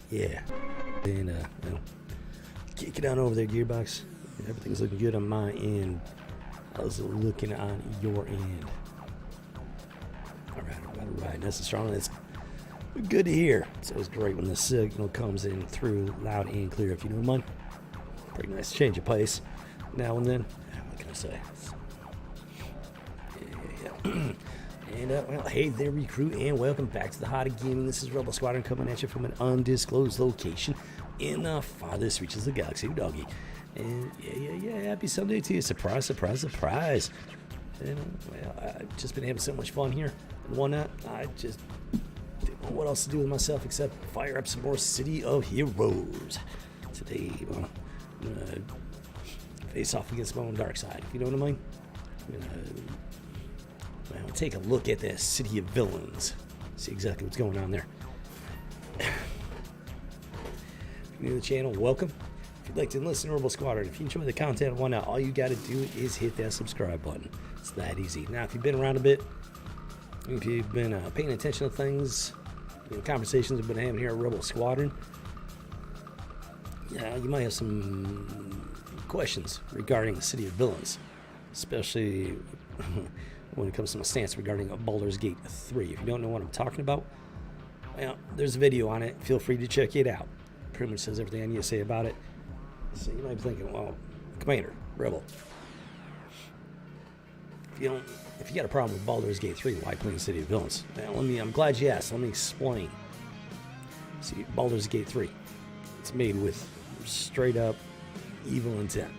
Yeah. And, well, kick it on over there, Gearbox. Everything's looking good on my end. How's it looking on your end? All right. Nice and strong. That's good to hear. It's always great when the signal comes in through loud and clear, if you know mine. Pretty nice change of pace now and then. What can I say? Yeah. And, well, hey there, recruit, and welcome back to the Heart of Gaming. This is Rebel Squadron coming at you from an undisclosed location in the farthest reaches of the galaxy, doggy. And, yeah, happy Sunday to you. Surprise, surprise, surprise. And, well, I've just been having so much fun here and whatnot. I just didn't know what else to do with myself except fire up some more City of Heroes. Today, well, I'm going to face off against my own dark side, if you know what I mean. I'm going to take a look at the City of Villains. See exactly what's going on there. If you're new to the channel, welcome. If you'd like to listen to Rebel Squadron, if you enjoy the content and whatnot, all you got to do is hit that subscribe button. It's that easy. Now, if you've been around a bit, if you've been paying attention to things, conversations we've been having here at Rebel Squadron, you might have some questions regarding the City of Villains, especially when it comes to my stance regarding Baldur's Gate 3. If you don't know what I'm talking about, well, there's a video on it. Feel free to check it out. Pretty much says everything I need to say about it. So you might be thinking, well, Commander, Rebel, if you got a problem with Baldur's Gate 3, why play City of Villains? Well, I'm glad you asked. Let me explain. See, Baldur's Gate 3, it's made with straight up evil intent.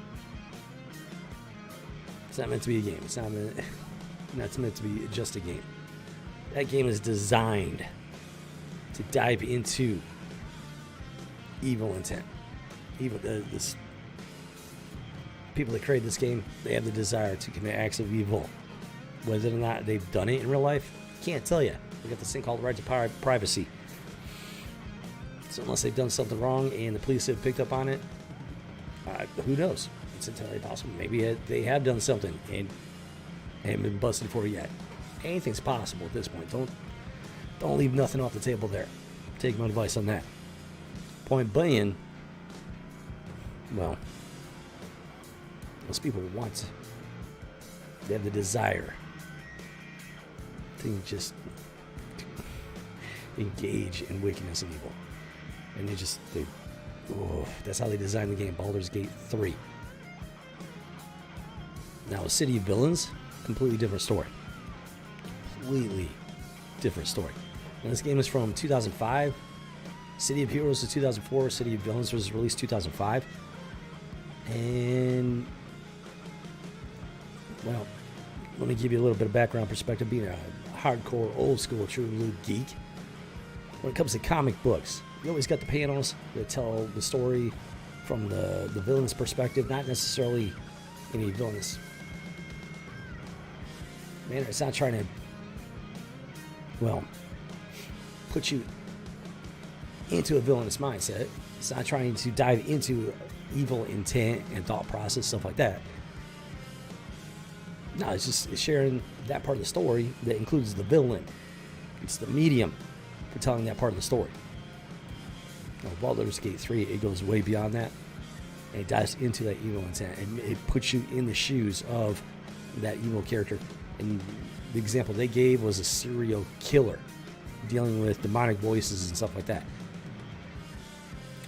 It's not meant to be a game. It's not meant to be just a game. That game is designed to dive into evil intent. This people that create this game, they have the desire to commit acts of evil. Whether or not they've done it in real life, can't tell you. We got this thing called the right to privacy. So unless they've done something wrong and the police have picked up on it, who knows? It's entirely possible. Maybe they have done something and haven't been busted for it yet. Anything's possible at this point. Don't leave nothing off the table there. Take my advice on that. Point being, well, most people they have the desire to just engage in wickedness and evil. And that's how they designed the game, Baldur's Gate 3. Now, City of Villains, completely different story. Completely different story. And this game is from 2005. City of Heroes is 2004. City of Villains was released 2005. And, well, let me give you a little bit of background perspective. Being a hardcore, old school, true blue geek, when it comes to comic books, you always got the panels that tell the story from the villain's perspective, not necessarily any villainous. Man, it's not trying to, well, put you into a villainous mindset. It's not trying to dive into evil intent and thought process, stuff like that. No, it's sharing that part of the story that includes the villain. It's the medium for telling that part of the story. Now, Baldur's Gate 3, it goes way beyond that. And it dives into that evil intent. And it puts you in the shoes of that evil character. And the example they gave was a serial killer dealing with demonic voices and stuff like that.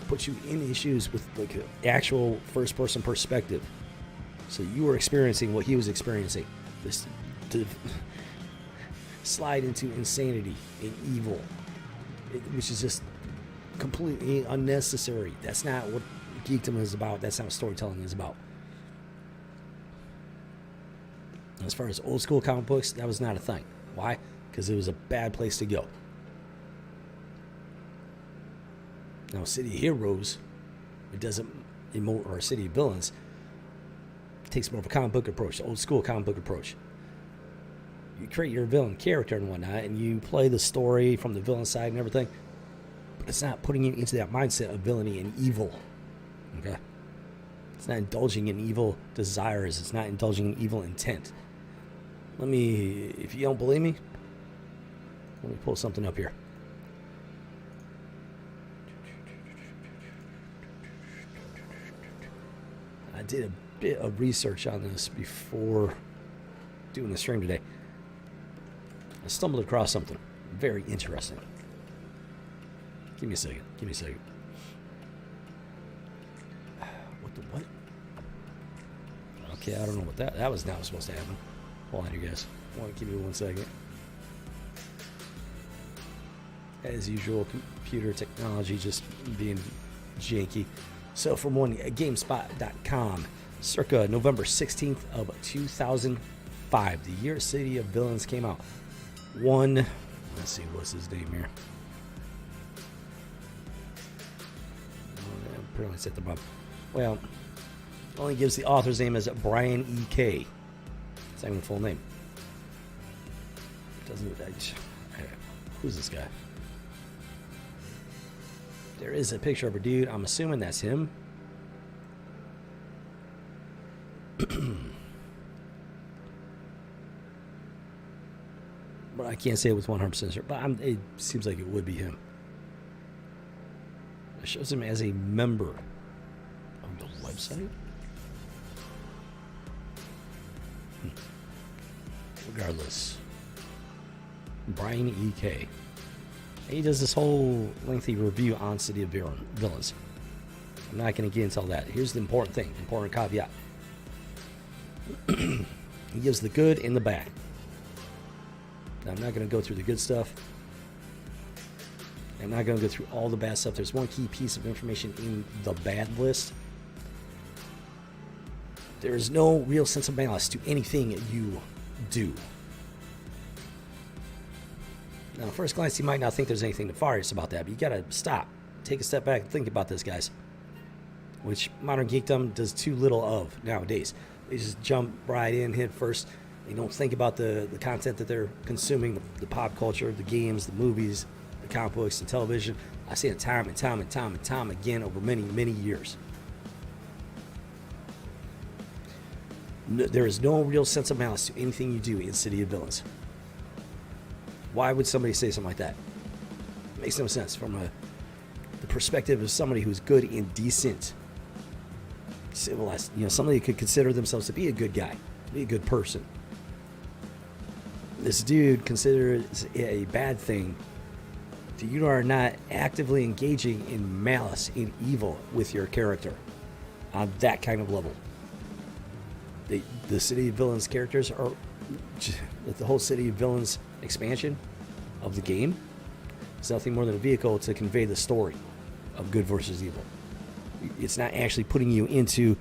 Puts you in these shoes with like an actual first-person perspective. So you were experiencing what he was experiencing. This to slide into insanity and evil, which is just completely unnecessary. That's not what geekdom is about. That's not what storytelling is about. As far as old school comic books, that was not a thing. Why? Because it was a bad place to go. Now, City of Heroes, it doesn't, or City of Villains, it takes more of a comic book approach, old school comic book approach. You create your villain character and whatnot, and you play the story from the villain side and everything, but it's not putting you into that mindset of villainy and evil. Okay? It's not indulging in evil desires. It's not indulging in evil intent. If you don't believe me, let me pull something up here. I did a bit of research on this before doing the stream today. I stumbled across something very interesting. Give me a second. Give me a second. What the what? Okay, I don't know what that was not supposed to happen. Hold on, you guys. Give me 1 second. As usual, computer technology just being janky. So from GameSpot.com, circa November 16th of 2005, the year City of Villains came out. Let's see, what's his name here? Apparently it's at the bottom. Well, only gives the author's name as Brian E.K. It's not even a full name. Who's this guy? There is a picture of a dude. I'm assuming that's him. But I can't say it with 100% sure. But it seems like it would be him. It shows him as a member of the website. Regardless, Brian E.K. He does this whole lengthy review on City of Villains. I'm not going to get into all that. Here's the important thing, important caveat. He gives the good and the bad. Now, I'm not going to go through the good stuff. I'm not going to go through all the bad stuff. There's one key piece of information in the bad list. There is no real sense of malice to anything you do. Now, at first glance, you might not think there's anything nefarious about that, but you gotta stop. Take a step back and think about this, guys. Which modern geekdom does too little of nowadays. They just jump right in, hit first. They don't think about the content that they're consuming, the pop culture, the games, the movies, the comic books, the television. I've seen it time and time and time and time again over many, many years. There is no real sense of malice to anything you do in City of Villains. Why would somebody say something like that? It makes no sense from the perspective of somebody who's good and decent, civilized. Somebody who could consider themselves to be a good guy, be a good person. This dude considers it a bad thing that you are not actively engaging in malice, in evil with your character on that kind of level. The City of Villains characters are, the whole City of Villains expansion of the game is nothing more than a vehicle to convey the story of good versus evil. It's not actually putting you into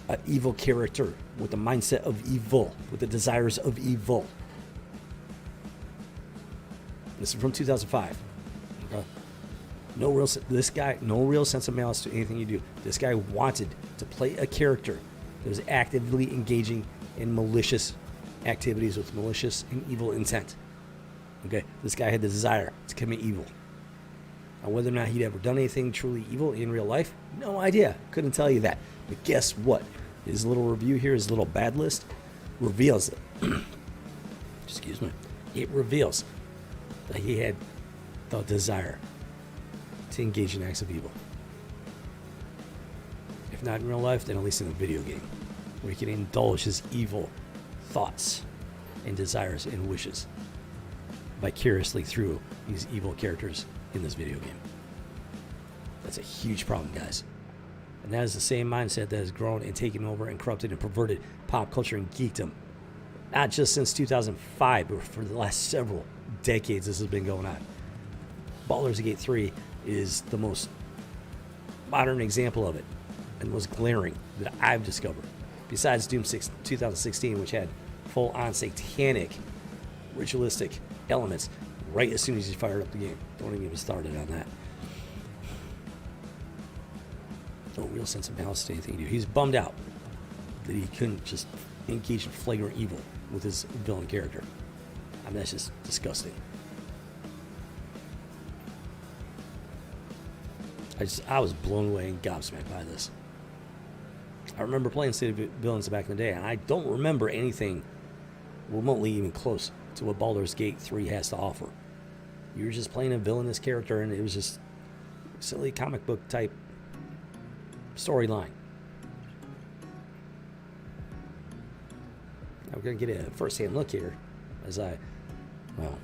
an evil character with the mindset of evil, with the desires of evil. This is from 2005. No real sense of malice to anything you do. This guy wanted to play a character that was actively engaging in malicious activities with malicious and evil intent. Okay, this guy had the desire to commit evil. Now, whether or not he'd ever done anything truly evil in real life, no idea. Couldn't tell you that. But guess what? His little review here, his little bad list, reveals it. Excuse me. It reveals that he had the desire to engage in acts of evil. If not in real life, then at least in a video game, where he can indulge his evil thoughts and desires and wishes vicariously through these evil characters in this video game. That's a huge problem, guys. And that is the same mindset that has grown and taken over and corrupted and perverted pop culture and geekdom. Not just since 2005, but for the last several decades this has been going on. Baldur's Gate 3 is the most modern example of it and the most glaring that I've discovered. Besides Doom 6 2016, which had full-on satanic, ritualistic elements right as soon as you fired up the game. Don't even get started on that. No real sense of malice to anything you do. He's bummed out that he couldn't just engage in flagrant evil with his villain character. I mean, that's just disgusting. I was blown away and gobsmacked by this. I remember playing City of Villains back in the day, and I don't remember anything remotely even close to what Baldur's Gate 3 has to offer. You were just playing a villainous character, and it was just silly comic book type storyline. we're going to get a first-hand look here as I, well,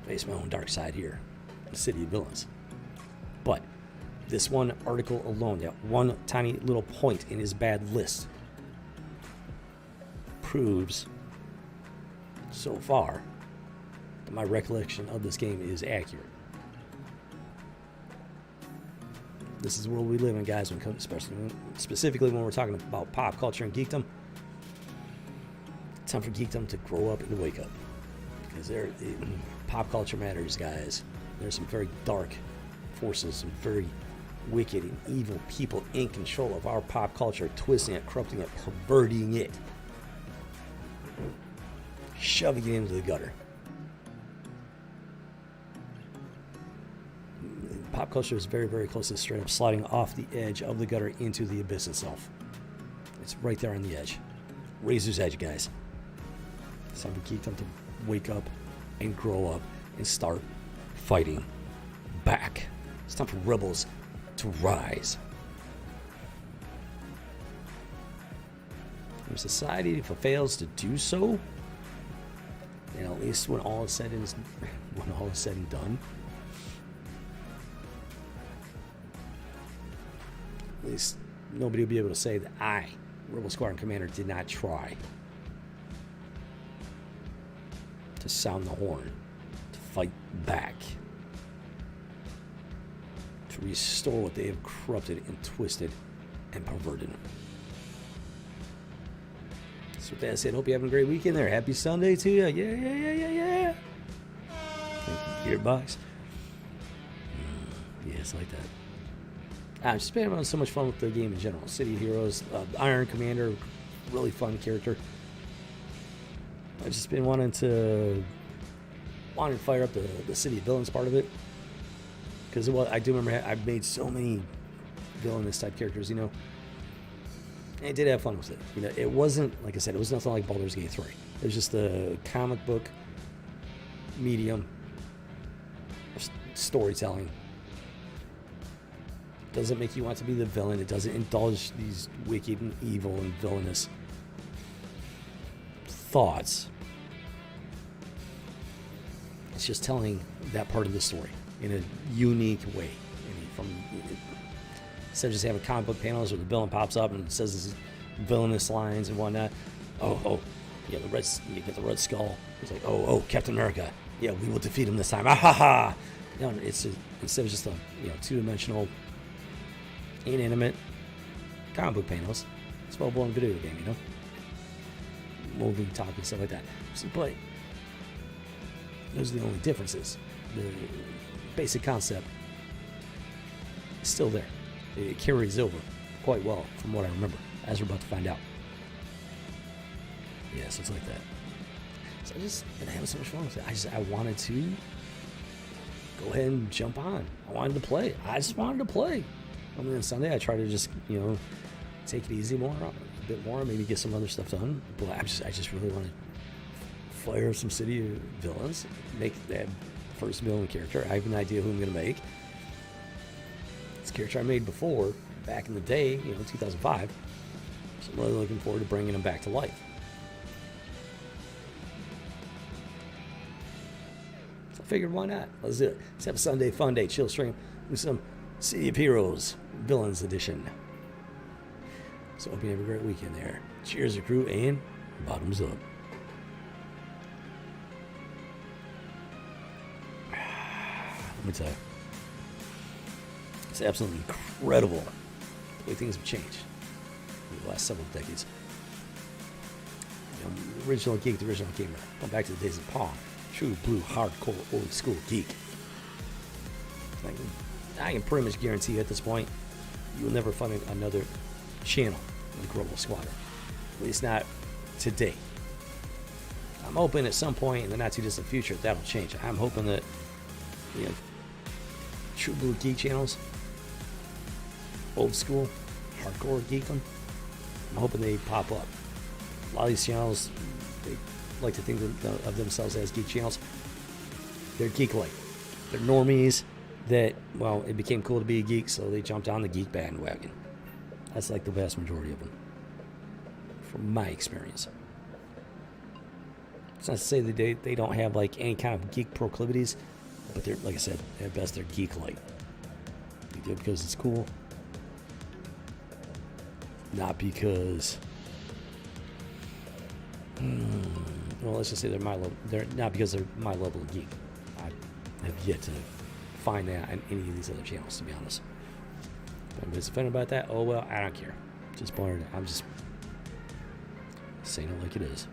face my own dark side here, the City of Villains. But this one article alone, that one tiny little point in his bad list, proves so far that my recollection of this game is accurate. This is the world we live in, guys, specifically when we're talking about pop culture and geekdom. Time for geekdom to grow up and to wake up. Because pop culture matters, guys. There's some very dark forces, some very wicked and evil people in control of our pop culture, twisting it, corrupting it, perverting it, shoving it into the gutter. Pop culture is very, very close to straight up sliding off the edge of the gutter into the abyss itself. It's right there on the edge. Razor's edge, guys. It's time for geekdom to wake up and grow up and start fighting back. It's time for rebels to rise. If society fails to do so, and at least when all is said and done, at least nobody will be able to say that I, Rebel Squadron Commander, did not try to sound the horn, to fight back, to restore what they have corrupted and twisted and perverted. So with that said, hope you're having a great weekend there. Happy Sunday to you. Yeah. Thank you, Gearbox. Yeah, it's like that. I've just been having so much fun with the game in general. City of Heroes, Iron Commander, really fun character. I've just been wanting to fire up the City of Villains part of it. Because I do remember I've made so many villainous type characters, you know. And I did have fun with it. You know, it wasn't, like I said, it was nothing like Baldur's Gate 3. It was just a comic book medium storytelling. Doesn't make you want to be the villain. It doesn't indulge these wicked and evil and villainous thoughts. It's just telling that part of the story in a unique way. Instead of just having comic book panels where the villain pops up and says his villainous lines and whatnot. You get the Red Skull. It's like, Captain America. Yeah, we will defeat him this time. Ah ha ha. You know, it's instead of just a two-dimensional, inanimate comic book panels. It's a full-blown video game, you know, movie, talking, stuff like that. But those are the only differences. The basic concept is still there. It carries over quite well from what I remember, as we're about to find out. Yeah, so it's like that. So I just been having so much fun with it. I wanted to go ahead and jump on. I wanted to play. I just wanted to play. And then Sunday I tried to just, take it easy a bit more, maybe get some other stuff done. But I just really want to fire some City of Villains, make that first villain character. I have an idea who I'm going to make. It's a character I made before, back in the day, 2005. So I'm really looking forward to bringing him back to life. So I figured, why not? Let's do it. Let's have a Sunday fun day, chill stream with some City of Heroes Villains Edition. So hope you have a great weekend there. Cheers, crew, and bottoms up. Let me tell you, it's absolutely incredible the way things have changed in the last several decades. The original geek, the original gamer, going back to the days of Pong, true blue, hardcore, old school geek. I can pretty much guarantee you at this point, you will never find another channel like Rebel Squadron. At least not today. I'm hoping at some point in the not too distant future that'll change. I'm hoping that true blue geek channels, old school, hardcore geekdom, I'm hoping they pop up. A lot of these channels, they like to think of themselves as geek channels. They're geek-like. They're normies that, it became cool to be a geek, so they jumped on the geek bandwagon. That's like the vast majority of them, from my experience. It's not to say that they don't have like any kind of geek proclivities, but they're, like I said, at best they're geek-like. They do it because it's cool, not because. Well, let's just say they're my level. They're not because they're my level of geek. I have yet to find that on any of these other channels, to be honest. If anybody's offended about that, oh well, I don't care. Just pointing. I'm just saying it like it is.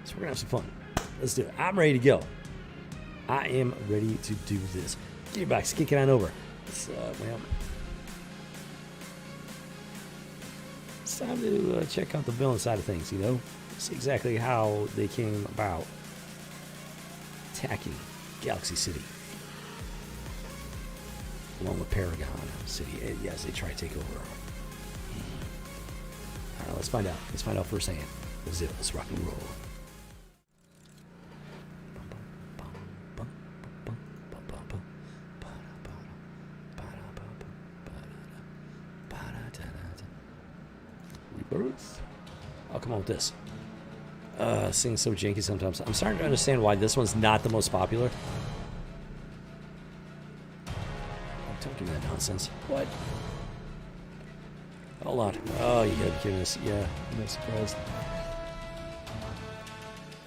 So we're gonna have some fun. Let's do it. I'm ready to go. I am ready to do this. Gearbox, kick it on over. It's time to check out the villain side of things. You know, see exactly how they came about attacking Galaxy City, along with Paragon City. Yes, they try to take over. All right, let's find out. Let's find out firsthand. Let's do it. Let's rock and roll. Rebirth? I'll come on with this. Singing so janky sometimes. I'm starting to understand why this one's not the most popular. Don't give me that nonsense. What? Hold on. Oh, you gotta be kidding us. Yeah, I'm not surprised.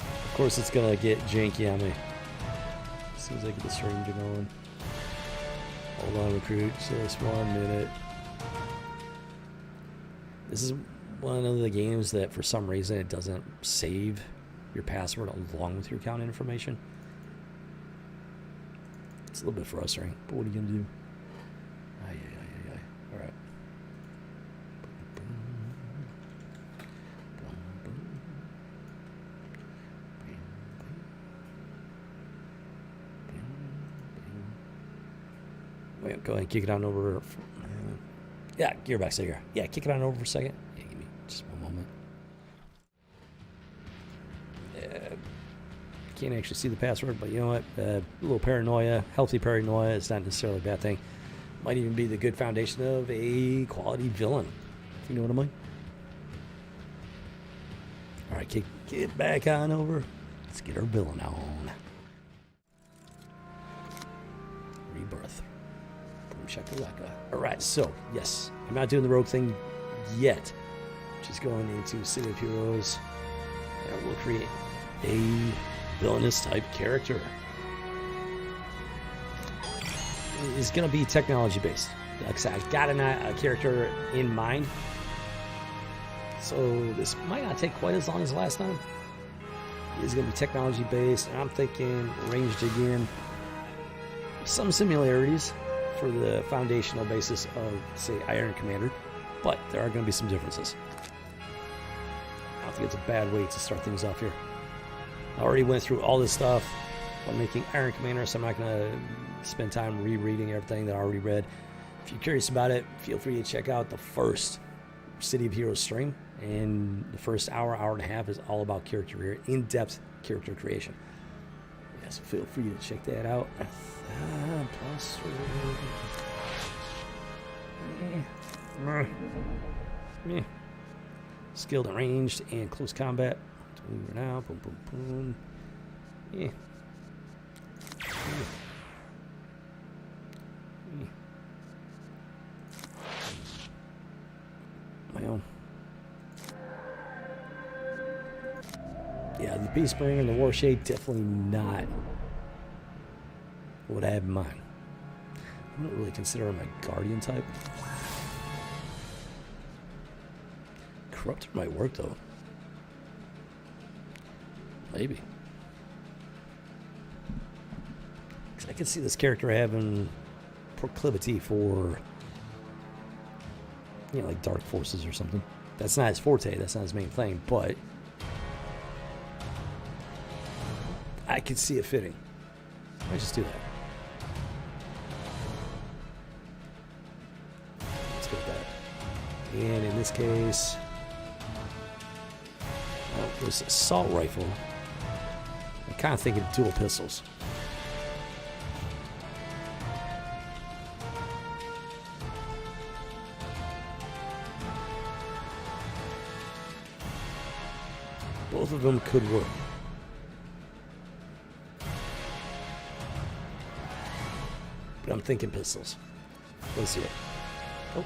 Of course it's gonna get janky on me. As soon as I get the stream going. Hold on, recruit. Just 1 minute. This is one of the games that for some reason it doesn't save your password along with your account information. It's a little bit frustrating, but what are you gonna do? All right. Wait, go ahead and kick it on over. Yeah, Gearbox there. Yeah, kick it on over for a second. Yeah, give me just one moment. Can't actually see the password, but you know what? A little paranoia, healthy paranoia. It's not necessarily a bad thing. Might even be the good foundation of a quality villain. If you know what I mean. All right, get back on over. Let's get our villain on. Rebirth. Boom shakalaka. All right, so yes, I'm not doing the rogue thing yet. Just going into City of Heroes, and we'll create a villainous type character. It's going to be technology based. Like I said, I've got a character in mind, so this might not take quite as long as last time. It's going to be technology based, and I'm thinking ranged again. Some similarities for the foundational basis of, say, Iron Commander, but there are going to be some differences. I don't think it's a bad way to start things off here. I already went through all this stuff when making Iron Commander, so I'm not going to spend time rereading everything that I already read. If you're curious about it, feel free to check out the first City of Heroes stream, and the first hour and a half is all about character, in-depth character creation. Yeah, so feel free to check that out. Plus, skilled and ranged and close combat. Now, boom, boom, boom. Yeah. My own. Yeah, the Beastbringer and the Warshade, definitely not what I have in mind. I don't really consider him a Guardian type. Corruptor might work though. Maybe. Because I could see this character having proclivity for, you know, like dark forces or something. That's not his forte, that's not his main thing, but I could see it fitting. Let's just do that. Let's go with that. And in this case, this assault rifle. I'm kind of thinking dual pistols. Both of them could work. thinking pistols. Let's see it. Oh.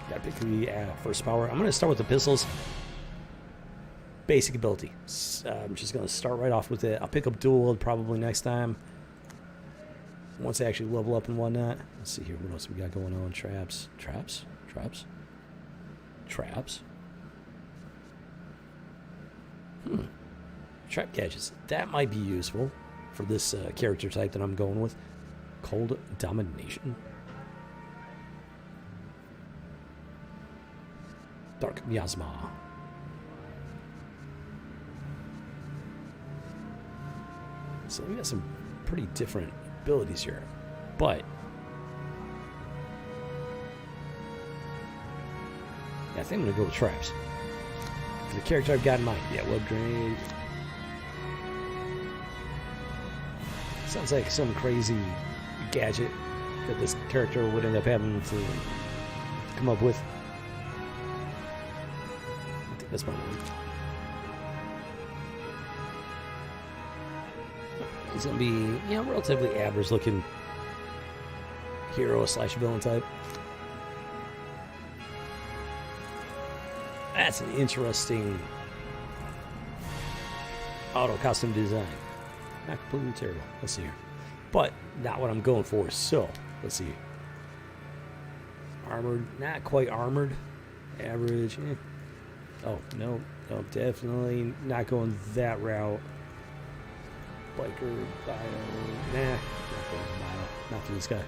Gotta pick the first power. I'm gonna start with the pistols. Basic ability. I'm just gonna start right off with it. I'll pick up dual wield probably next time. Once I actually level up and whatnot. Let's see here. What else we got going on? Traps. Trap gadgets. That might be useful for this character type that I'm going with. Cold Domination. Dark Miasma. So we got some pretty different abilities here. But yeah, I think I'm gonna go with traps. For the character I've got in mind. Yeah, web grenade. Sounds like some crazy gadget that this character would end up having to come up with. I think that's my one. He's gonna be, relatively average looking hero / villain type. That's an interesting auto costume design. Not completely terrible. Let's see here. But not what I'm going for. So, let's see. Armored. Not quite armored. Average. Oh, no. No, definitely not going that route. Biker, bio. Nah. Not going bio. Not for this guy.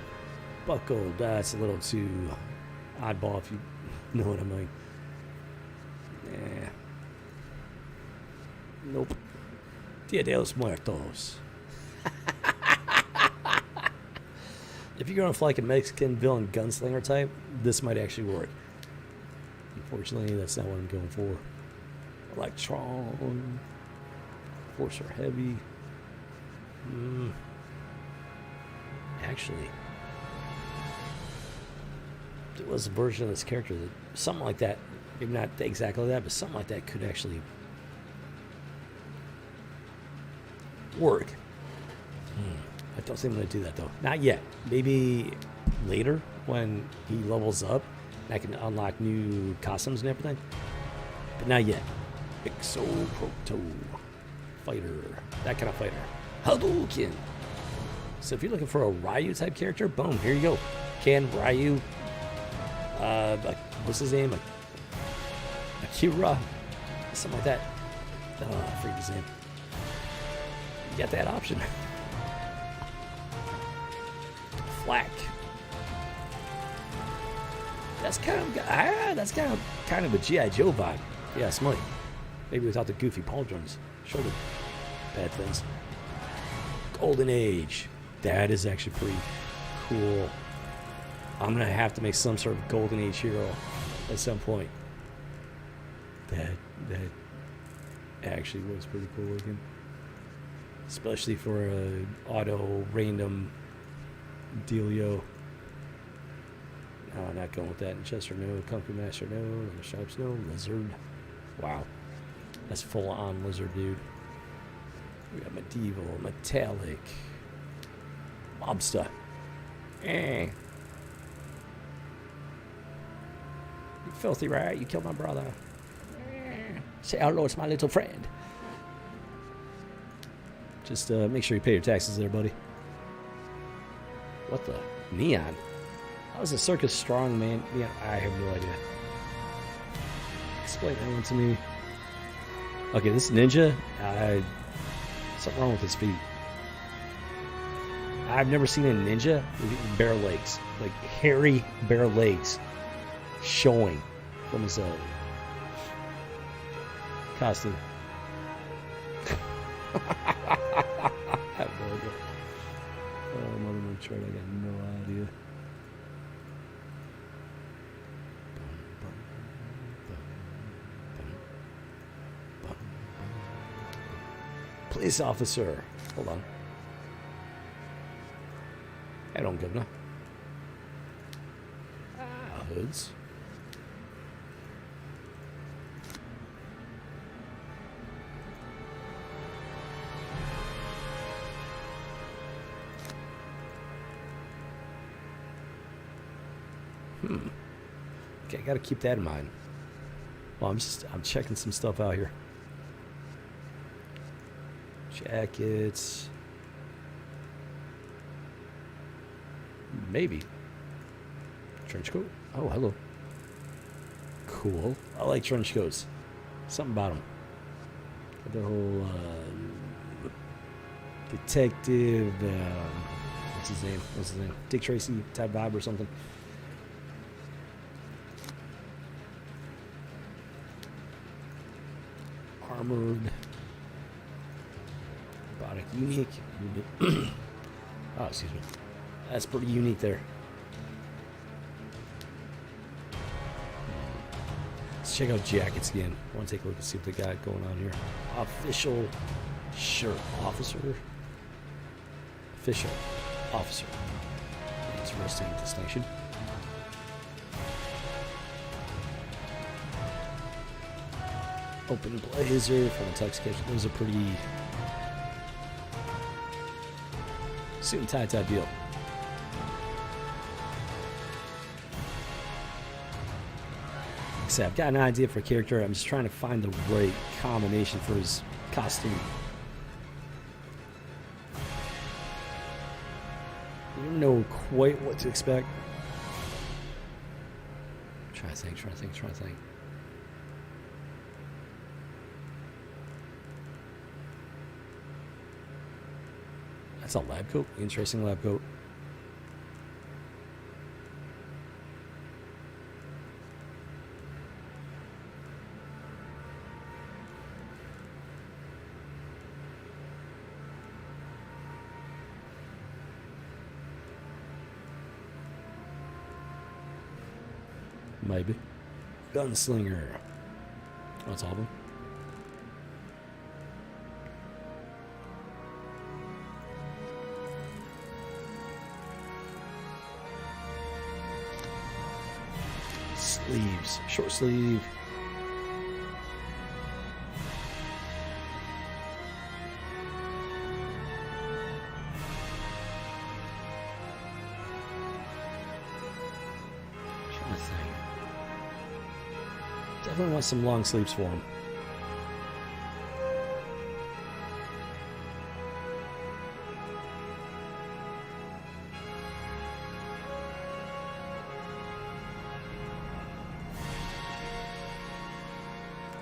Buckled. That's a little too oddball if you know what I mean. Nah. Nope. Dia de los Muertos. If you're going for like a Mexican villain gunslinger type, this might actually work. Unfortunately, that's not what I'm going for. Electron. Force or heavy. Actually, there was a version of this character that something like that, maybe not exactly that, but something like that could actually work. I don't think I'm going to do that though. Not yet. Maybe later when he levels up and I can unlock new costumes and everything. But not yet. Exoproto. Fighter. That kind of fighter. Hadouken. So if you're looking for a Ryu type character, boom, here you go. Can Ryu, what's his name? Akira, something like that. I forget his name. You got that option. Flak. That's kind of a G.I. Joe vibe. Yeah, Smite. Maybe without the goofy pauldrons. Shoulder pad things. Golden Age. That is actually pretty cool. I'm gonna have to make some sort of Golden Age hero at some point. That actually looks pretty cool looking. Especially for a auto random dealio. No, not going with that. Chester, no. Kung Fu Master, no. Stripes, no. Lizard. Wow. That's full on lizard, dude. We got medieval, metallic, mobster. You filthy rat, you killed my brother. Say hello to my little friend. Just make sure you pay your taxes there, buddy. What the? Neon? How is a circus strong, man? Neon? I have no idea. Explain that one to me. Okay, this ninja, something wrong with his feet. I've never seen a ninja with bare legs. Like hairy bare legs showing from his costume. I have no idea. Oh, mother my chart, I got no idea. Police officer. Hold on. Head on, Governor. Hoods. Okay, I gotta keep that in mind. Well, I'm checking some stuff out here. Jackets. Maybe. Trench coat. Oh, hello. Cool. I like trench coats. Something about them. The whole detective. What's his name? Dick Tracy type vibe or something. Armored. Robotic unique. Oh, excuse me. That's pretty unique there. Let's check out jackets again. I want to take a look and see what they got going on here. Official shirt. Officer. Official. Officer. Interesting distinction. Open blazer from the Tux Kitchen. Those are pretty suit and tie type deal. So I've got an idea for a character. I'm just trying to find the right combination for his costume. You don't know quite what to expect. Try to think. That's a lab coat. Interesting lab coat. Maybe. Gunslinger. Oh, that's all of them. Sleeves. Short sleeve. Definitely want some long sleeves for him.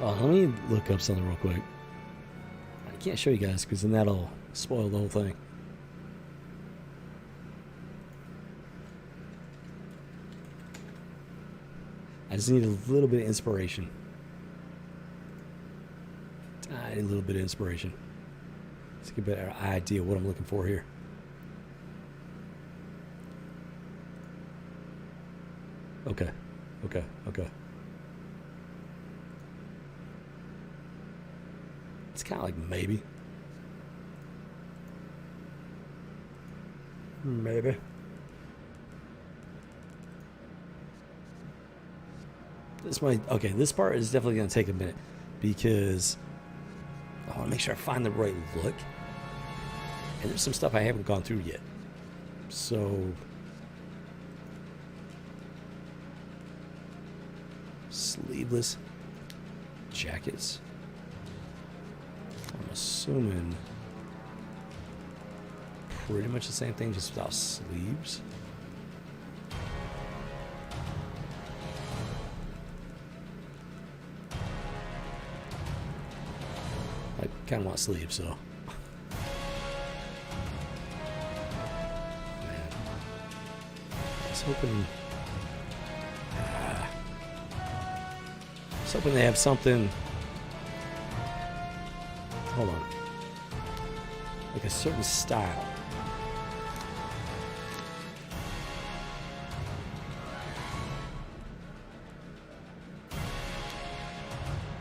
Oh, let me look up something real quick. I can't show you guys because then that'll spoil the whole thing. I just need a little bit of inspiration. Tiny little bit of inspiration. Let's get a better idea of what I'm looking for here. Okay. It's kind of like maybe. Maybe. This part is definitely going to take a minute because I want to make sure I find the right look. And there's some stuff I haven't gone through yet. So, sleeveless jackets. I'm assuming pretty much the same thing, just without sleeves. I kind of want sleeves, so. Man. I was hoping they have something. Hold on. Like a certain style.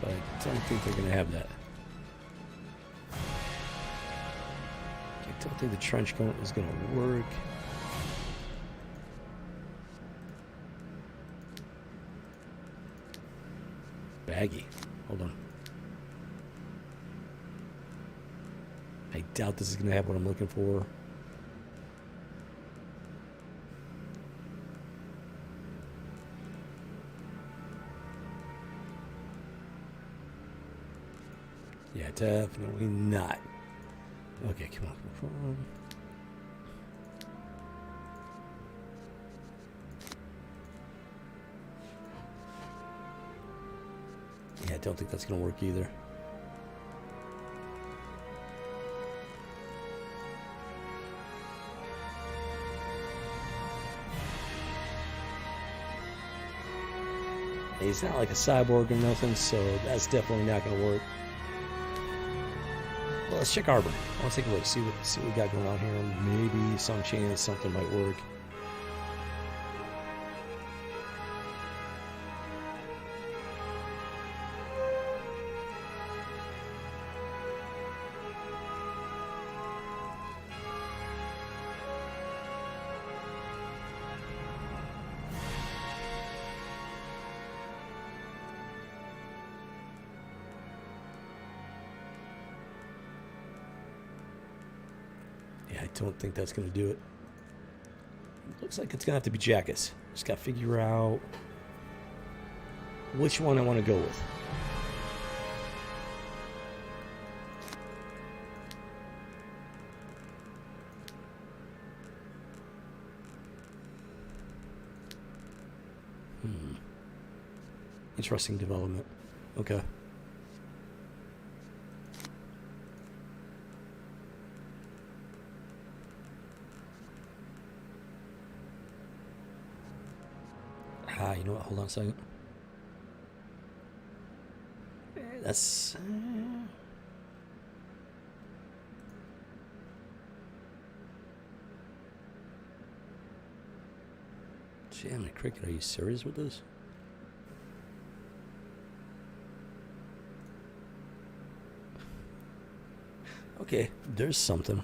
But I don't think they're going to have that. I don't think the trench coat is going to work. Baggy. Hold on. I doubt this is going to have what I'm looking for. Yeah, definitely not. Okay, come on, come on. Yeah, I don't think that's going to work either. He's not like a cyborg or nothing, so that's definitely not going to work. Well, let's check Arbor. Let's take a look, see what we got going on here. Maybe some chance something might work. Yeah, I don't think that's going to do it. Looks like it's going to have to be jackets. Just got to figure out which one I want to go with. Interesting development. Okay. You know what? Hold on a second. That's... Damn it, Cricket, are you serious with this? Okay, there's something.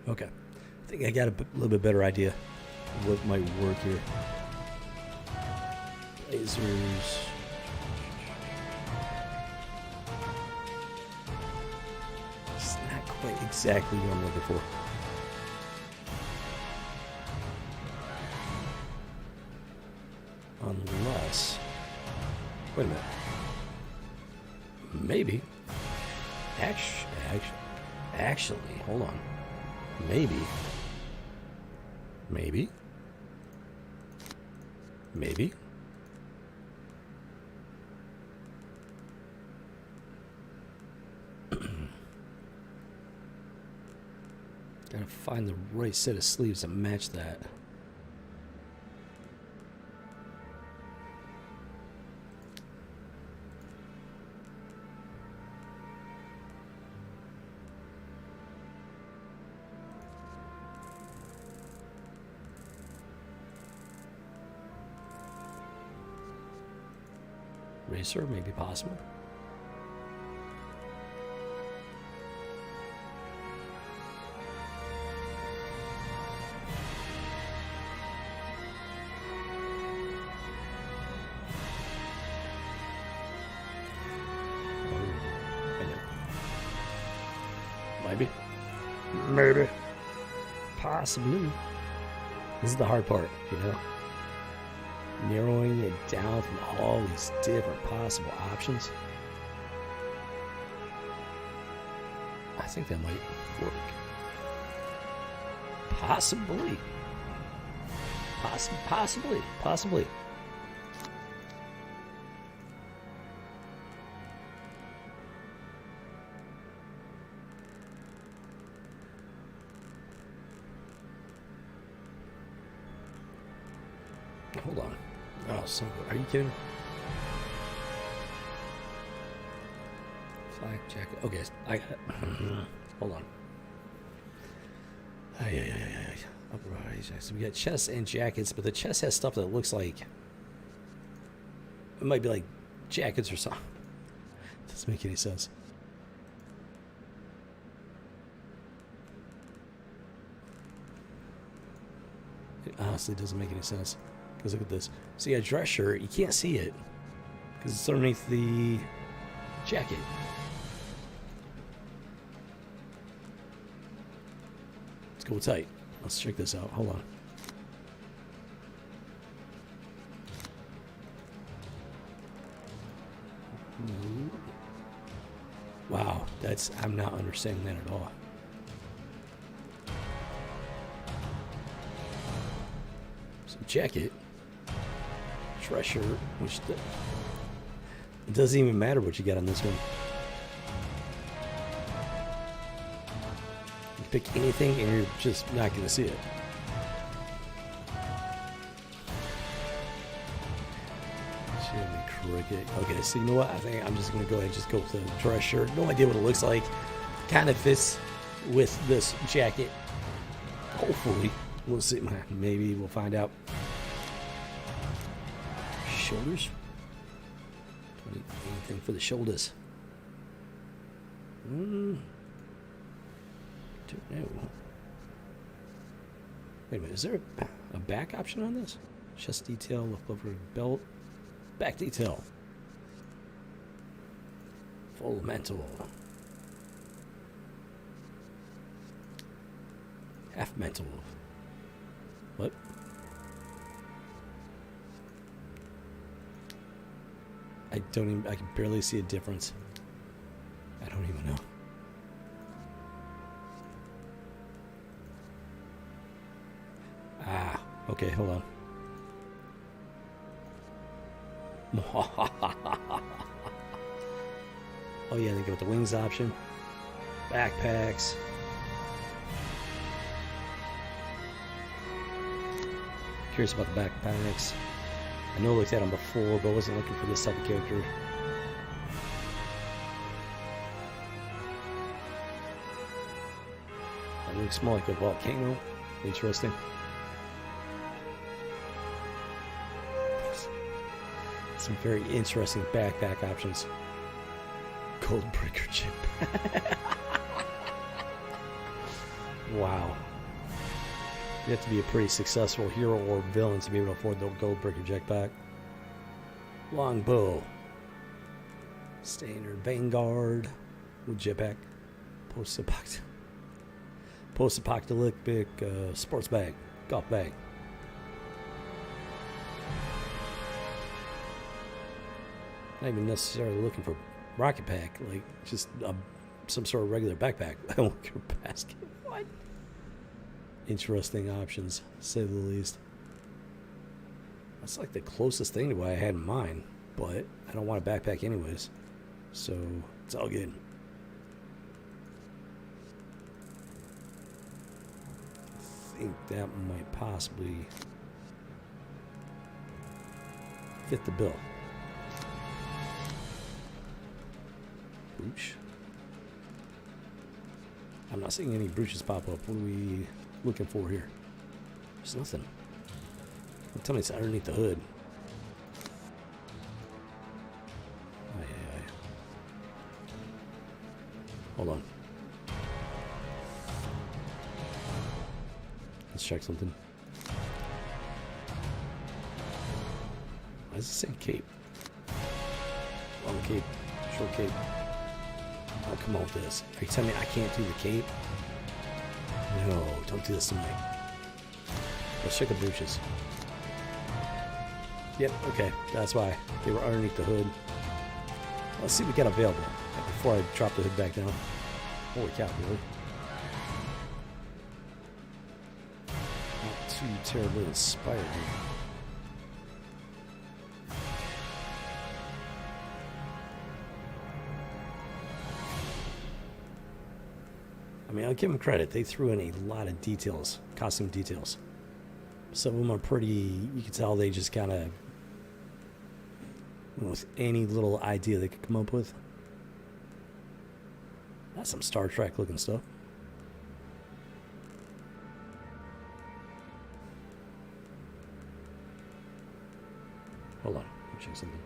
Okay. I think I got a little bit better idea of what might work here. Lasers. It's not quite exactly what I'm looking for. Unless... Wait a minute. Maybe. Actually, hold on. Maybe. Gotta find the right set of sleeves to match that. Racer may be possible. Maybe. Possibly. This is the hard part, you know? Narrowing it down from all these different possible options. I think that might work. Possibly. Possibly. Hold on. Oh, so are you kidding? Flak jacket. Okay, I got it. Hold on. Uprise. So we got chests and jackets, but the chest has stuff that looks like it might be like jackets or something. Doesn't make any sense. It honestly doesn't make any sense. Because look at this. See, a dress shirt, you can't see it because it's underneath the jacket. Cool, tight. Let's check this out. Hold on. Wow, I'm not understanding that at all. So jacket, dress shirt, which it doesn't even matter what you got on this one. You pick anything and you're just not going to see it. Cricket. Okay, so you know what? I think I'm just going to go ahead and just go with the dress shirt. No idea what it looks like. Kind of fits with this jacket. Hopefully. We'll see. Maybe we'll find out. Shoulders? Anything for the shoulders? Don't know. Wait a minute. Is there a back option on this? Chest detail, left over belt. Back detail. Full mantle. Half mantle. What? I can barely see a difference. I don't even know. Ah, okay, hold on. Oh yeah, they go with the wings option. Backpacks. Curious about the backpacks. I know I looked at them before, but wasn't looking for this type of character. That looks more like a volcano. Interesting. Some very interesting backpack options. Gold Breaker chip. Wow. You have to be a pretty successful hero or villain to be able to afford the Gold Breaker jetpack. Longbow. Standard Vanguard with jetpack. Post-apocalyptic sports bag. Golf bag. Not even necessarily looking for rocket pack, like just some sort of regular backpack. I don't look for basket. What? Interesting options, to say the least. That's like the closest thing to what I had in mind, but I don't want a backpack anyways, so it's all good. I think that might possibly fit the bill. Brooch. I'm not seeing any brooches pop up. What are we looking for here? There's nothing. Don't tell me it's underneath the hood. Aye, aye, aye. Hold on. Let's check something. Why does it say cape? Long cape. Short cape. Oh, come on with this. Are you telling me I can't do the cape? No, don't do this to me. Let's check the brooches. Yep, okay. That's why. They were underneath the hood. Let's see what we got available before I drop the hood back down. Holy cow, really? Not too terribly inspired. I mean, I'll give them credit. They threw in a lot of details, costume details. Some of them are pretty, you can tell they just kind of, with any little idea they could come up with. That's some Star Trek looking stuff. Hold on, let me check something.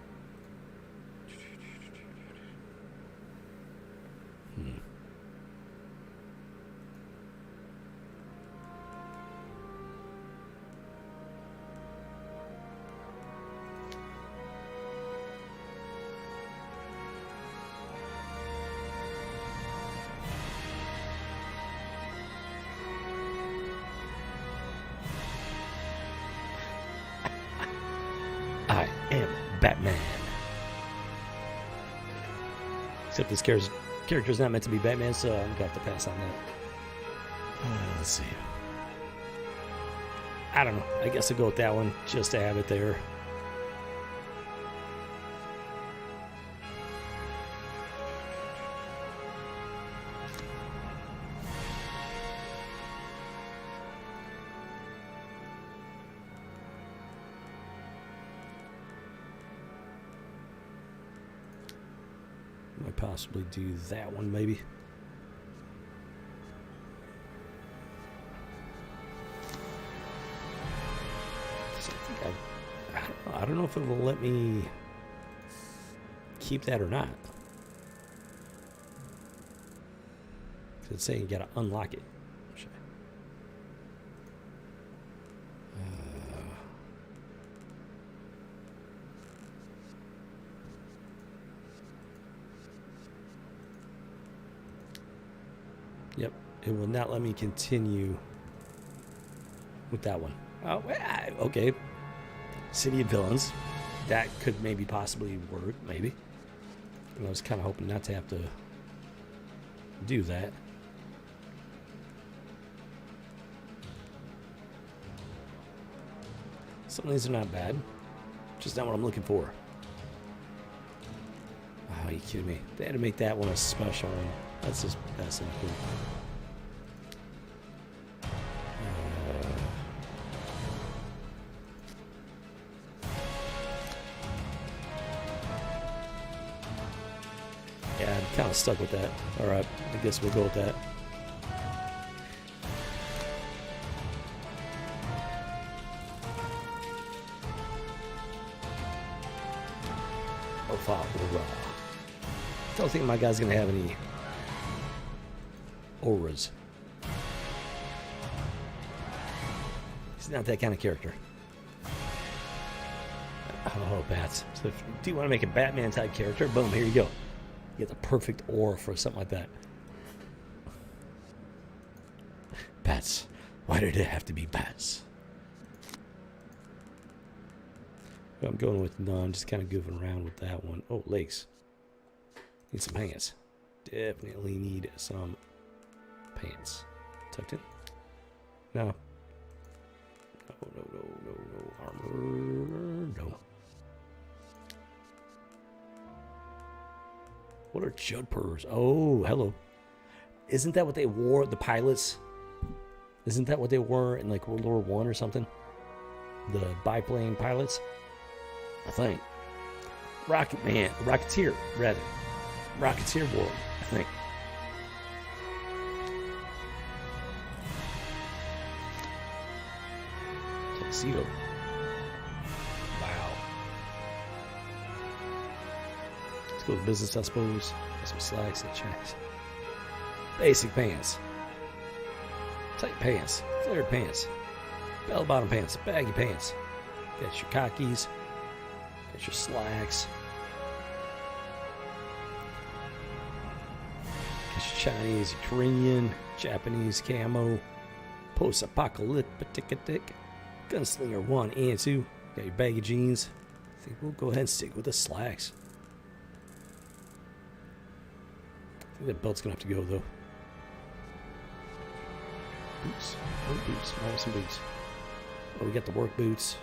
am Batman. Except this character's not meant to be Batman, so I'm gonna have to pass on that. Let's see. I don't know. I guess I'll go with that one just to have it there. Might possibly do that one, maybe. So I don't know if it will let me keep that or not. It's saying you gotta unlock it. Yep, it will not let me continue with that one. Oh, okay. City of Villains. That could maybe possibly work, maybe. I was kind of hoping not to have to do that. Some of these are not bad. Just not what I'm looking for. Oh, are you kidding me? They had to make that one a special one. That's just cool. Yeah, I'm kind of stuck with that. Alright, I guess we'll go with that. I don't think my guy's gonna have any auras. He's not that kind of character. Oh, bats. So if you do want to make a Batman type character, boom, here you go. You get the perfect aura for something like that. Bats. Why did it have to be bats? I'm going with none, just kind of goofing around with that one. Oh, legs. Need some pants. Definitely need some pants. Tucked in? No. No. Armor. No. What are jodhpurs? Oh, hello. Isn't that what they wore, the pilots? Isn't that what they wore in like World War I or something? The biplane pilots? I think. Rocketeer, rather. Rocketeer wore, I think. Tuxedo. Wow. Let's go with business, I suppose. Got some slacks and chains. Basic pants. Tight pants. Flared pants. Bell-bottom pants. Baggy pants. Got your khakis. Got your slacks. Got your Chinese, Korean, Japanese camo. Post-apocalyptic. Gunslinger 1 and 2. Got your baggy jeans. I think we'll go ahead and stick with the slacks. I think that belt's gonna have to go though. Boots. Oh, boots. Oh, some boots. Oh, we got the work boots.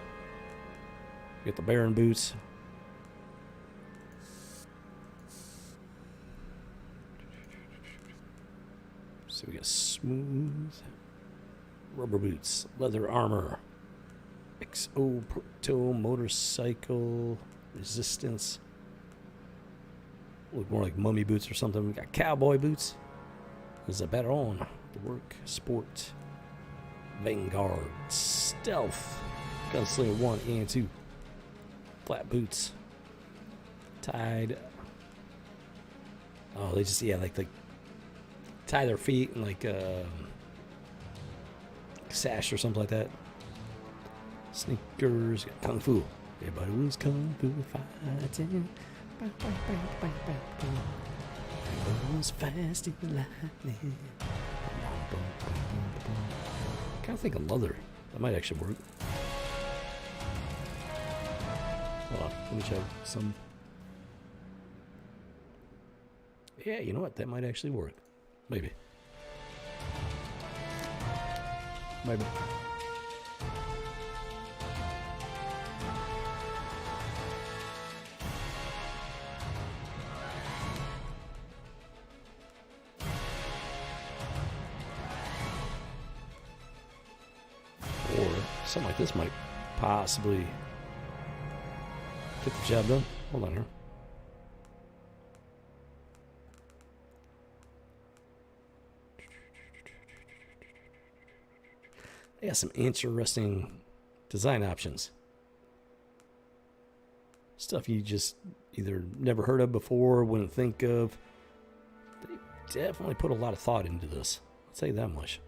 We got the Baron boots. So we got smooth rubber boots, leather armor, XO Proto motorcycle resistance. Look more like mummy boots or something. We got cowboy boots. There's a better on the work sport. Vanguard stealth. Gunslinger 1 and 2. Flat boots. Tied. Oh, they just, yeah, like tie their feet in like a sash or something like that. Sneakers. Got kung fu. Everybody was kung fu fighting. It was fast as lightning. Kind of think of leather. That might actually work. Hold on, let me check some. Yeah, you know what? That might actually work. Maybe. Maybe. Or something like this might possibly get the job done. Hold on here. They got some interesting design options. Stuff you just either never heard of before, wouldn't think of. They definitely put a lot of thought into this. I'll tell you that much.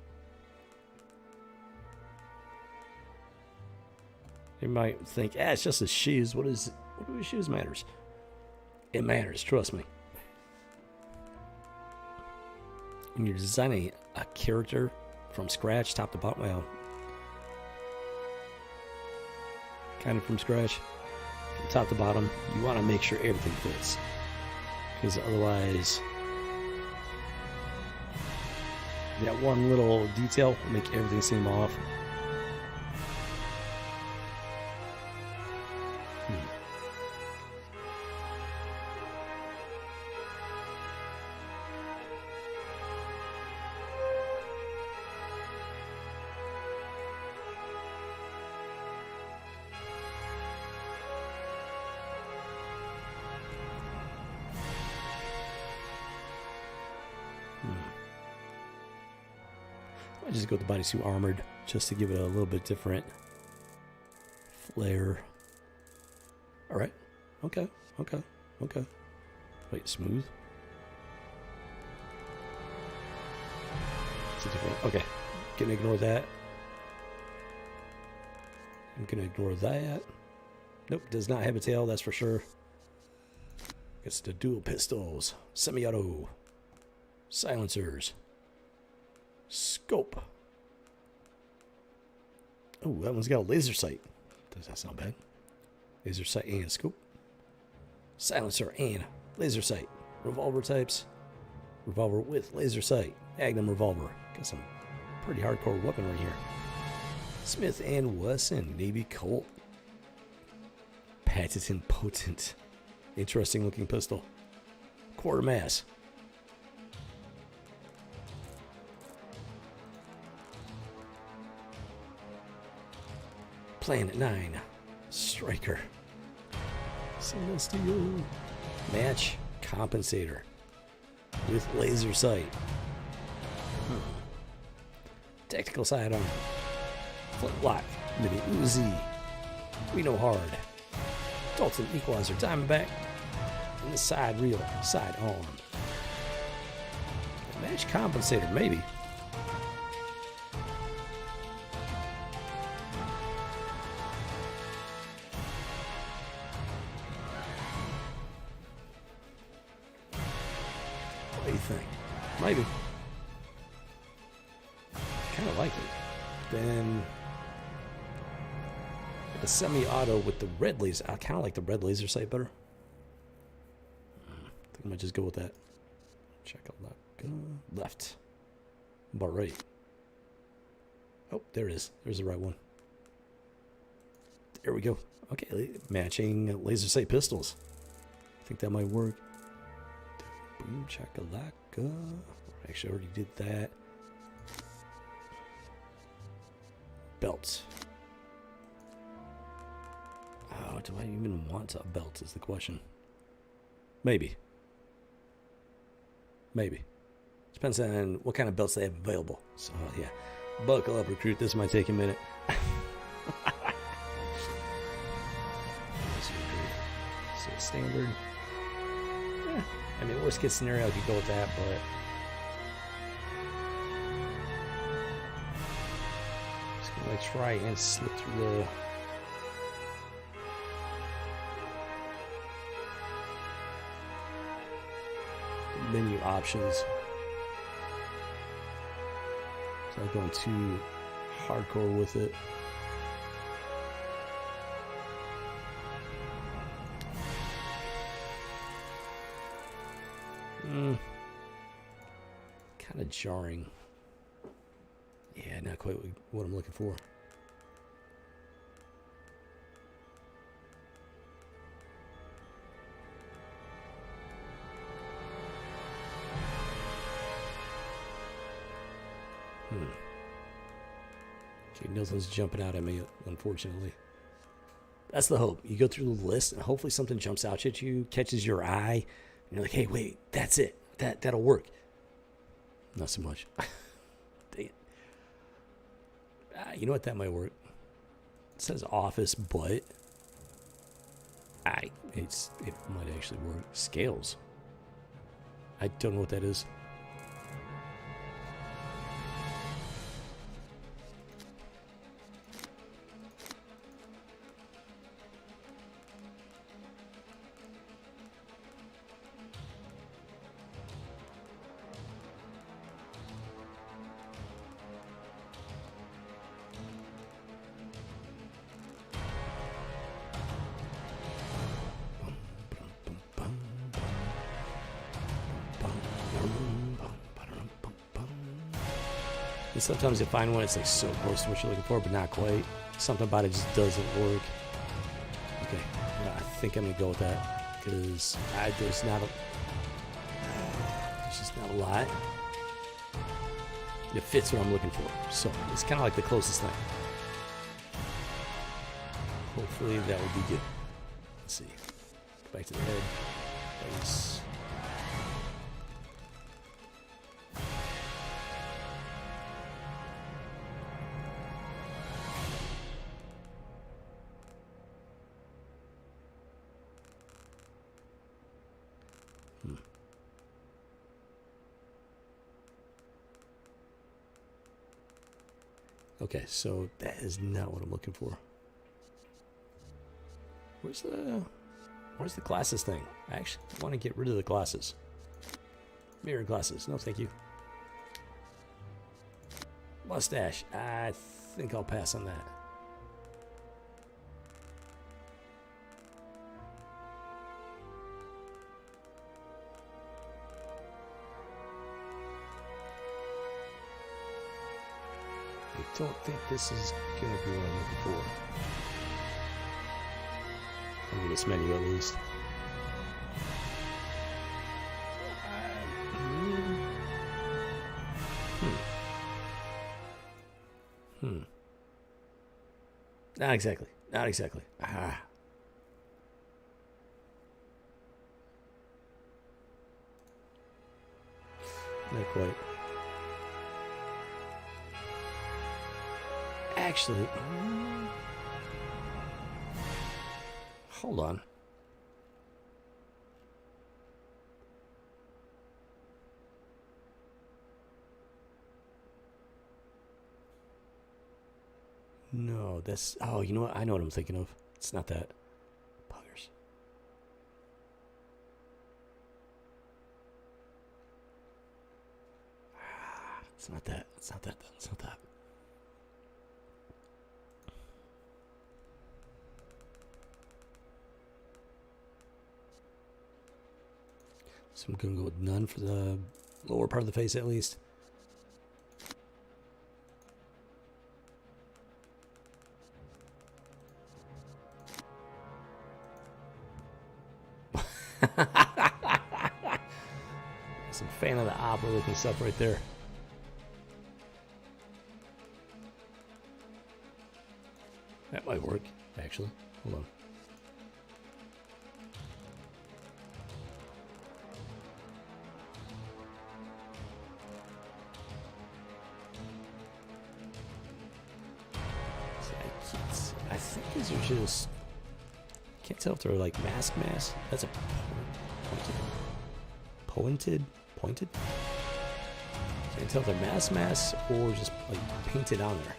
You might think, it's just a shoes. What do shoes matters? It matters, trust me. When you're designing a character from scratch, top to bottom, well, kind of from scratch, from top to bottom, you want to make sure everything fits. Because otherwise, that one little detail will make everything seem off. I just go with the bodysuit armored just to give it a little bit different flair. All right. Okay. Wait, smooth. It's a different. Okay. Gonna ignore that. I'm gonna ignore that. Nope, does not have a tail, that's for sure. It's the dual pistols, semi-auto, silencers, scope. Oh, that one's got a laser sight. Does that sound bad? Laser sight and scope. Silencer and laser sight. Revolver types. Revolver with laser sight. Magnum revolver. Got some pretty hardcore weaponry here. Smith & Wesson Navy Colt. Patented potent. Interesting looking pistol. Quarter mass. Planet 9. Striker. Celestial. Match compensator. With laser sight. Tactical sidearm. Flintlock. Mini Uzi. We know hard. Dalton Equalizer Diamondback. And the side reel. Side arm. Match compensator, maybe. What do you think? Maybe. Kind of like it. Then the semi-auto with the red laser. I kind of like the red laser sight better. I think I might just go with that. Check out that. Left. Bar right. Oh, there it is. There's the right one. There we go. Okay, matching laser sight pistols. I think that might work. Boom, chakalaka. Actually, I already did that. Belts. Oh, do I even want a belt is the question. Maybe. Depends on what kind of belts they have available. So, yeah. Buckle up, recruit. This might take a minute. So, standard. Yeah. I mean, worst case scenario, I could go with that, but just gonna try and slip through the menu options. So I'm going too hardcore with it. Kind of jarring. Yeah, not quite what I'm looking for. Okay, nothing's jumping out at me, unfortunately. That's the hope. You go through the list, and hopefully something jumps out at you, catches your eye, and you're like, hey, wait, that's it. That'll work. Not so much. Dang it. You know what? That might work. It says office, but it might actually work. Scales. I don't know what that is. And sometimes you find one, it's like so close to what you're looking for, but not quite. Something about it just doesn't work. Okay, I think I'm gonna go with that because there's just not a lot. It fits what I'm looking for, so it's kind of like the closest thing. Hopefully that will be good. Let's see. Back to the head. Face. Okay, so that is not what I'm looking for. Where's the glasses thing? I actually want to get rid of the glasses. Mirror glasses. No, thank you. Mustache. I think I'll pass on that. I don't think this is going to be what I'm looking for. Under this menu, at least. Not exactly. Not exactly. Ah. Not quite. Actually, hold on. No, that's... Oh, you know what? I know what I'm thinking of. It's not that. Buggers. It's not that. It's not that. It's not that. So I'm going to go with none for the lower part of the face, at least. Some fan of the opera looking stuff right there. That might work, actually. Hold on. I think these are just... Can't tell if they're like mask. That's a pointed. Can't tell if they're mask or just like painted on there.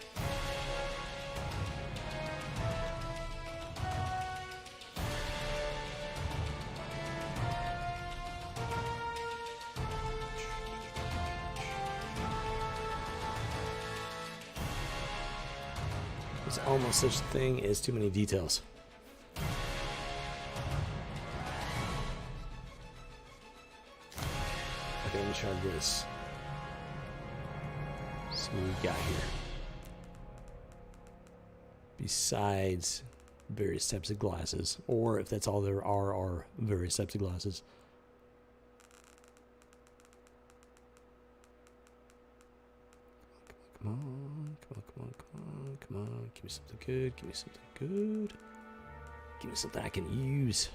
There's almost such a thing as too many details. Go and try this. See what we got here. Besides various types of glasses, or if that's all there are various types of glasses. Come on, come on, come on, come on, come on. Give me something good, give me something good. Give me something I can use.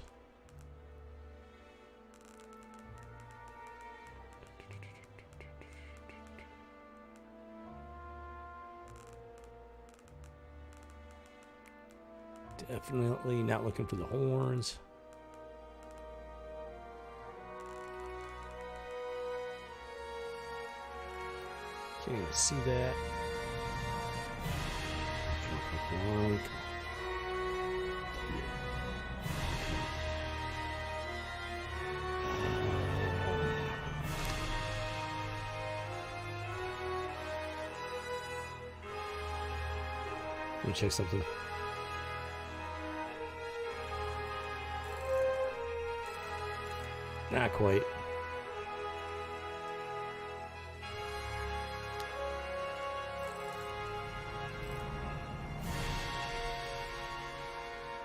Definitely not looking for the horns. Can't even see that. Come on, come on. Let me check something. Not quite.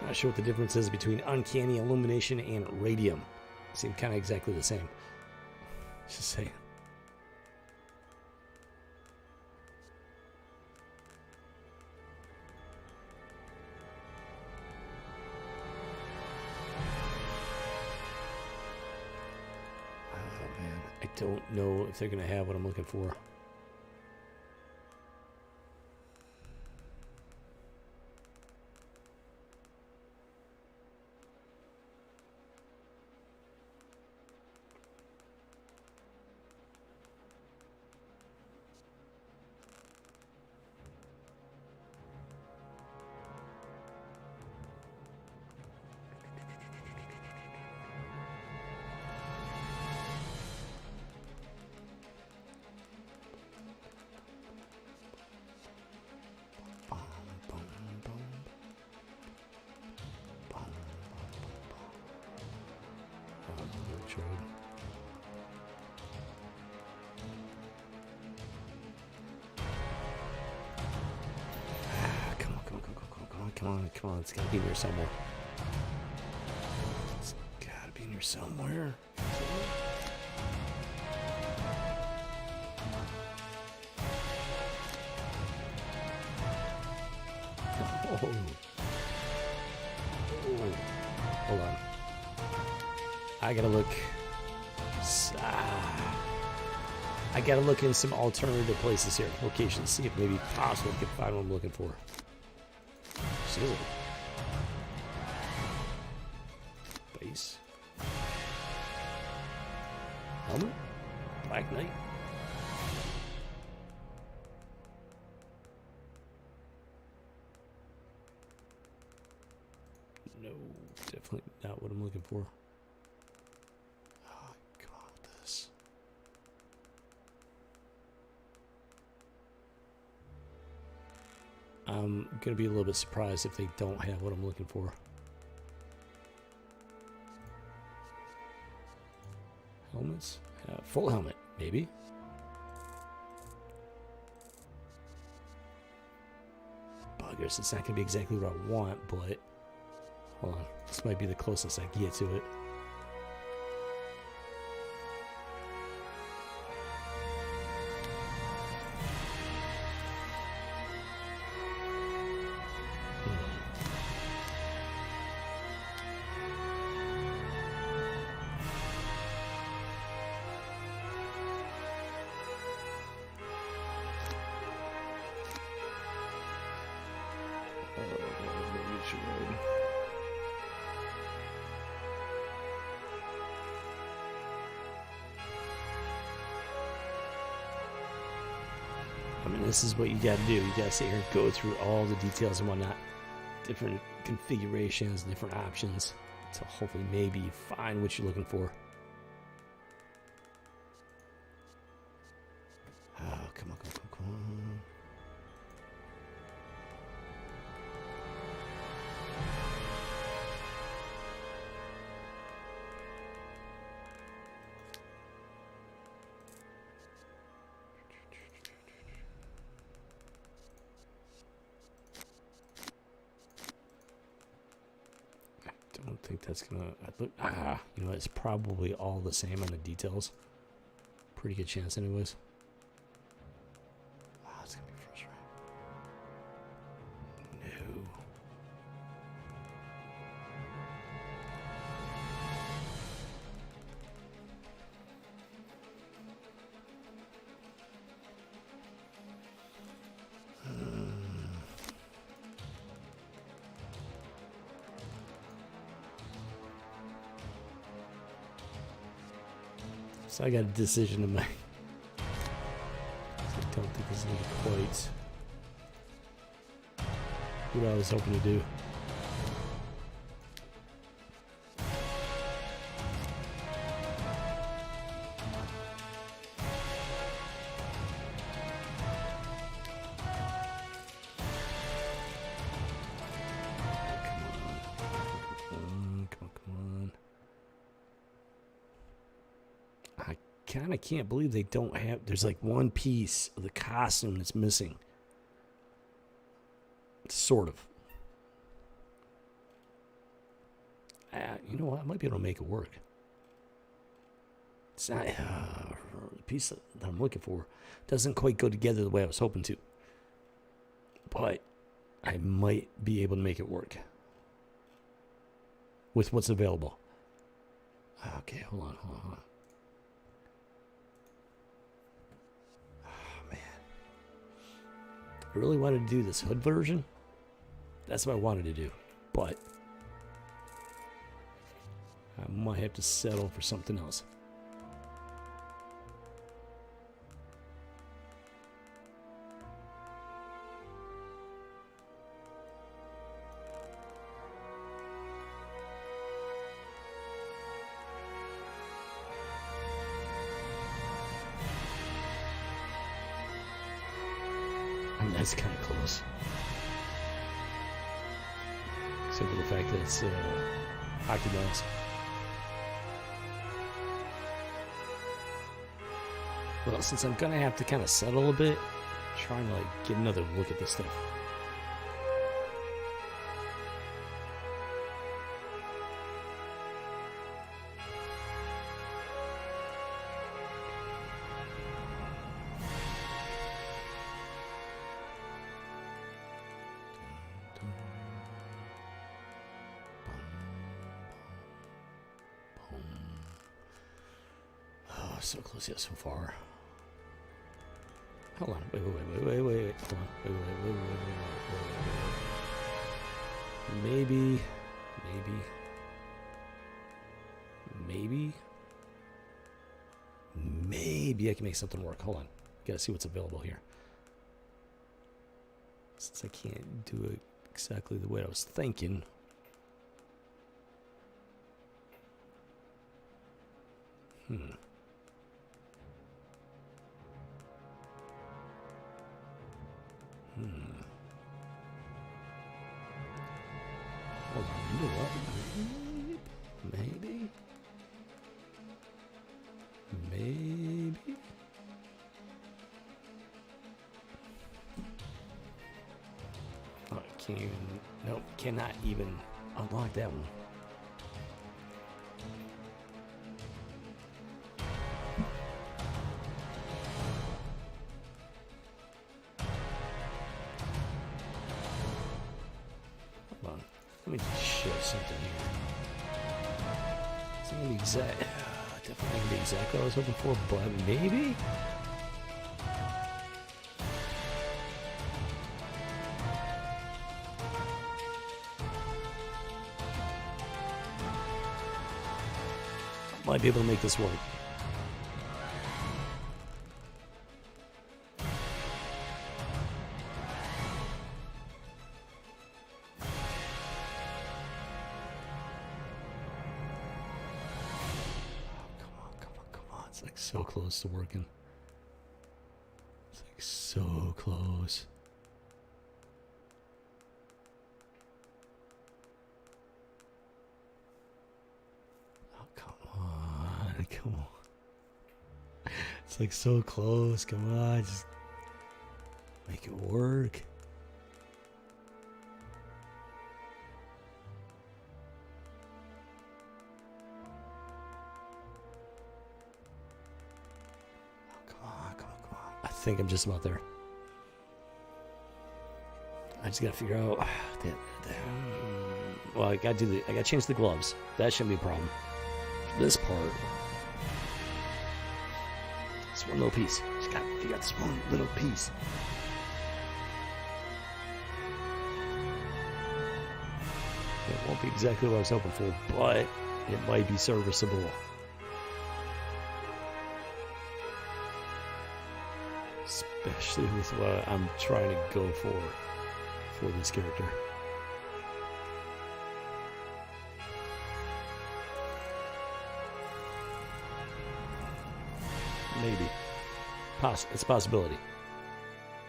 Not sure what the difference is between uncanny illumination and radium. Seem kind of exactly the same. Just saying. I don't know if they're going to have what I'm looking for. Come on, it's gotta be in here somewhere. It's gotta be in here somewhere. Oh. Hold on. I gotta look. I gotta look in some alternative places here, locations, see if maybe possible I can find what I'm looking for. Sizzle. Base. Helmet. Black Knight. No, definitely not what I'm looking for. Oh, come on with this. I'm going to be a little bit surprised if they don't have what I'm looking for. Helmets? Full helmet, maybe. Buggers, it's not going to be exactly what I want, but hold on. This might be the closest I can get to it. I mean, this is what you gotta do. You gotta sit here and go through all the details and whatnot. Different configurations, different options to hopefully maybe find what you're looking for. Oh, come on, come on, come on. think that's gonna you know, it's probably all the same on the details. Pretty good chance anyways. It's gonna be frustrating. No. So I got a decision to make. I don't think this is going to be quite what I was hoping to do. I can't believe they don't have. There's like one piece of the costume that's missing. Sort of. You know what? I might be able to make it work. It's not the piece that I'm looking for doesn't quite go together the way I was hoping to. But I might be able to make it work with what's available. Okay, hold on. I really wanted to do this hood version. That's what I wanted to do. But I might have to settle for something else. That's kind of close. Except for the fact that it's octagons. Well, since I'm gonna have to kind of settle a bit, trying to like get another look at this stuff. So close yet so far. Hold on. Wait. Hold on. Wait. Maybe I can make something work. Hold on. Gotta see what's available here. Since I can't do it exactly the way I was thinking. Hold on, you know what? Maybe. Oh, I can't even. Nope, cannot even unlock that one. Let me just show something here. It's not gonna be exact. Definitely gonna be exactly what I was hoping for, but maybe. Might be able to make this work. It's like so close to working. It's like so close. Oh, come on. It's like so close. Come on. Just make it work. think I'm just about there. I just gotta figure out. Well, I gotta change the gloves. That shouldn't be a problem. This part, this one little piece. Just gotta figure out this one little piece. It won't be exactly what I was hoping for, but it might be serviceable. Especially with what I'm trying to go for this character. Maybe. It's a possibility.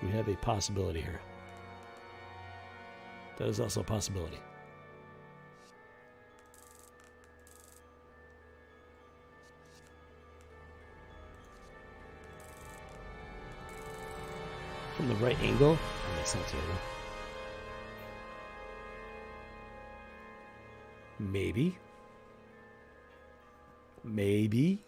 We have a possibility here. That is also a possibility. From the right angle? Oh, that's not terrible. Maybe. Maybe.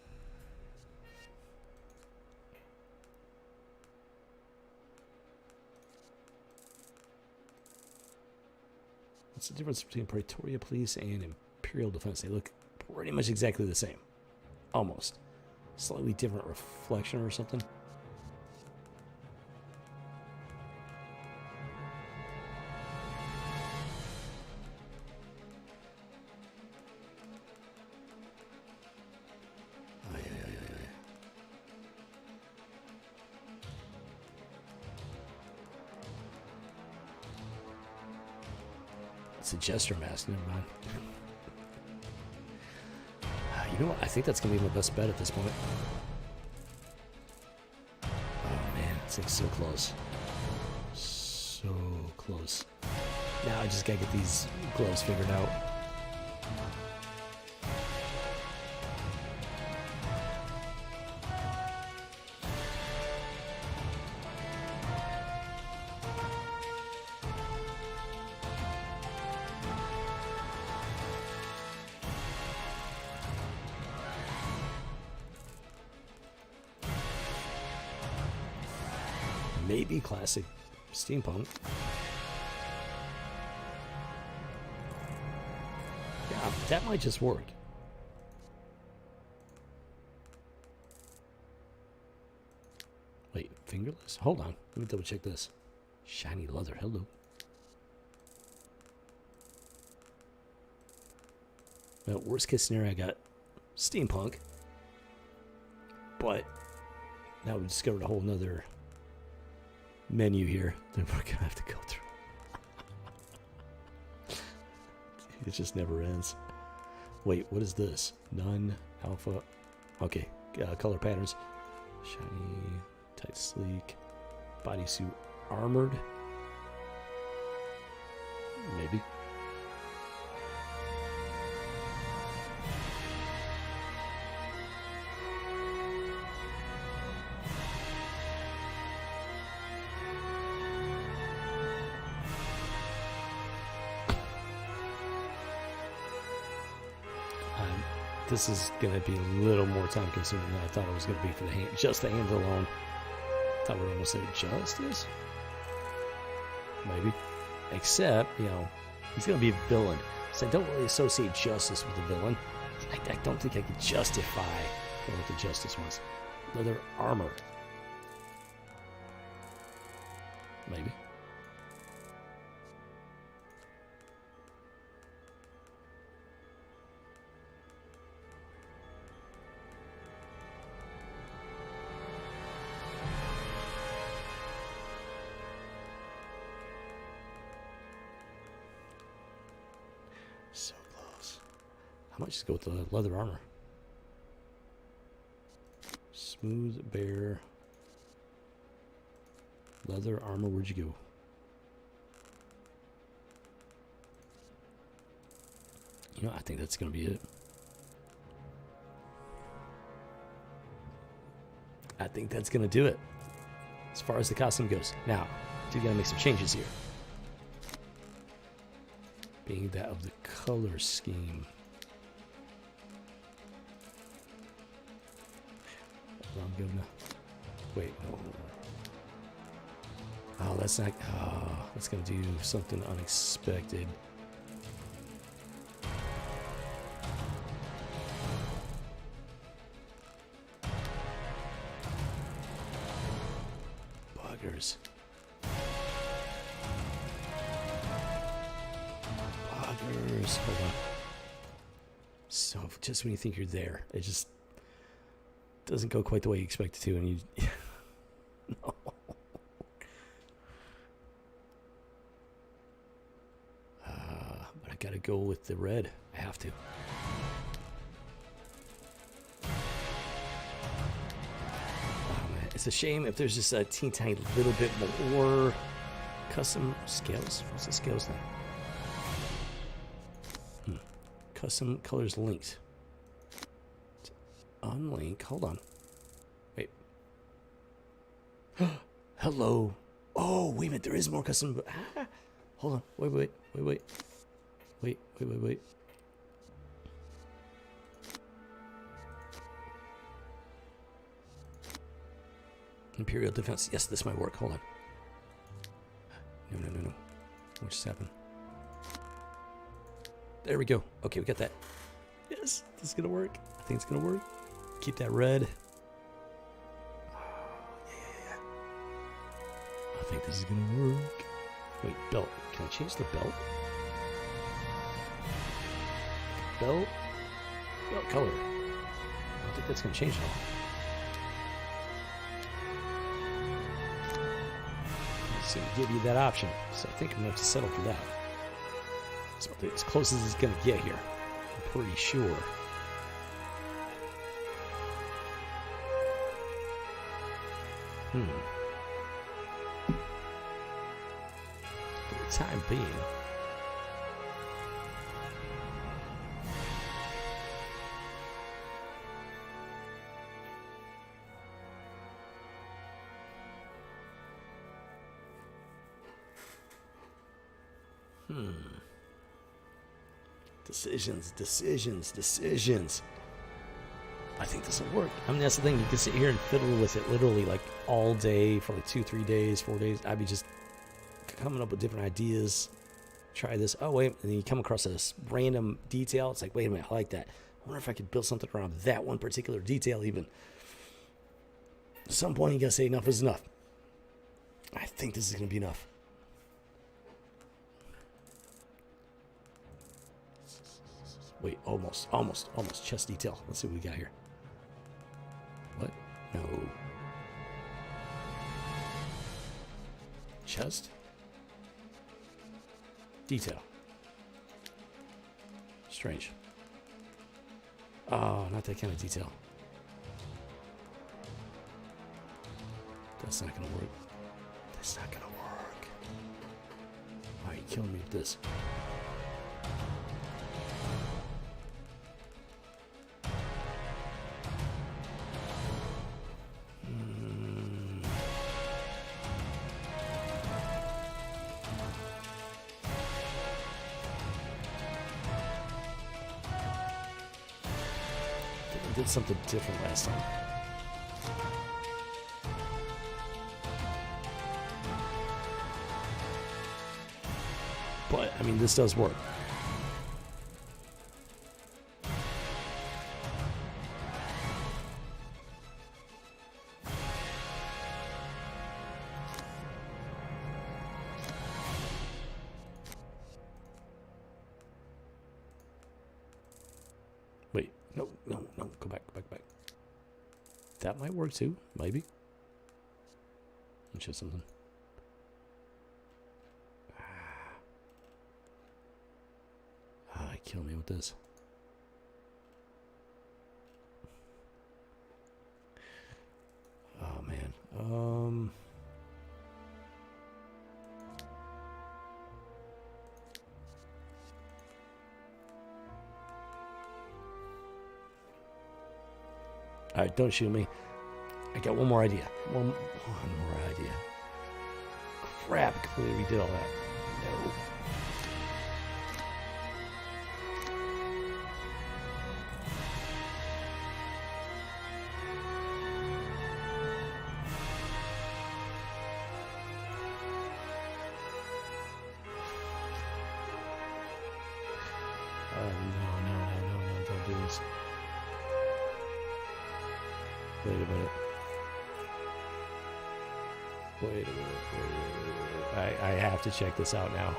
What's the difference between Praetoria Police and Imperial Defense? They look pretty much exactly the same. Almost. Slightly different reflection or something. It's a jester mask, never mind. You know what? I think that's going to be my best bet at this point. Oh man, this thing's so close. So close. Now I just got to get these gloves figured out. Maybe classic steampunk. Yeah, that might just work. Wait, fingerless? Hold on. Let me double check this. Shiny leather. Hello. Well, worst case scenario, I got steampunk. But now we discovered a whole nother menu here that we're gonna have to go through. It just never ends. Wait, what is this? None, alpha. Okay, color patterns. Shiny, tight, sleek, bodysuit, armored. Maybe. This is going to be a little more time consuming than I thought it was going to be for the hand, just the hands alone. Thought we were going to say justice? Maybe. Except, you know, he's going to be a villain. So I don't really associate justice with the villain. I don't think I can justify what the justice was. Leather armor. Maybe. So close. I might just go with the leather armor. Smooth, bare. Leather armor, where'd you go? You know, I think that's going to be it. I think that's going to do it as far as the costume goes. Now, do got to make some changes here. Being that of the color scheme. I'm gonna wait. No. Oh, that's not... Oh, that's going to do something unexpected. Buggers. Buggers. Hold on. So, just when you think you're there, it just doesn't go quite the way you expect it to, and you... No. But I gotta go with the red. I have to. Oh, man. It's a shame if there's just a teeny tiny little bit more custom scales. What's the scales thing? Custom colors linked. Unlink. Hold on. Wait. Hello. Oh, wait a minute. There is more custom. Ah. Hold on. Wait. Imperial Defense. Yes, this might work. Hold on. No. What just happened? There we go. Okay, we got that. Yes, this is going to work. I think it's going to work. Keep that red. Oh, yeah. I think this is going to work. Wait, belt. Can I change the belt? Belt color. I don't think that's going to change at all. It's going to give you that option. So I think I'm going to have to settle for that. It's as close as it's going to get here. I'm pretty sure. For the time being. Decisions. I think this will work. I mean, that's the thing. You can sit here and fiddle with it literally like all day for like 2, 3 days, 4 days. I'd be just coming up with different ideas. Try this. Oh, wait. And then you come across this random detail. It's like, wait a minute. I like that. I wonder if I could build something around that one particular detail even. At some point, you got to say enough is enough. I think this is going to be enough. Wait, almost. Chest detail. Let's see what we got here. What? No. Chest? Detail. Strange. Oh, not that kind of detail. That's not gonna work. Why are you killing me with this? Did something different last time. But, I mean, this does work. Wait, no, go back. That might work too, maybe. Let's show something. Kill me with this. Oh man. All right, don't shoot me. I got one more idea. One more idea. Crap! I completely redid all that. No. is. Wait a minute. Wait a minute. I have to check this out now.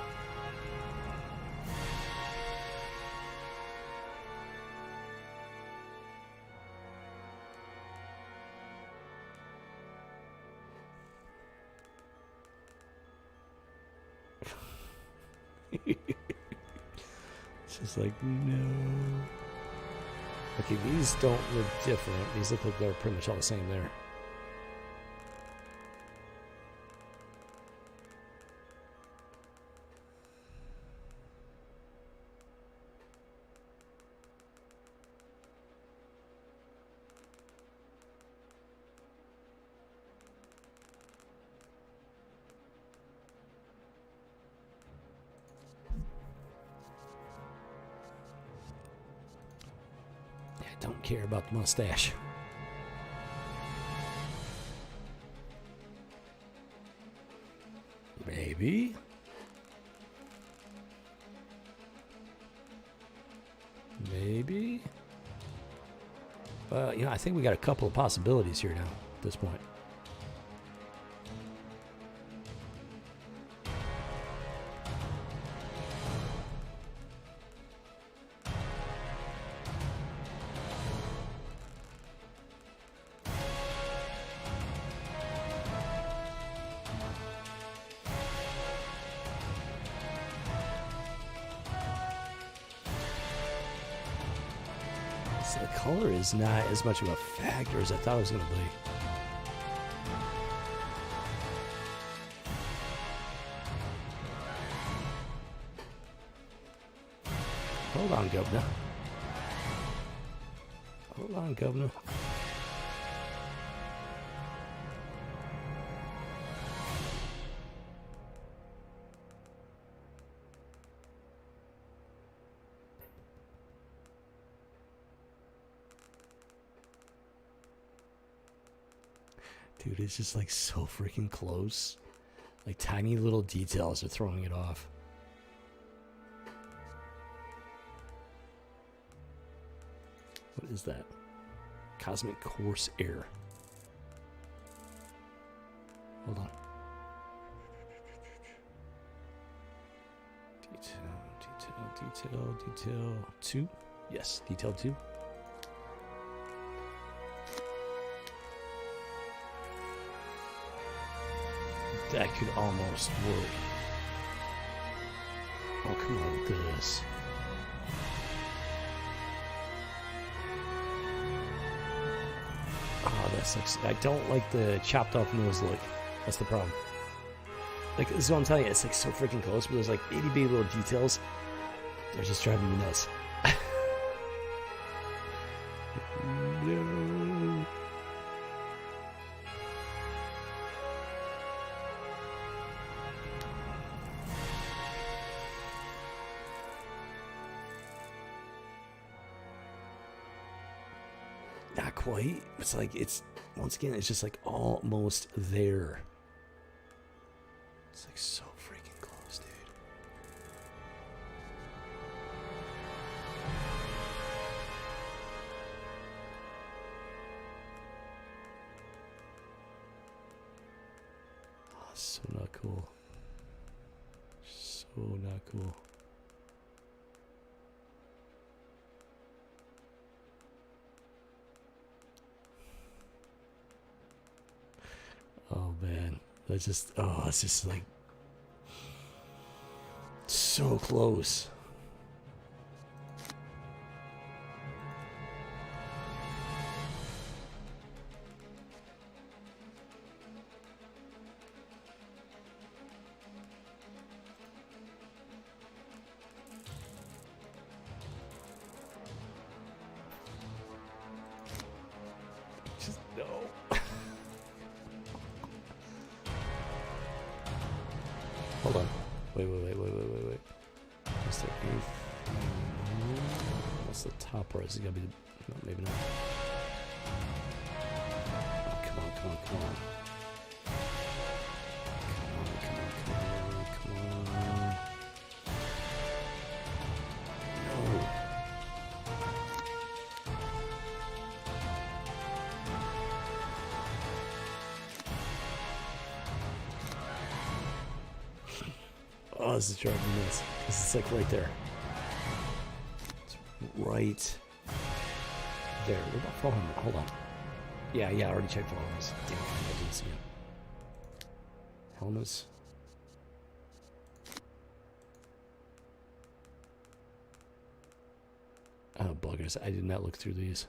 It's just like, no. Okay, these don't look different. These look like they're pretty much all the same there. Don't care about the mustache. Maybe. Maybe. You know, I think we got a couple of possibilities here now at this point. So the color is not as much of a factor as I thought it was going to be. Hold on, Governor. Hold on, Governor. Dude, it's just like so freaking close. Like tiny little details are throwing it off. What is that? Cosmic Course Air. Hold on. Detail 2. Yes, detail 2. That could almost work. Oh, come on with this. Oh, that sucks. I don't like the chopped off nose look. That's the problem. Like, this is what I'm telling you. It's like so freaking close, but there's like itty bitty little details. They're just driving me nuts. No. Not quite. It's like, it's, once again, it's just like almost there. It's like so freaking close, dude. Oh, so not cool. So not cool. Oh man, that's just, oh, it's just like so close. Just no. Hold on. Wait. What's the eighth? What's the top part? Is it gonna be? No, maybe not. Oh, come on. Come on. No. Oh, this is driving me nuts. This is like right there. It's right there. What about fall helmet? Hold on. Yeah, I already checked fall helmets. Damn it, I didn't see them. Helmets. Oh, buggers. I did not look through these.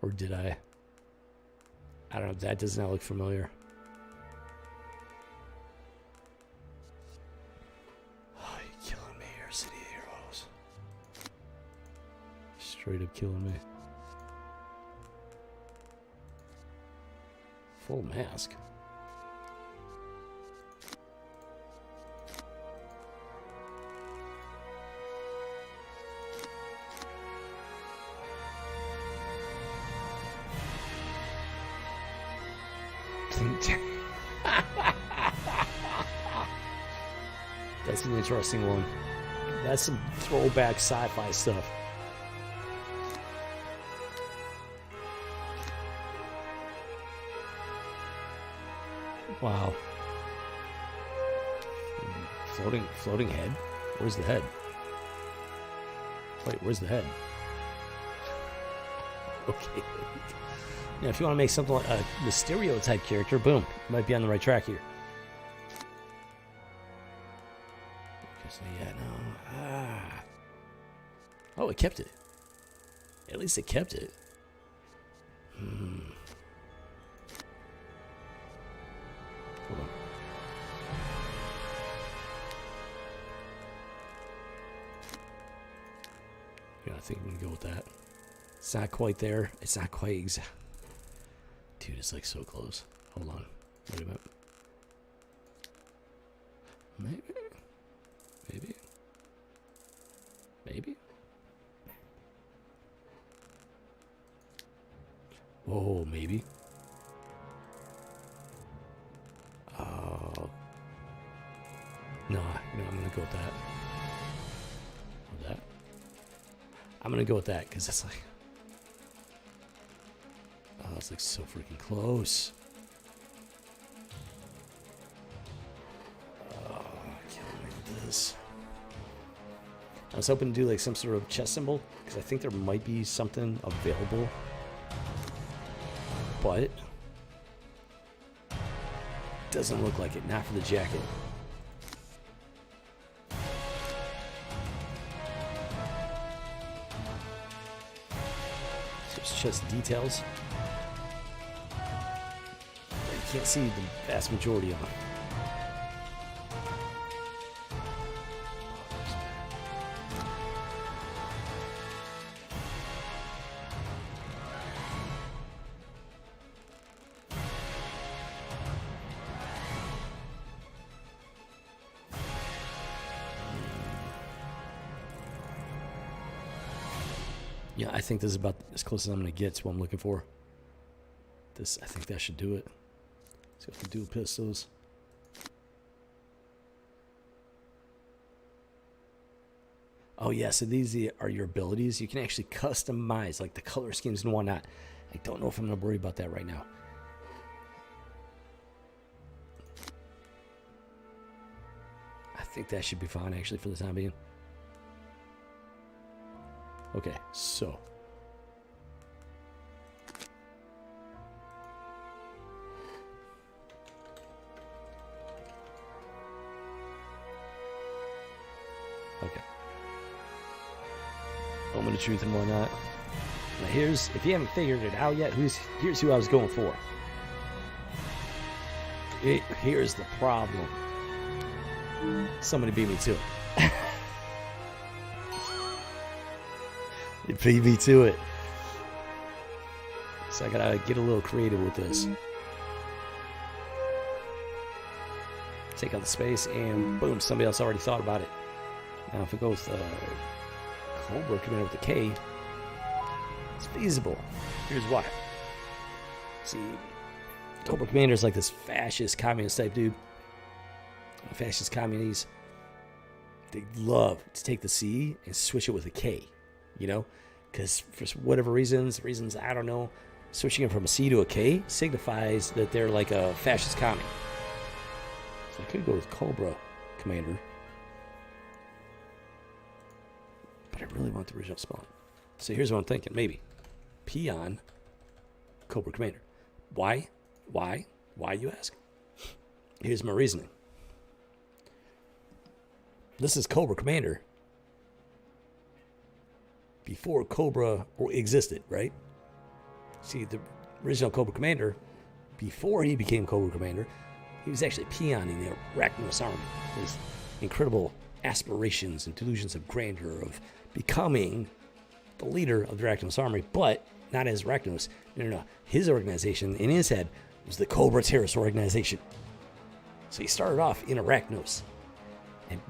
Or did I? I don't know. That does not look familiar. Oh, you're killing me here, City of Heroes. Straight up killing me. Full mask. That's an interesting one. That's some throwback sci-fi stuff. Wow. Floating head? Where's the head? Wait, where's the head? Okay. Yeah, if you want to make something like a Mysterio type character, boom, you might be on the right track here. Okay, so yeah, no. Oh, it kept it. At least it kept it. Hold on. Yeah, I think we can go with that. It's not quite there. It's not quite exact. Dude, it's like so close. Hold on. Wait a minute. Maybe. Whoa, maybe. Oh. No, I'm gonna go with that. With that. I'm gonna go with that because it's like. Oh, it's like so freaking close. Oh, killing me with this. I was hoping to do like some sort of chest symbol because I think there might be something available. But doesn't look like it. Not for the jacket. So it's just details. You can't see the vast majority of them. Yeah, I think this is about as close as I'm going to get to what I'm looking for. This, I think that should do it. Let's go with the dual pistols. Oh, yeah, so these are your abilities. You can actually customize, like, the color schemes and whatnot. I don't know if I'm going to worry about that right now. I think that should be fine, actually, for the time being. Okay, so. Okay. Moment of truth and whatnot. Now here's, if you haven't figured it out yet, here's who I was going for. Here's the problem. Somebody beat me to it. It beat me to it. So I gotta get a little creative with this. Take out the space and boom, somebody else already thought about it. Now if it goes Cobra coming in with the K, it's feasible. Here's why. See, Cobra Commander's like this fascist communist type dude. Fascist communists, they love to take the C and switch it with a K, you know, because for whatever reasons I don't know, Switching it from a C to a K signifies that they're like a fascist commie. So I could go with Cobra Commander. But I really want the original spelling. So here's what I'm thinking. Maybe. Peon Cobra Commander. Why? Why, you ask? Here's my reasoning. This is Cobra Commander before Cobra existed, right? See, the original Cobra Commander, before he became Cobra Commander, he was actually peoning the Arachnos army. His incredible aspirations and delusions of grandeur of becoming the leader of the Arachnos army, but not as Arachnos. No. His organization, in his head, was the Cobra Terrorist Organization. So he started off in Arachnos and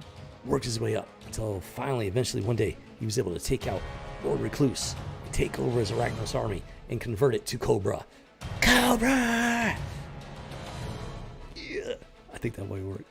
worked his way up until finally, eventually, one day, he was able to take out Lord Recluse, take over his Arachnos army, and convert it to Cobra. Cobra! Yeah. I think that might work.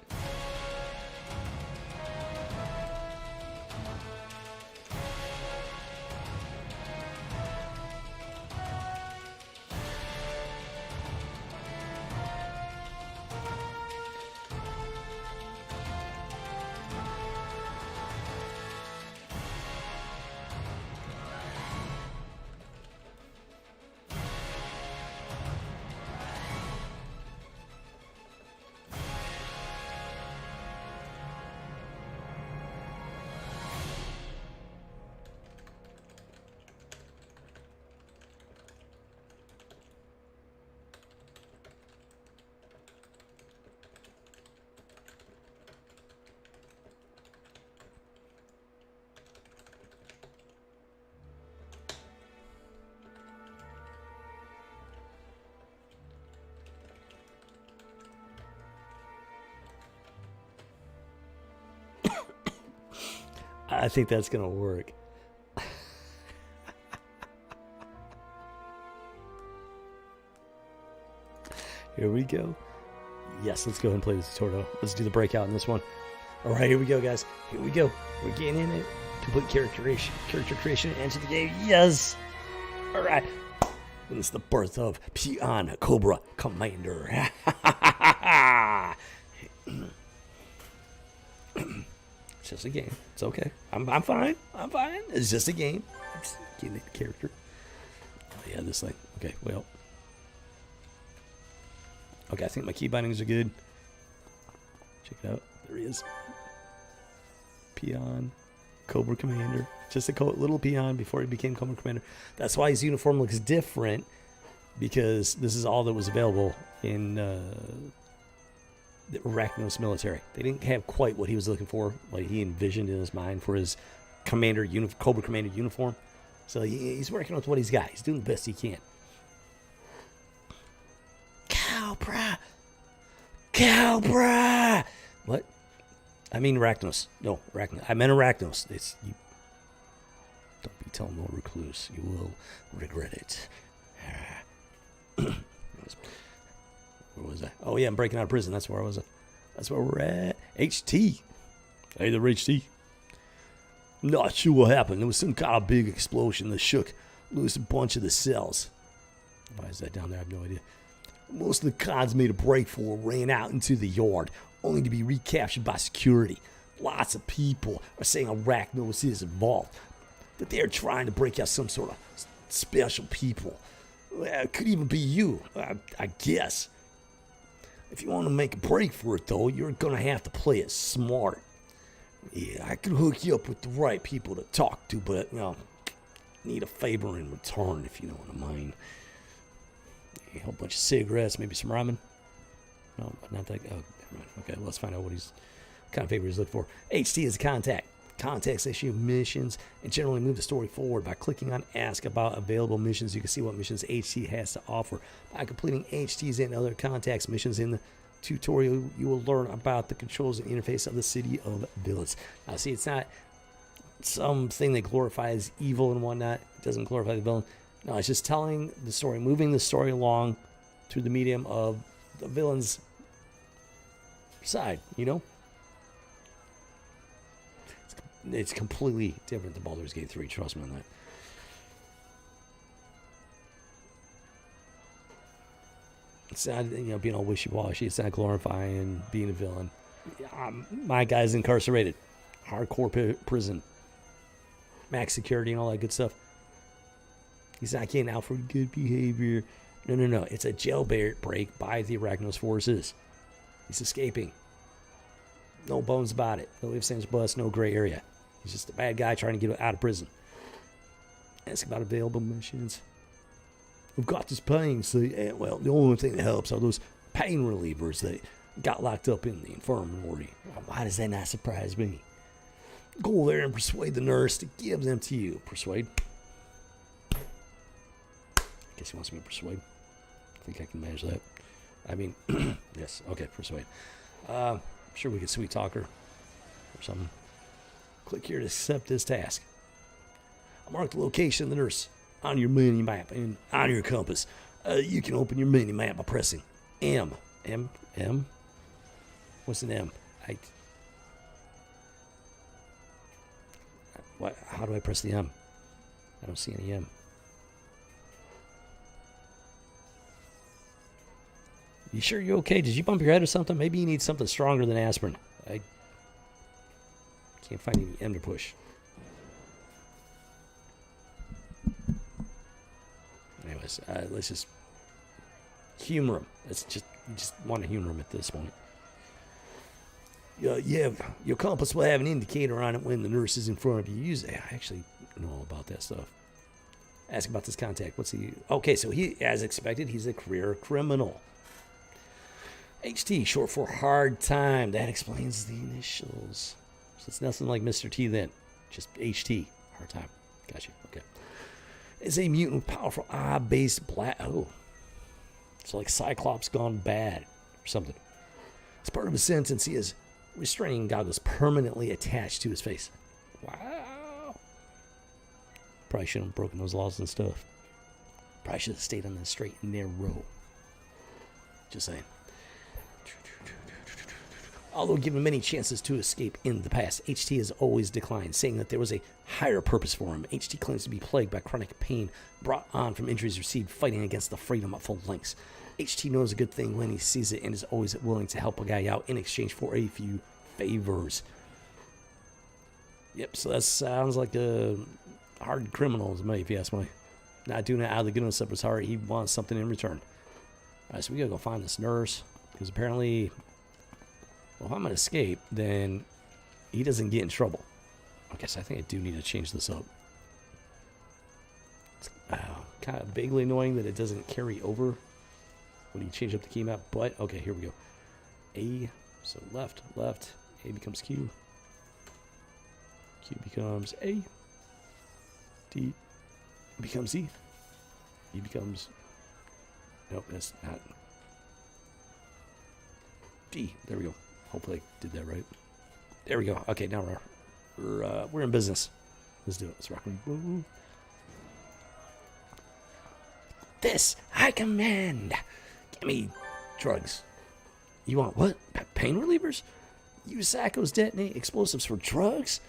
I think that's going to work. Here we go. Yes, let's go ahead and play the tutorial. Let's do the breakout in this one. All right, here we go, guys. Here we go. We're getting in it. Complete character creation, enter the game. Yes. All right. And it's the birth of Peon Cobra Commander. It's just a game. It's okay. I'm fine. I'm fine. It's just a game. I'm just getting the character. Oh, yeah, this thing. Okay, well. Okay, I think my key bindings are good. Check it out. There he is. Peon Cobra Commander. Just a little peon before he became Cobra Commander. That's why his uniform looks different, because this is all that was available in the Arachnos military. They didn't have quite what he was looking for, like he envisioned in his mind for his Cobra Commander uniform. So he's working with what he's got. He's doing the best he can. Cobra! What? I mean Arachnos. No, Arachnos. I meant Arachnos. You don't be telling no recluse. You will regret it. Where was I? Oh, yeah, I'm breaking out of prison. That's where I was at. That's where we're at. HT. Hey there, HT. Not sure what happened. There was some kind of big explosion that shook loose a bunch of the cells. Why is that down there? I have no idea. Most of the cons made a break for ran out into the yard, only to be recaptured by security. Lots of people are saying Arachnos is involved, that they're trying to break out some sort of special people. Well, it could even be you, I guess. If you want to make a break for it, though, you're going to have to play it smart. Yeah, I could hook you up with the right people to talk to, but, need a favor in return, if you know what I mean. A whole bunch of cigarettes, maybe some ramen. No, not that. Oh, okay, let's find out what kind of favor he's looking for. HT is a contact. Contacts issue missions and generally move the story forward by clicking on Ask About Available Missions. You can see what missions HT has to offer. By completing HT's and other contacts missions in the tutorial, you will learn about the controls and interface of the City of Villains. Now, see, it's not something that glorifies evil and whatnot. It doesn't glorify the villain. No, it's just telling the story, moving the story along through the medium of the villain's side, It's completely different than Baldur's Gate 3. Trust me on that. It's not, being all wishy-washy. It's not glorifying being a villain. My guy's incarcerated. Hardcore prison. Max security and all that good stuff. He's not getting out for good behavior. No. It's a jailbreak by the Arachnos forces. He's escaping. No bones about it. No ifs, ands, buts, no gray area. He's just a bad guy trying to get out of prison. Ask about available missions. We've got this pain. So, well, the only thing that helps are those pain relievers that got locked up in the infirmary. Why does that not surprise me? Go there and persuade the nurse to give them to you. Persuade. I guess he wants me to persuade. I think I can manage that. I mean, yes. Okay, persuade. I'm sure we could sweet talk her or something. Click here to accept this task. I'll mark the location of the nurse on your mini map and on your compass. You can open your mini map by pressing M. M? What's an M? How do I press the M? I don't see any M. You sure you're okay? Did you bump your head or something? Maybe you need something stronger than aspirin. I can't find any M to push. Anyways, let's just humor him. You just want to humor him at this point. Yeah, your compass will have an indicator on it when the nurse is in front of you. Use it. I actually know all about that stuff. Ask about this contact. What's he? Okay, so he, as expected, he's a career criminal. HT, short for hard time. That explains the initials. So it's nothing like Mr. T then. Just HT, hard time. Gotcha. Okay. Is a mutant with powerful eye-based black. Oh, so like Cyclops gone bad or something. As part of his sentence, he has restraining goggles permanently attached to his face. Wow. Probably shouldn't have broken those laws and stuff. Probably should have stayed on the straight and narrow. Just saying. Although given many chances to escape in the past, HT has always declined, saying that there was a higher purpose for him. HT claims to be plagued by chronic pain brought on from injuries received fighting against the freedom of phalanx. HT knows a good thing when he sees it and is always willing to help a guy out in exchange for a few favors. Yep, so that sounds like a hard criminal to me, if you ask me. Not doing it out of the goodness of his heart. He wants something in return. Alright, so we gotta go find this nurse, because apparently, well, if I'm gonna escape, then he doesn't get in trouble. Okay, so I think I do need to change this up. It's kind of vaguely annoying that it doesn't carry over when you change up the key map, but okay, here we go. A, so left, A becomes Q. Q becomes A. D becomes E. E becomes, nope, that's not. D, there we go. Hopefully I did that right. There we go. Okay, now we're in business. Let's do it. Let's rock and roll. This I command. Give me drugs. You want what? Pain relievers? Use Sacco's detonate explosives for drugs?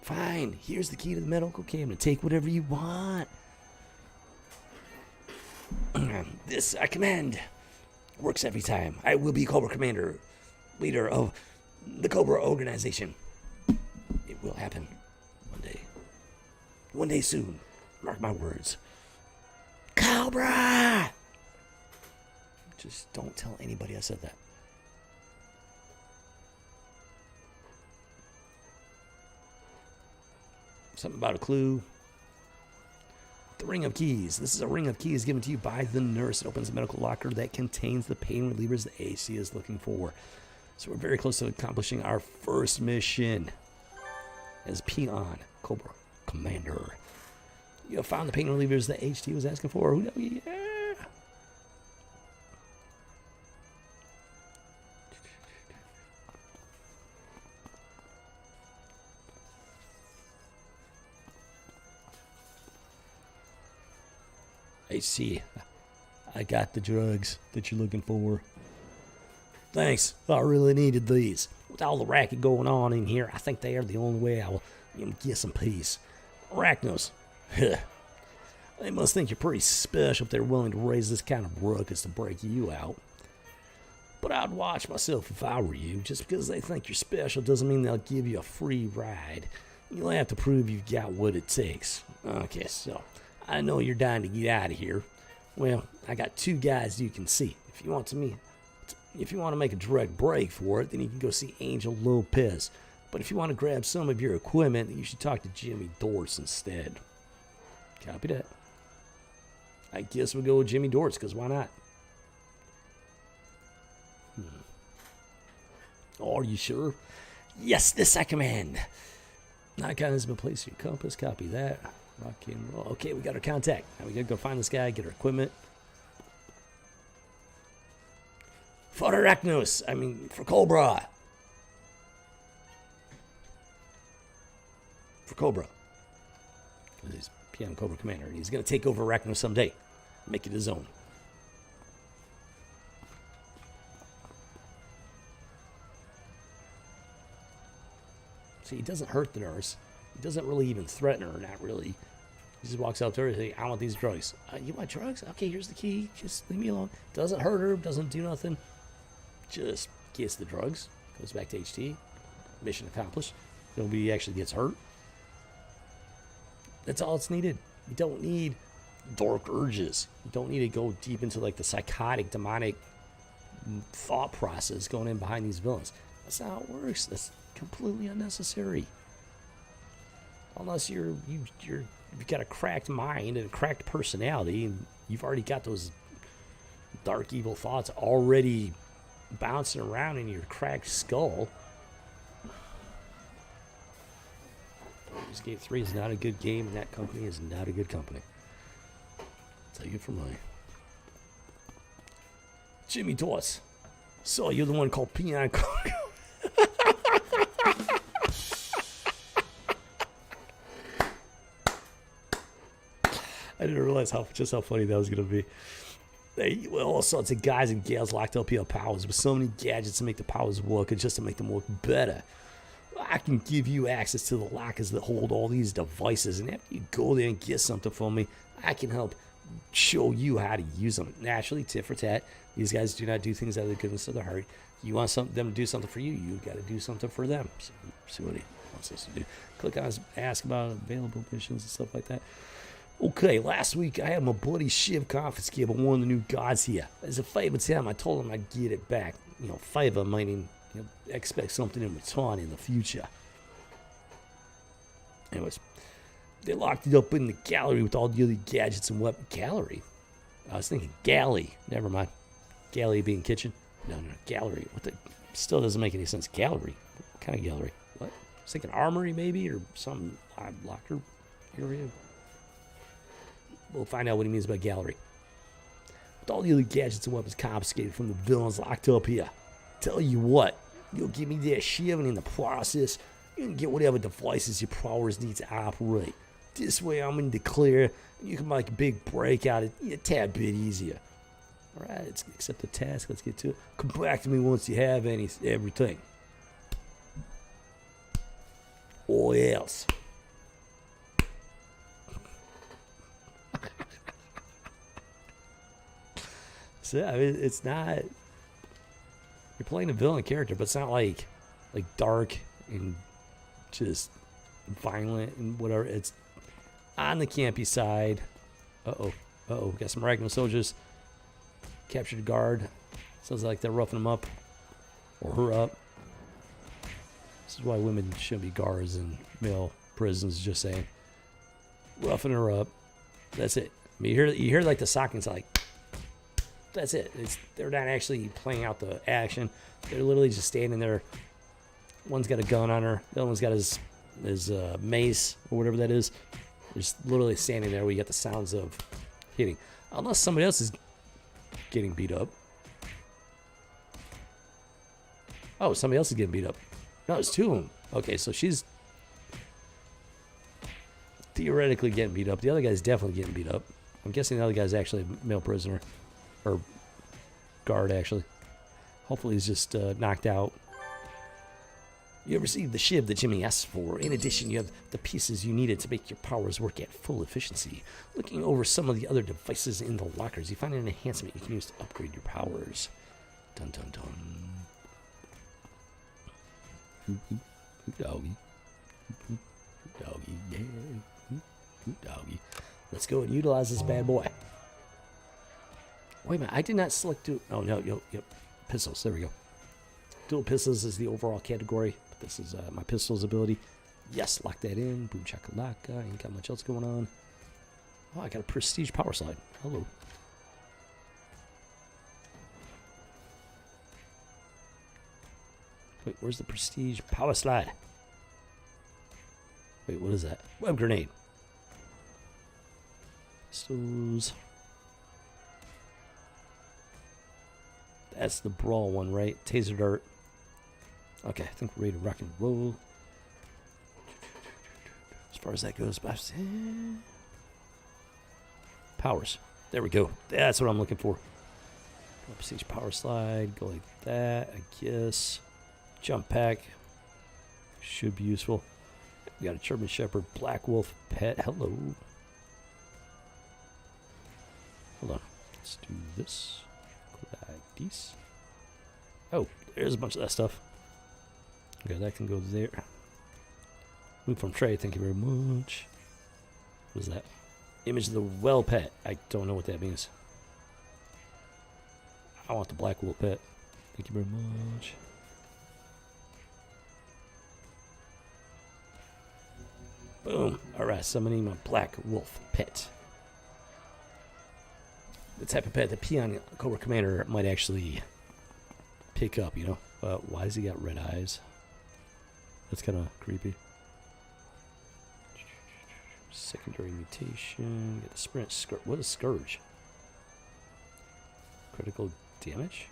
Fine. Here's the key to the medical cabinet. Take whatever you want. This I command. Works every time. I will be Cobra Commander, leader of the Cobra organization. It will happen one day. One day soon. Mark my words. Cobra! Just don't tell anybody I said that. Something about a clue. The Ring of Keys. This is a Ring of Keys given to you by the nurse. It opens a medical locker that contains the pain relievers the AC is looking for. So we're very close to accomplishing our first mission as Peon, Cobra Commander. You have found the pain relievers that HT was asking for. Yeah. HT, I got the drugs that you're looking for. Thanks. I really needed these. With all the racket going on in here, I think they are the only way I will get some peace. Arachnos. They must think you're pretty special if they're willing to raise this kind of ruckus to break you out. But I'd watch myself if I were you. Just because they think you're special doesn't mean they'll give you a free ride. You'll have to prove you've got what it takes. Okay, so I know you're dying to get out of here. Well, I got 2 guys you can see. If you want to make a direct break for it, then you can go see Angel Lopez. But if you want to grab some of your equipment, then you should talk to Jimmy Dortz instead. Copy that. I guess we'll go with Jimmy Dortz, because why not? Are you sure? Yes, this I command. Nikon has been placed in your compass. Copy that. Rock and roll. Okay, we got our contact. Now we gotta go find this guy, get our equipment. For Arachnos. For Cobra. For Cobra. Because he's PM Cobra Commander. He's gonna take over Arachnos someday. Make it his own. See, he doesn't hurt the nurse. He doesn't really even threaten her, not really. He just walks up to her and says, I want these drugs. You want drugs? Okay, here's the key. Just leave me alone. Doesn't hurt her, doesn't do nothing. Just gets the drugs. Goes back to HT. Mission accomplished. Nobody actually gets hurt. That's all it's needed. You don't need dark urges. You don't need to go deep into like the psychotic, demonic thought process going in behind these villains. That's not how it works. That's completely unnecessary. Unless you've got a cracked mind and a cracked personality, and you've already got those dark, evil thoughts already bouncing around in your cracked skull. Baldur's Gate 3 is not a good game, and that company is not a good company. I'll tell you from mine. Jimmy Dortz. So you're the one called Peon Cargo. I didn't realize just how funny that was going to be. All sorts of guys and gals locked up here powers with so many gadgets to make the powers work and just to make them work better. I can give you access to the lockers that hold all these devices, and after you go there and get something from me, I can help show you how to use them. Naturally, tit for tat. These guys do not do things out of the goodness of their heart. You want them to do something for you, you got to do something for them. So, see what he wants us to do. Click on ask about available missions and stuff like that. Okay, last week I had my bloody shiv confiscated by one of the new gods here. As a favor to him, I told him I'd get it back. Favor meaning expect something in return in the future. Anyways, they locked it up in the gallery with all the other gadgets and weapon. Gallery? I was thinking galley. Never mind. Galley being kitchen. No, gallery. Still doesn't make any sense. Gallery? What kind of gallery? What? I was thinking armory maybe, or some locker area. We'll find out what he means by gallery. With all the other gadgets and weapons confiscated from the villains locked up here. Tell you what, you'll give me that shiv, and in the process, you can get whatever devices your powers need to operate. This way I'm going to declare, and you can make a big break out of it a tad bit easier. Alright, let's accept the task. Let's get to it. Come back to me once you have everything. Or else. So, it's not. You're playing a villain character, but it's not like dark and just violent and whatever. It's on the campy side. Got some Ragnar soldiers. Captured a guard. Sounds like they're roughing him up. Or her up. This is why women shouldn't be guards in male prisons, just saying. Roughing her up. That's it. You hear like the sock, and it's like, that's it. They're not actually playing out the action. They're literally just standing there. One's got a gun on her. The other one's got his mace or whatever that is. They're just literally standing there where you get the sounds of hitting. Unless somebody else is getting beat up. Oh, somebody else is getting beat up. No, it's 2 of them. Okay, so she's theoretically getting beat up. The other guy's definitely getting beat up. I'm guessing the other guy's actually a male prisoner. Or guard, actually. Hopefully he's just knocked out. You have received the shiv that Jimmy asked for. In addition, you have the pieces you needed to make your powers work at full efficiency. Looking over some of the other devices in the lockers, you find an enhancement you can use to upgrade your powers. Dun dun dun. Doggy. Doggy, yeah. Doggy. Let's go and utilize this bad boy. Wait a minute, I did not select dual. Oh, no, yep. Pistols, there we go. Dual pistols is the overall category. But this is my pistols ability. Yes, lock that in. Boom chakalaka. Ain't got much else going on. Oh, I got a prestige power slide. Hello. Wait, where's the prestige power slide? Wait, what is that? Web grenade. Pistols. That's the brawl one, right? Taser dart. Okay, I think we're ready to rock and roll. As far as that goes, powers. There we go. That's what I'm looking for. Prestige power slide. Go like that, I guess. Jump pack. Should be useful. We got a German Shepherd, Black Wolf pet. Hello. Hold on. Let's do this. Like this. Oh, there's a bunch of that stuff. Okay, that can go there. Move from tray, thank you very much. What is that? Image of the well pet. I don't know what that means. I want the Black Wolf pet. Thank you very much. Boom. Alright, summoning my Black Wolf pet. The type of pet the Peon Cobra Commander might actually pick up, you know? Why has he got red eyes? That's kind of creepy. Secondary mutation. Get the sprint. What is Scourge? Critical damage?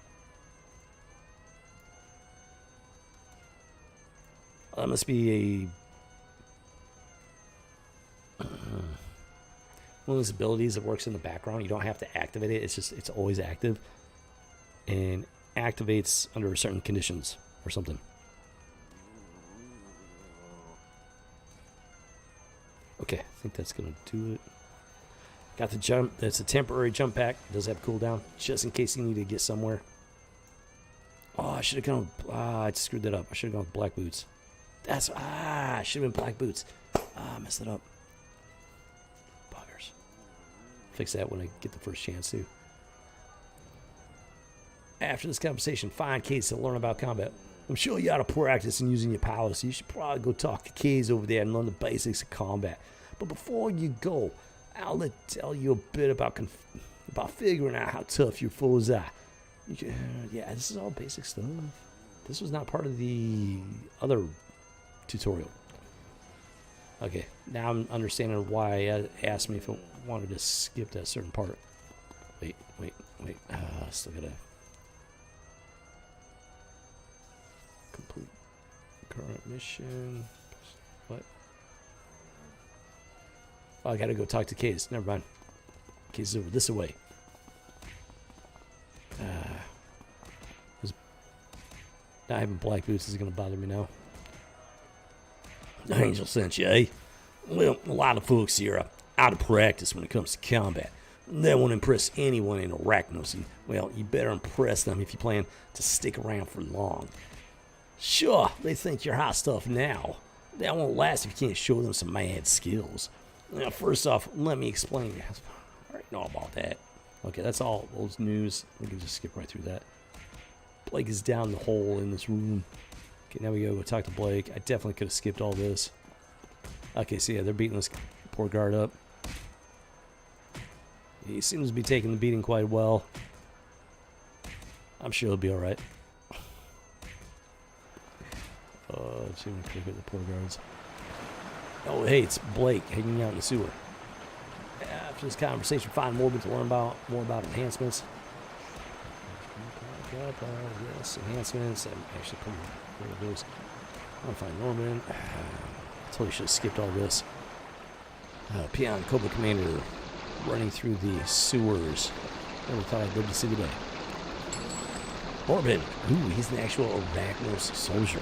That must be a one of those abilities that works in the background. You don't have to activate it. It's always active and activates under certain conditions or something. Okay, I think that's gonna do it. Got the jump. That's a temporary jump pack. Does have cooldown just in case you need to get somewhere. Oh, I should have gone. I screwed that up. I should have gone with black boots. I should have been black boots. I messed it up. Buggers. Fix that when I get the first chance to. After this conversation, find Case to learn about combat. I'm sure you ought to practice in using your powers, so you should probably go talk to Case over there and learn the basics of combat. But before you go, I'll tell you a bit about figuring out how tough your foes are. Yeah, this is all basic stuff. This was not part of the other tutorial. Okay, now I'm understanding why it asked me if I wanted to skip that certain part. Wait. Still gotta complete current mission. What? Oh, I gotta go talk to Case. Never mind. Case is over this way. Not having black boots is gonna bother me now. Angel sent you, eh? Well, a lot of folks here are out of practice when it comes to combat. They won't impress anyone in Arachnos, and, well, you better impress them if you plan to stick around for long. Sure, they think you're hot stuff now. That won't last if you can't show them some mad skills. Now, first off, let me explain. I already know about that. Okay, that's all old news. We can just skip right through that. Blake is down the hole in this room. Okay, now we go talk to Blake. I definitely could have skipped all this. Okay, so yeah, they're beating this poor guard up. He seems to be taking the beating quite well. I'm sure he'll be alright. Let's see if we can get the poor guards. Oh, hey, it's Blake hanging out in the sewer. After this conversation, find Morbid to learn more about enhancements. Yes, enhancements. I'm actually putting rid of those. I want to find Norman. I totally should have skipped all this. Peon Cobra Commander running through the sewers. Never thought I'd live to see the day. Morbid. Ooh, he's an actual Arachnos soldier.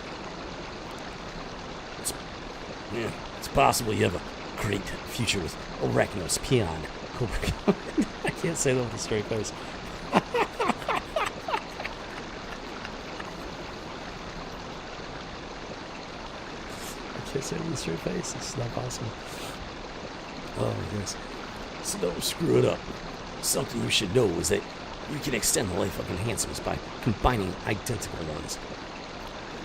Yeah, it's possible you have a great future with Arachnos, Peon, Cobra. I can't say that with a straight face. I can't say it with a straight face. It's not possible. Oh my goodness. So don't screw it up. Something you should know is that you can extend the life of enhancements by combining identical ones.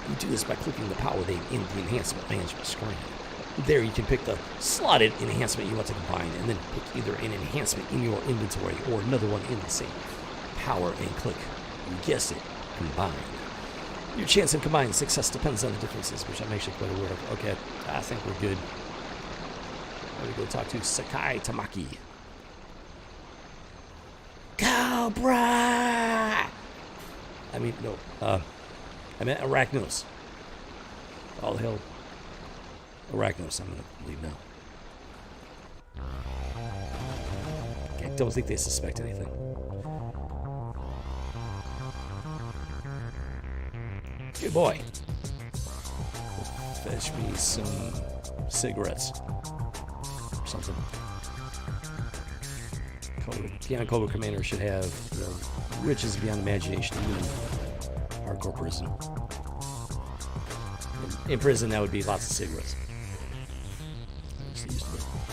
You do this by clicking the power name in the enhancement management screen. There you can pick the slotted enhancement you want to combine and then pick either an enhancement in your inventory or another one in the same power and click. You guessed it, combine. Your chance of combining success depends on the differences, which I'm actually quite aware of. Okay, I think we're good. I'm going to go talk to Sakai Tamaki. Cobra! I mean, no. I meant Arachnos. All the hell. Arachnos, I'm going to leave now. I don't think they suspect anything. Good boy. Fetch me some cigarettes. Or something. Piano Cobra Commander should have riches beyond imagination, even in hardcore prison. In prison, that would be lots of cigarettes.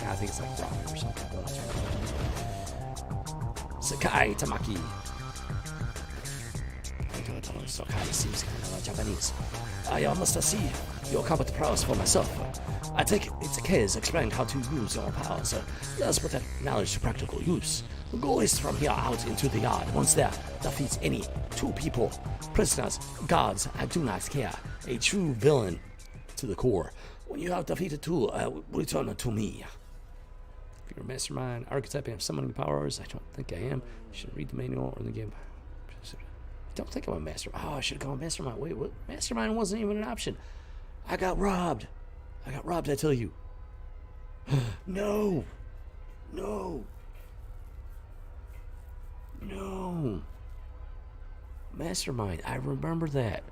I think it's like ramen or something. Sakai Tamaki. Sakai seems kind of Japanese. I must see your combat prowess for myself. I take it's a case explain how to use your powers. Let's put that knowledge to practical use. Go east from here out into the yard. Once there, defeat any 2 people, prisoners, guards, I do not care. A true villain to the core. When you have defeated 2, return to me. If you're a mastermind, archetype, and have summoning powers, I don't think I am. You should read the manual or the game. I don't think I'm a mastermind. Oh, I should have gone mastermind. Wait, what? Mastermind wasn't even an option. I got robbed. I tell you. No. No. No. Mastermind. I remember that.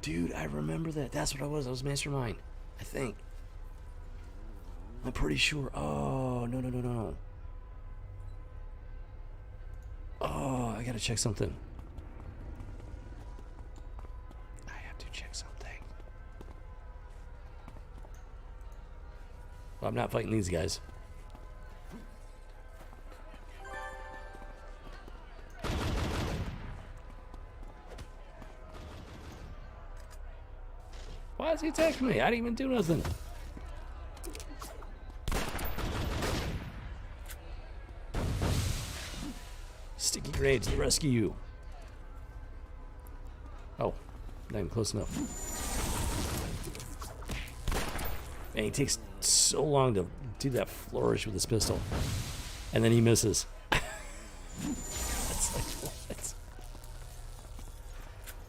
Dude, I remember that. That's what I was. I was mastermind. I think. I'm pretty sure. Oh, no. Oh, I gotta check something. I have to check something. Well, I'm not fighting these guys. Why is he attacking me? I didn't even do nothing. Sticky grenades to rescue you. Oh, not even close enough. And he takes so long to do that flourish with his pistol. And then he misses. That's like, what?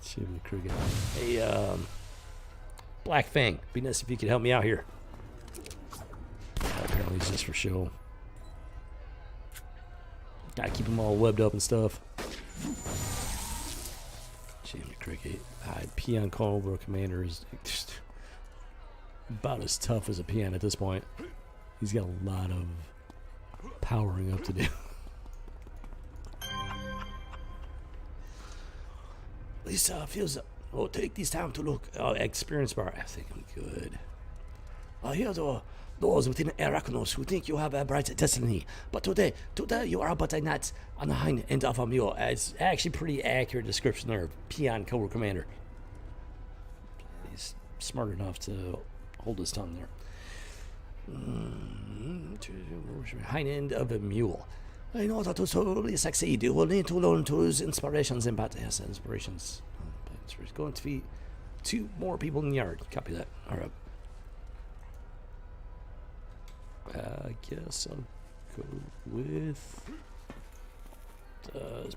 Jimmy Kruger. Hey, Black Fang. Be nice if you could help me out here. Apparently it's just for show. Gotta keep them all webbed up and stuff. Jimmy Cricket. Peon Cobra Commander is just about as tough as a peon at this point. He's got a lot of powering up to do. Lisa feels up. Oh, take this time to look. Oh, experience bar. I think I'm good. Here are those within Arachnos who think you have a bright destiny. But today you are but a gnat on the hind end of a mule. It's actually pretty accurate description there. Peon Cobra Commander. He's smart enough to hold his tongue there. Hind end of a mule. In order to totally succeed, you will need to learn to use inspirations in battle. Yes, inspirations. There's going to be 2 more people in the yard. Copy that. All right. I guess I'll go with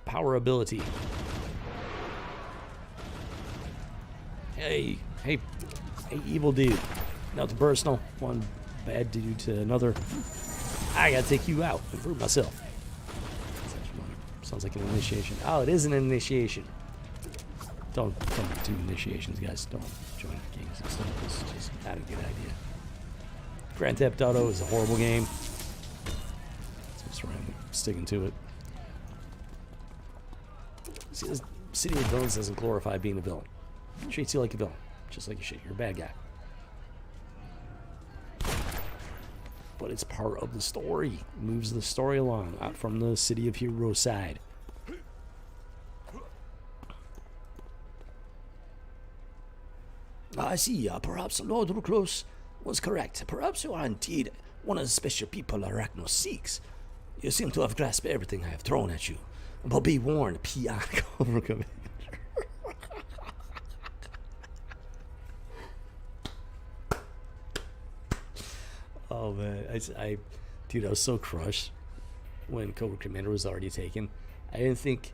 power ability. Hey, evil dude. Nothing personal. One bad dude to another. I gotta take you out and prove myself. Sounds like an initiation. Oh, it is an initiation. Don't do initiations, guys. Don't join games and stuff. It's just not a good idea. Grand Theft Auto is a horrible game. That's why I'm sticking to it. See, this City of Villains doesn't glorify being a villain. It treats you like a villain, just like you should. You're a bad guy. But it's part of the story. It moves the story along out from the City of Heroes side. I see. Perhaps Lord Ruclos was correct. Perhaps you are indeed one of the special people Arachnos seeks. You seem to have grasped everything I have thrown at you. But be warned, P.I. Cobra Commander. Oh man, dude, I was so crushed when Cobra Commander was already taken. I didn't think,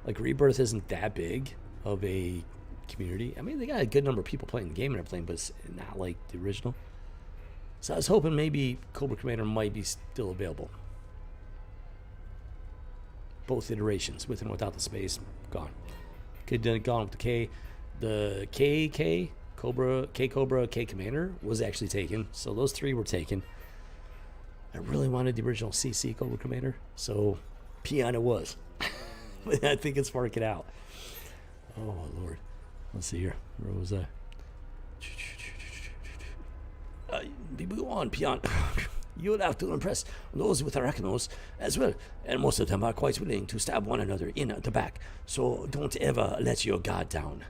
like, Rebirth isn't that big of a community. I mean, they got a good number of people playing the game and everything, but it's not like the original. So I was hoping maybe Cobra Commander might be still available. Both iterations, with and without the space, gone. Could have gone with the K. The K Cobra, K Commander was actually taken. So those three were taken. I really wanted the original CC Cobra Commander, so Peon it was. I think it's working out. Oh Lord, let's see here. Where was I? Go on, Peon. You'll have to impress those with Arachnos as well, and most of them are quite willing to stab one another in the back, so don't ever let your guard down.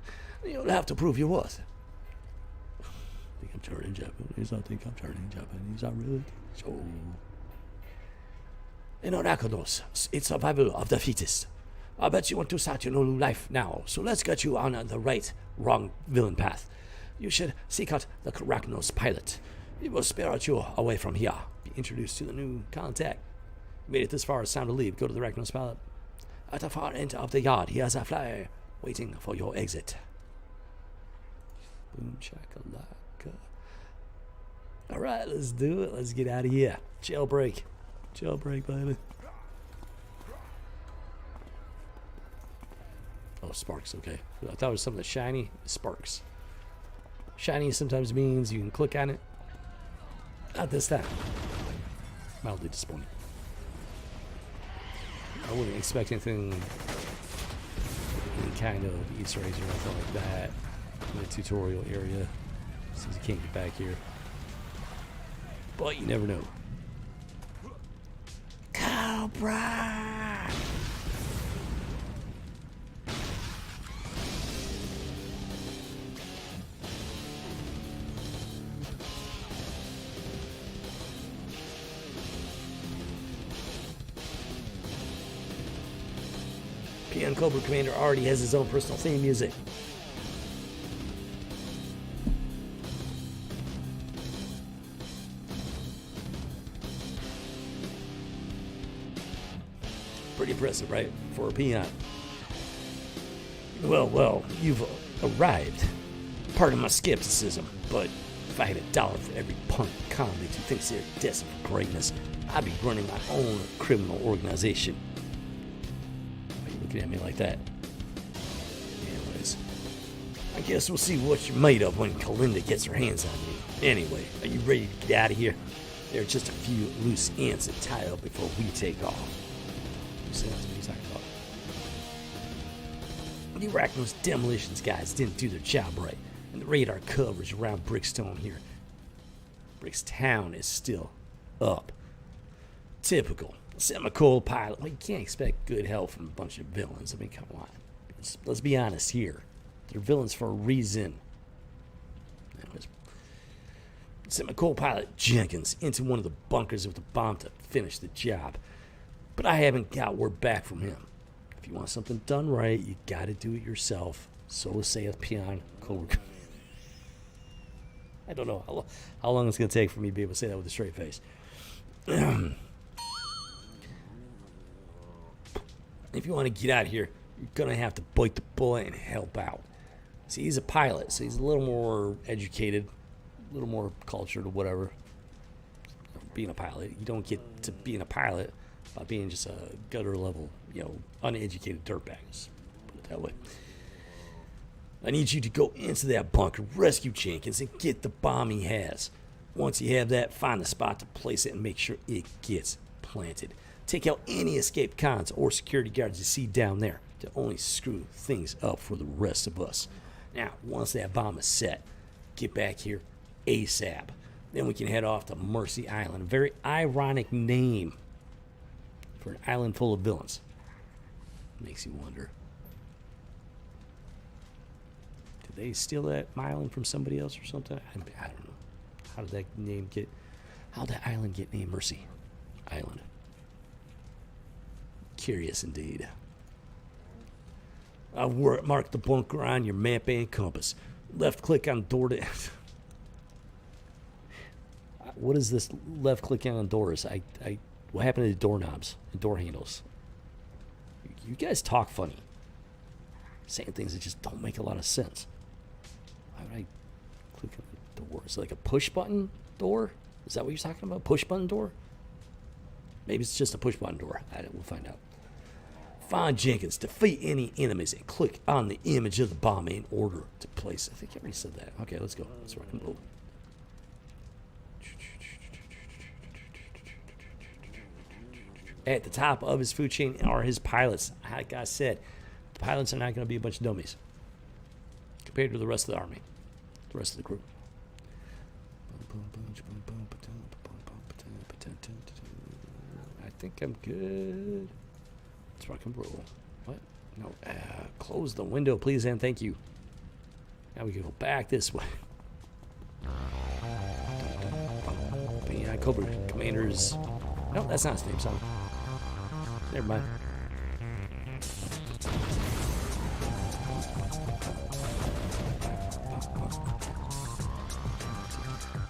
You'll have to prove your worth. I think I'm turning Japanese. I really think so. In Arachnos, it's survival of the fittest. I bet you want to start your new life now, so let's get you on the wrong villain path. You should seek out the Arachnos pilot. It will spirit you away from here. Be introduced to the new contact. Made it this far, it's time to leave. Go to the Arachnos pilot. At the far end of the yard, he has a flyer waiting for your exit. Boom shakalaka. Alright, let's do it. Let's get out of here. Jailbreak. Jailbreak, baby. Oh, sparks, okay. I thought it was something that's shiny. Sparks. Shiny sometimes means you can click on it. Not this time. Mildly disappointing. I wouldn't expect anything, any kind of Easter eggs or anything like that in the tutorial area, since you can't get back here. But you never know. Cobra! Peon Cobra Commander already has his own personal theme music. Pretty impressive, right? For a Peon. Well, you've arrived. Pardon my skepticism, but if I had $1 for every punk convict who thinks they're destined for greatness, I'd be running my own criminal organization. At me like that. Anyways, I guess we'll see what you're made of when Kalinda gets her hands on me. Anyway, are you ready to get out of here? There are just a few loose ends to tie up before we take off. You see, that's what he's talking about. The Arachnos demolitions guys didn't do their job right, and the radar coverage around Brickstone here. Brickstown is still up. Typical. Semicold pilot. Well, you can't expect good help from a bunch of villains. I mean, come on. Let's be honest here. They're villains for a reason. Anyways, Semicold pilot Jenkins into one of the bunkers with a bomb to finish the job. But I haven't got word back from him. If you want something done right, you gotta do it yourself. So saith Peon Cobra. I don't know how long it's gonna take for me to be able to say that with a straight face. If you want to get out of here, you're going to have to bite the bullet and help out. See, he's a pilot, so he's a little more educated, a little more cultured or whatever. Being a pilot, you don't get to being a pilot by being just a gutter level, uneducated dirtbags. Put it that way. I need you to go into that bunker, rescue Jenkins, and get the bomb he has. Once you have that, find the spot to place it and make sure it gets planted. Take out any escaped cons or security guards you see down there to only screw things up for the rest of us. Now, once that bomb is set, get back here ASAP. Then we can head off to Mercy Island. A very ironic name for an island full of villains. Makes you wonder. Did they steal that island from somebody else or something? I don't know. How did that island get named Mercy Island? Curious indeed. I've marked the bunker on your map and compass. Left click on door to... What is this left click on doors? What happened to the doorknobs and door handles? You guys talk funny. Saying things that just don't make a lot of sense. Why would I click on the door? Is it like a push button door? Is that what you're talking about? Push button door? Maybe it's just a push button door. We'll find out. Find Jenkins, defeat any enemies, and click on the image of the bomb in order to place. I think I already said that. Okay, let's go. Let's rock and roll. At the top of his food chain are his pilots. Like I said, the pilots are not going to be a bunch of dummies compared to the rest of the army, the rest of the group. I think I'm good. Let's rock and roll. What? No. Close the window, please, and thank you. Now we can go back this way. Yeah, Cobra Commander's... No, that's not his name song. Never mind.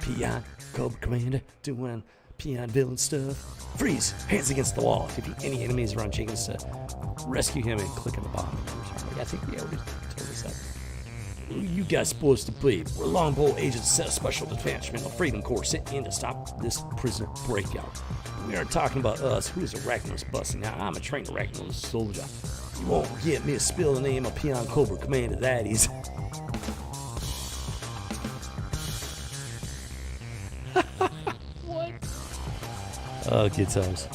Peon, Cobra Commander, doing peon villain stuff. Freeze! Hands against the wall. Defeat any enemies around Jenkins to rescue him and click on the bomb. I think we already told us that. Who you guys supposed to be? We're Longbow agents set a special detachment of Freedom Corps sent in to stop this prisoner breakout. We aren't talking about us. Who's Arachnos busting? Now, I'm a trained Arachnos soldier. You won't get me to spill the name of Peon Cobra Commander, that is. What? Oh, good times.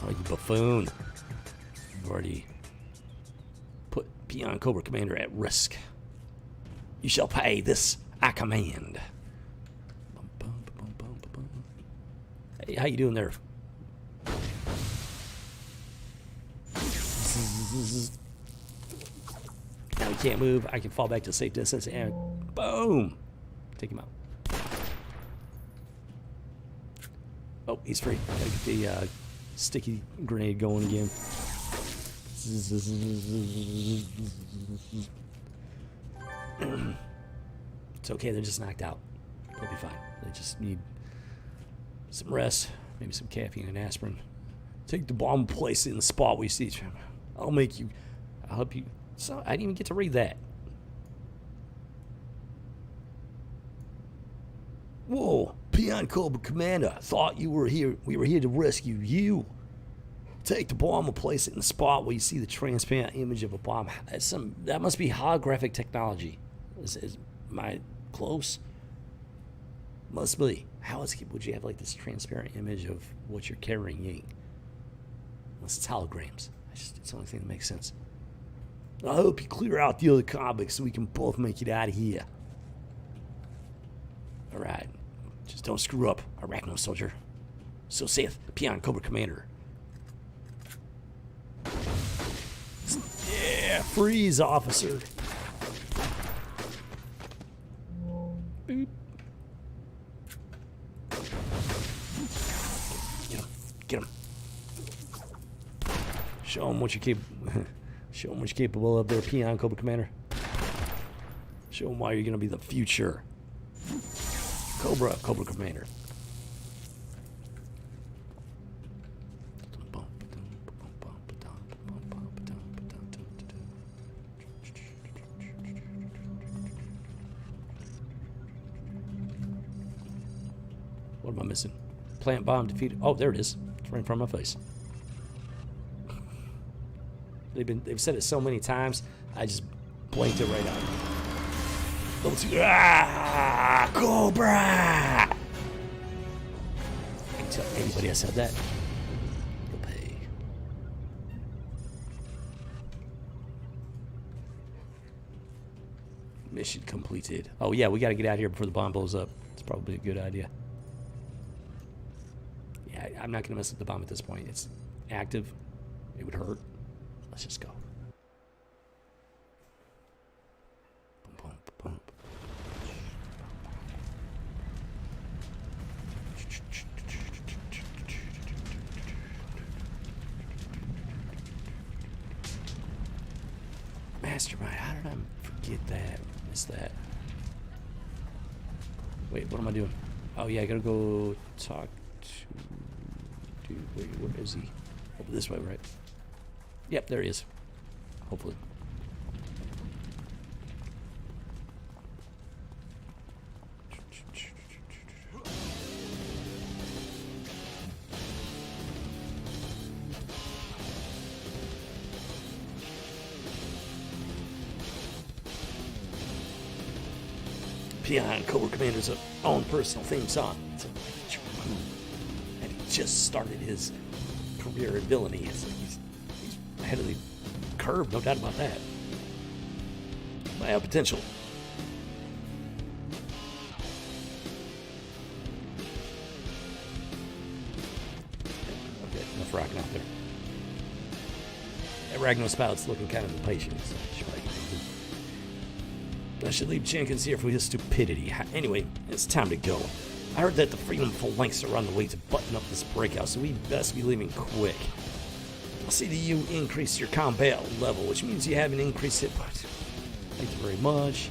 Oh, you buffoon. You've already put Peon Cobra Commander at risk. You shall pay this, I command. Hey, how you doing there? Now he can't move. I can fall back to safe distance and boom! Take him out. Oh, he's free. Gotta get the sticky grenade going again. It's okay, they're just knocked out. They'll be fine. They just need some rest, maybe some caffeine and aspirin. Take the bomb, place it in the spot we see. I'll help you. So I didn't even get to read that. Whoa, Peon Cobra Commander, thought you were here. We were here to rescue you. Take the bomb and place it in the spot where you see the transparent image of a bomb. That must be holographic technology. Am I close? Must be. How else would you have like this transparent image of what you're carrying? Unless it's holograms. It's the only thing that makes sense. I hope you clear out the other comics so we can both make it out of here. Alright. Just don't screw up, Arachno soldier. So saith Peon Cobra Commander. Yeah, freeze, officer. Boop. Get him. Show him what you're capable of there, Peon Cobra Commander. Show him why you're gonna be the future Cobra Commander. What am I missing? Plant bomb defeated. Oh, there it is. It's right in front of my face. They've said it so many times. I just blanked it right out. Level 2. Ah, Cobra! I can tell anybody I said that. You'll pay. Mission completed. Oh yeah, we got to get out of here before the bomb blows up. It's probably a good idea. Yeah, I'm not going to mess with the bomb at this point. It's active. It would hurt. Let's just go. Boom, boom, boom. Mastermind. How did I forget that? Miss that. Wait, what am I doing? Oh yeah, I gotta go talk to dude. Wait, where is he? Over this way, right? Yep, there he is. Hopefully. Beyond Cobra Commander's own personal theme song. It's a and he just started his career in villainy. He's ahead of the curve, no doubt about that. Might have potential. Okay, enough rocking out there. That Ragnar spout's looking kind of impatient. So I should leave Jenkins here for his stupidity. Anyway, it's time to go. I heard that the Freedom Phalanx are on the way to button up this breakout, so we best be leaving quick. I'll see that you increase your combat level, which means you have an increased hit point. Thank you very much.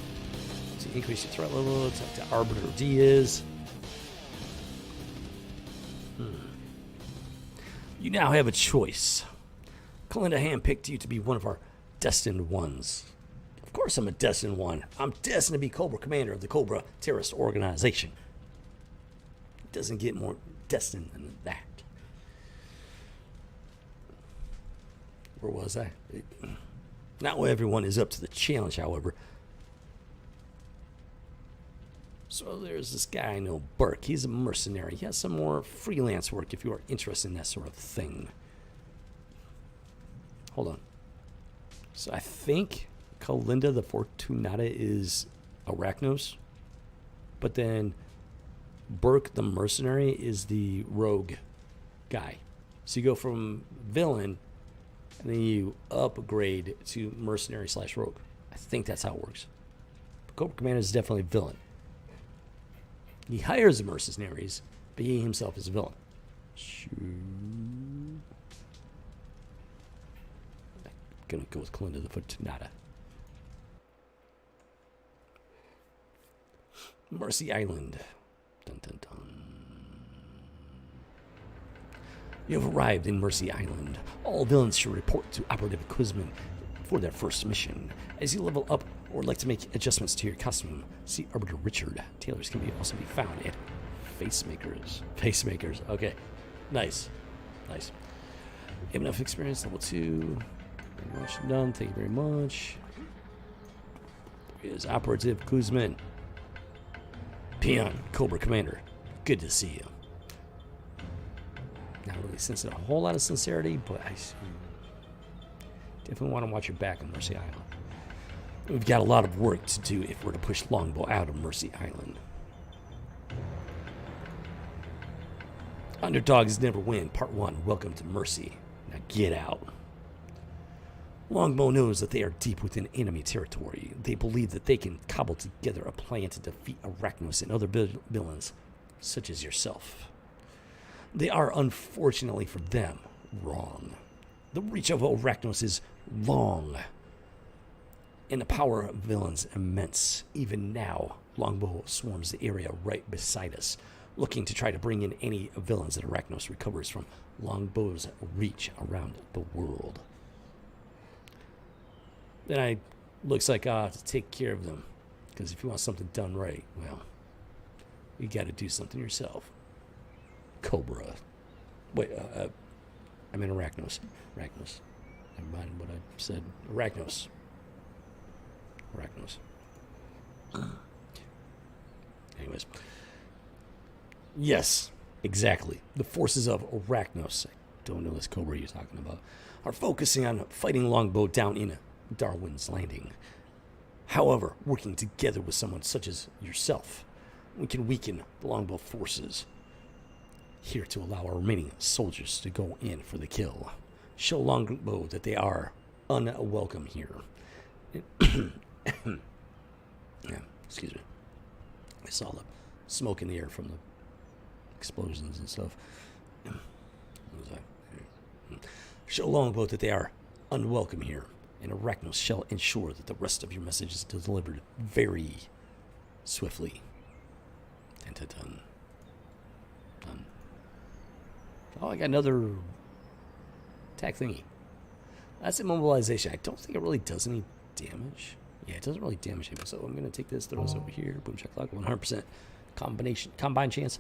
To increase your threat level, talk to Arbiter Diaz. You now have a choice. Kalinda handpicked you to be one of our destined ones. Of course I'm a destined one. I'm destined to be Cobra Commander of the Cobra Terrorist Organization. It doesn't get more destined than that. Where was I? Not everyone is up to the challenge, however. So there's this guy I know, Burke. He's a mercenary. He has some more freelance work if you are interested in that sort of thing. Hold on. So I think Kalinda the Fortunata is Arachnos, but then Burke the mercenary is the rogue guy. So you go from villain and then you upgrade to mercenary / rogue. I think that's how it works. But Cobra Commander is definitely a villain. He hires the mercenaries, but he himself is a villain. I'm gonna go with Kalinda the Fortunata. Mercy Island. Dun, dun, dun. You have arrived in Mercy Island. All villains should report to Operative Kuzman for their first mission. As you level up or like to make adjustments to your costume, see Arbiter Richard. Tailors can also be found at Facemakers. Facemakers. Okay. Nice. Nice. You have enough experience. Level 2. Very much done. Thank you very much. There is Operative Kuzman. Peon, Cobra Commander. Good to see you. Not really sensing a whole lot of sincerity, but I definitely want to watch your back on Mercy Island. We've got a lot of work to do if we're to push Longbow out of Mercy Island. Underdogs never win. Part 1. Welcome to Mercy. Now get out. Longbow knows that they are deep within enemy territory. They believe that they can cobble together a plan to defeat Arachnos and other villains, such as yourself. They are, unfortunately for them, wrong. The reach of Arachnos is long, and the power of villains immense. Even now, Longbow swarms the area right beside us, looking to try to bring in any villains that Arachnos recovers from Longbow's reach around the world. Then looks like I have to take care of them, because if you want something done right, well, you got to do something yourself. Cobra. Wait, I meant Arachnos. Arachnos. Never mind what I said. Arachnos. Anyways. Yes, exactly. The forces of Arachnos, I don't know this Cobra you're talking about, are focusing on fighting Longbow down in Darwin's Landing. However, working together with someone such as yourself, we can weaken the Longbow forces here to allow our remaining soldiers to go in for the kill. Show Longbow that they are unwelcome here. Yeah, excuse me. I saw the smoke in the air from the explosions and stuff. What was that? Show Longbow that they are unwelcome here, and Arachnos shall ensure that the rest of your message is delivered very swiftly. Dun. Oh, I got another attack thingy. That's immobilization. I don't think it really does any damage. Yeah, it doesn't really damage him. So I'm going to take this, throw this over here. Boom, check lock. 100% combine chance.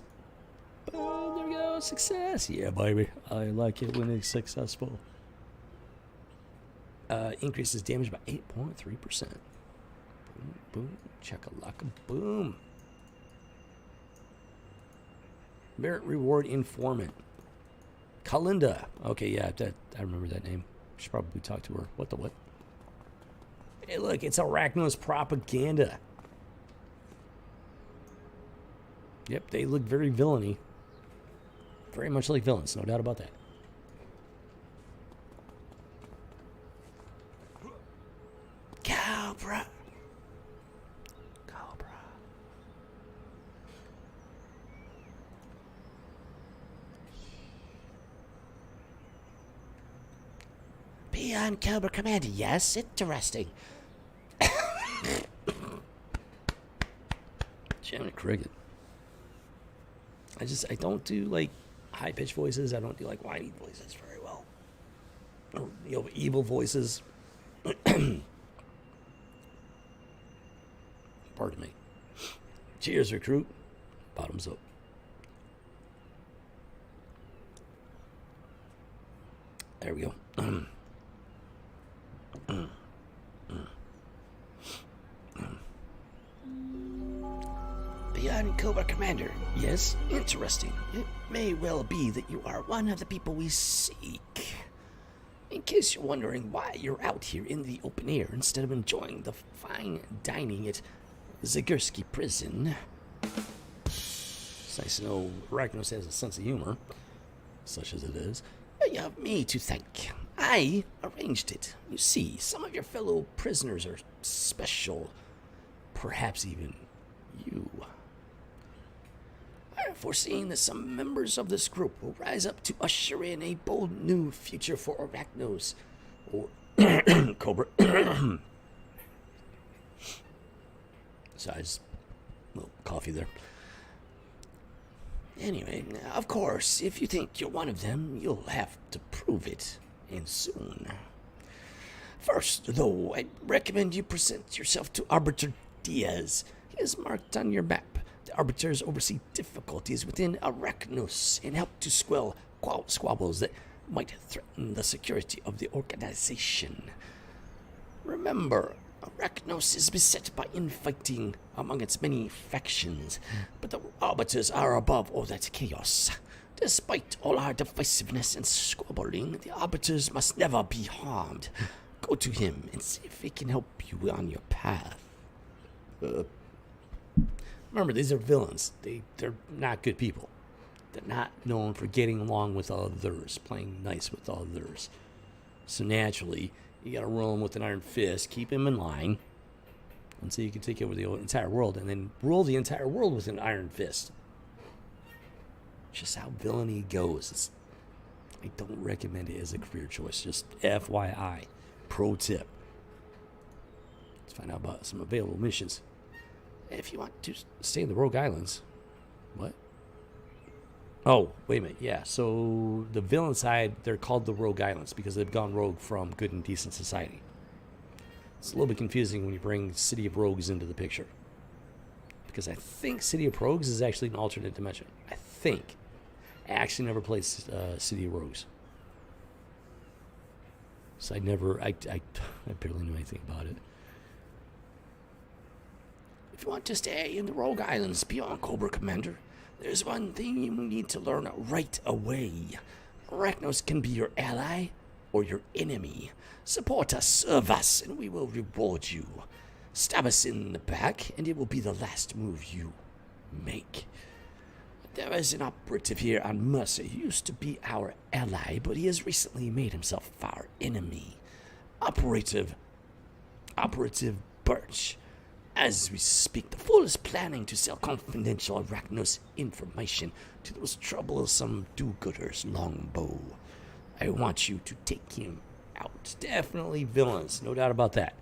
Boom, there we go. Success. Yeah, baby. I like it when it's successful. Increases damage by 8.3%. Boom, check a lock. Boom. Merit reward informant. Kalinda. Okay, yeah, I remember that name. Should probably talk to her. What the what? Hey, look, it's Arachnos propaganda. Yep, they look very villainy. Very much like villains, no doubt about that. Cobra. Beyond Cobra Commander, yes, interesting. Jiminy Cricket. I don't do like high pitched voices. I don't do like whiny voices very well. Or, evil voices. Pardon me. Cheers, recruit. Bottoms up. There we go. Beyond Cobra Commander, yes, interesting. It may well be that you are one of the people we seek. In case you're wondering why you're out here in the open air instead of enjoying the fine dining at Zagurski Prison. It's nice to know Arachnos has a sense of humor, such as it is. You have me to thank. I arranged it. You see, some of your fellow prisoners are special. Perhaps even you. I am foreseeing that some members of this group will rise up to usher in a bold new future for Arachnos. Or Cobra. So I just a little coffee there. Anyway, of course, if you think you're one of them, you'll have to prove it, and soon. First, though, I recommend you present yourself to Arbiter Diaz. He is marked on your map. The Arbiters oversee difficulties within Arachnos and help to quell squabbles that might threaten the security of the organization. Remember, Arachnos is beset by infighting among its many factions, but the Arbiters are above all that chaos. Despite all our divisiveness and squabbling, the Arbiters must never be harmed. Go to him and see if he can help you on your path. Remember, these are villains. They're not good people. They're not known for getting along with others, playing nice with others. So naturally, you gotta roll him with an iron fist, keep him in line, until you can take over the entire world, and then rule the entire world with an iron fist. Just how villainy goes. I don't recommend it as a career choice. Just FYI. Pro tip. Let's find out about some available missions. If you want to stay in the Rogue Islands. What? Oh, wait a minute. Yeah, so the villain side, they're called the Rogue Islands because they've gone rogue from good and decent society. It's a little bit confusing when you bring City of Rogues into the picture. Because I think City of Rogues is actually an alternate dimension. I think. I actually never played City of Rogues. So I barely knew anything about it. If you want to stay in the Rogue Islands beyond Cobra Commander, there's one thing you need to learn right away. Arachnos can be your ally or your enemy. Support us, serve us, and we will reward you. Stab us in the back, and it will be the last move you make. There is an operative here on Mercer. He used to be our ally, but he has recently made himself our enemy. Operative Birch. As we speak, the fool is planning to sell confidential Arachnos information to those troublesome do-gooders, Longbow. I want you to take him out. Definitely villains, no doubt about that.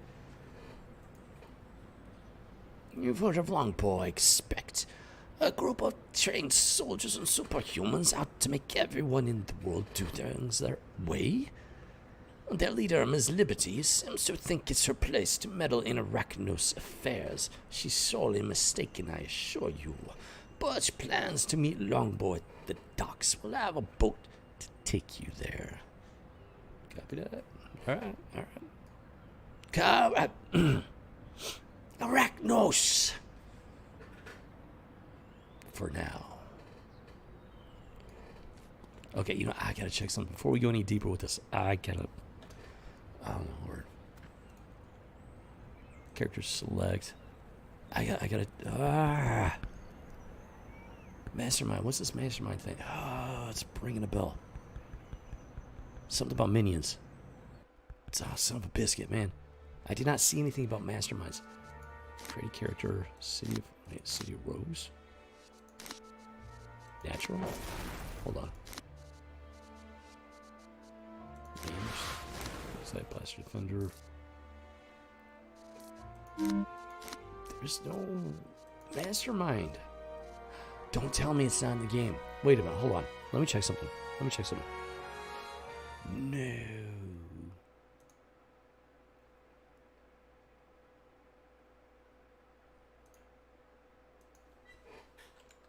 You've heard of Longbow, I expect. A group of trained soldiers and superhumans out to make everyone in the world do things their way. Their leader, Ms. Liberty, seems to think it's her place to meddle in Arachnos affairs. She's sorely mistaken, I assure you. Birch plans to meet Longbow at the docks. We'll have a boat to take you there. Copy that? Alright. Arachnos! For now. Okay, I gotta check something. Before we go any deeper with this, I don't know, Lord. Character select. I gotta, Mastermind, what's this mastermind thing? Oh, it's ringing a bell. Something about minions. It's son of a biscuit, man. I did not see anything about masterminds. Create a character, City of Rose. Natural? Hold on. Side Blaster Thunder. There's no mastermind. Don't tell me it's not in the game. Wait a minute, hold on. Let me check something. No.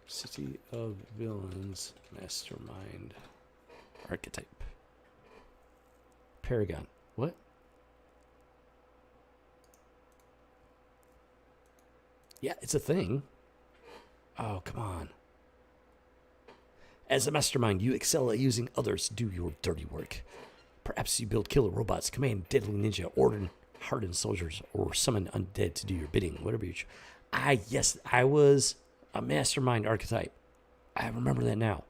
City of Villains Mastermind Archetype. Paragon. What? Yeah, it's a thing. Oh, come on. As a mastermind, you excel at using others to do your dirty work. Perhaps you build killer robots, command deadly ninja, order hardened soldiers, or summon undead to do your bidding. Whatever you choose. Yes, I was a mastermind archetype. I remember that now.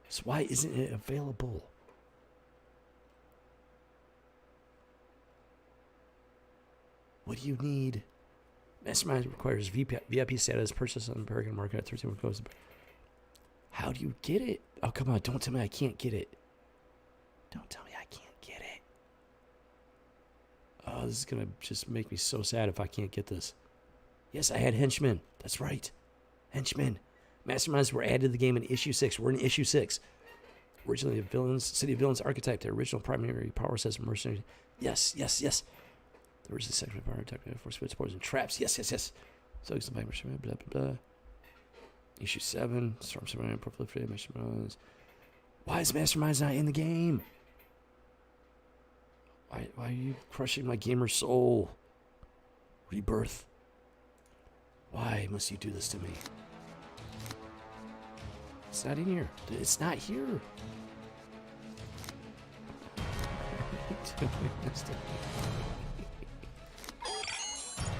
So why isn't it available? What do you need? Mastermind requires VIP status, purchase on the Paragon market at 13 codes. How do you get it? Oh, come on. Don't tell me I can't get it. Don't tell me I can't get it. Oh, this is going to just make me so sad if I can't get this. Yes, I had henchmen. That's right. Henchmen. Masterminds were added to the game in issue 6. We're in issue 6. Originally, City of Villains archetype, the original primary power system, mercenary. Yes. The original second power attack for switch supports and traps. Yes. So it's blah blah blah. Issue 7. Storm Superman, proliferated masterminds. Why is masterminds not in the game? Why are you crushing my gamer soul? Rebirth. Why must you do this to me? It's not in here. It's not here.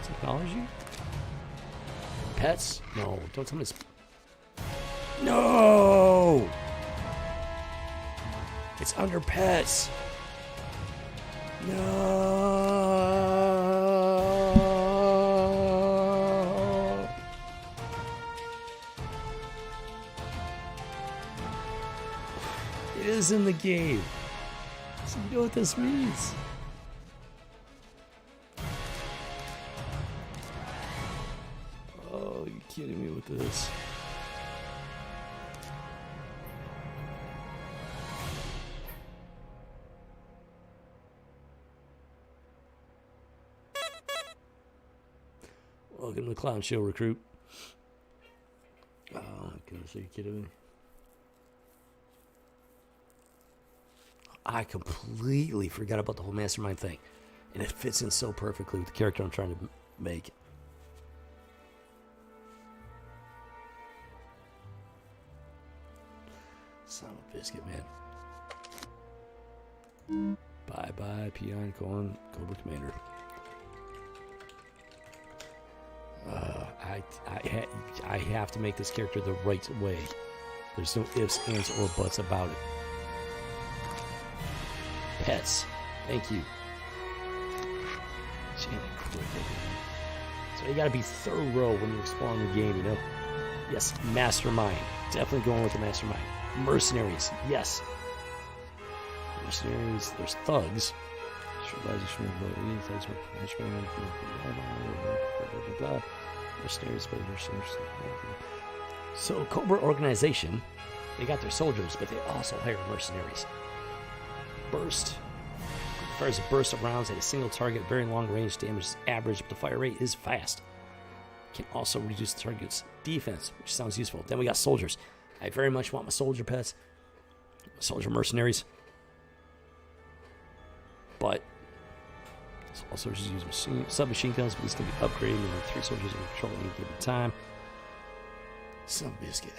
Technology? Pets? No, don't tell me it's... No! It's under pets. No! It is in the game. So you know what this means. Oh, you kidding me with this? Welcome to the Clown Show, recruit. Oh my goodness, are you kidding me? I completely forgot about the whole mastermind thing. And it fits in so perfectly with the character I'm trying to make. Son of a biscuit, man. Bye-bye, Peon Corn, Cobra Commander. I have to make this character the right way. There's no ifs, ands, or buts about it. Pets. Thank you. So you gotta be thorough when you're exploring the game, you know? Yes, mastermind. Definitely going with the mastermind. Mercenaries. Yes. Mercenaries. There's thugs. Mercenaries. So Cobra organization, they got their soldiers, but they also hire mercenaries. Burst. Fires a burst of rounds at a single target, very long range, damage is average, but the fire rate is fast. Can also reduce the target's defense, which sounds useful. Then we got soldiers. I very much want my soldier pets, soldier mercenaries, but all soldiers use submachine guns, but these can be upgraded with 3 soldiers in control at any given time. Some biscuit.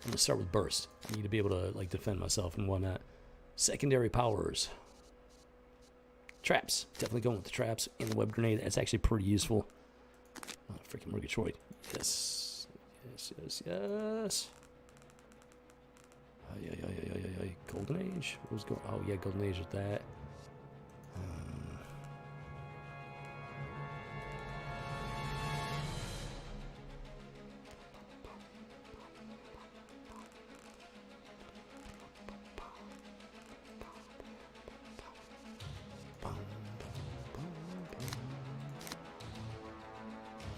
I'm gonna start with burst. I need to be able to like defend myself and whatnot. Secondary powers. Traps. Definitely going with the traps and the web grenade. That's actually pretty useful. Oh, freaking Murgatroyd. Yes. Yes, yes, yes. Golden Age? What was going? Oh, yeah, Golden Age with that.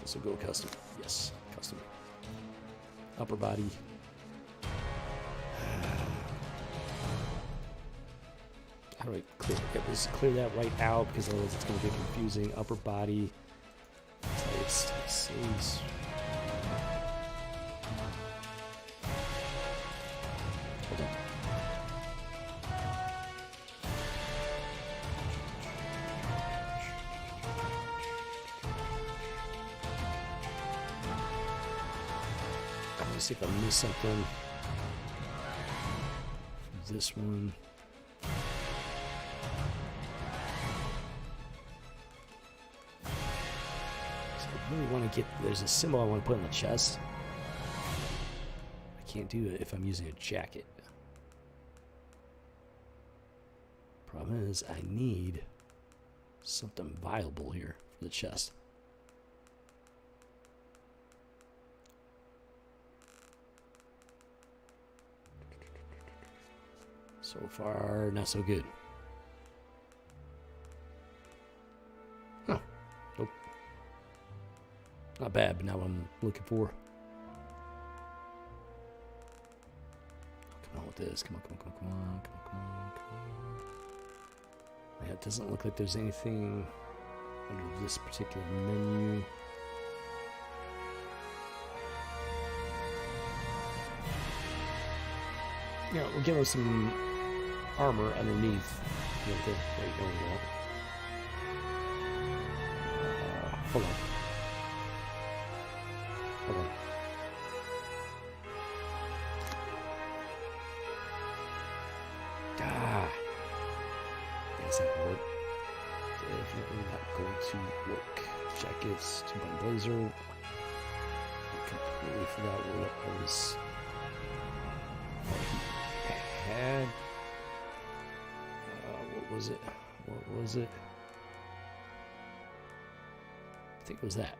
So go custom. Yes, custom. Upper body. How do I clear that right out? Because otherwise it's going to get confusing. Upper body. Types. Saves. Hold on. Let's see if I missed something. This one. So I really want to get. There's a symbol I want to put in the chest. I can't do it if I'm using a jacket. Problem is, I need something viable here for the chest. So far, not so good. Huh. Nope. Not bad, but now what I'm looking for. Come on with this. Come on. Yeah, it doesn't look like there's anything under this particular menu. Yeah, we'll give him some armor underneath. Hold on. That's not work. Definitely not going to work. Jackets, 2-button blazer. I completely forgot what I was had. What was it? I think it was that.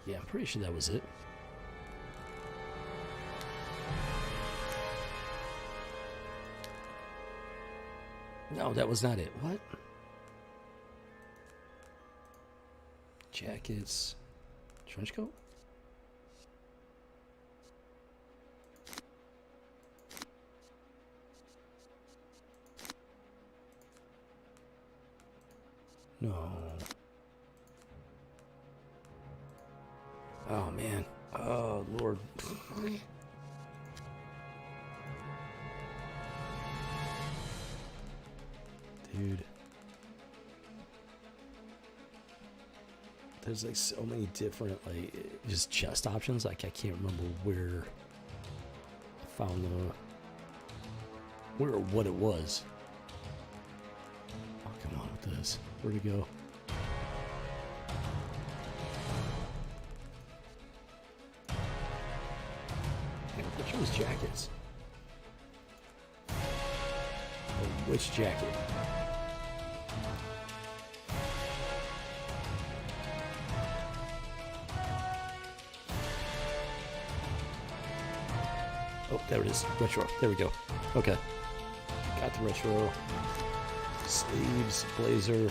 Yeah, I'm pretty sure that was it. No, that was not it. What? Jackets. Trench coat? No. Oh, man. Oh, Lord. Dude. There's like so many different like just chest options. Like I can't remember where I found where or what it was. Oh, come on with this. Where'd it go? Hey, which one's jackets? Oh, which jacket? Oh, there it is. Retro. There we go. Okay. Got the retro. Sleeves, blazer.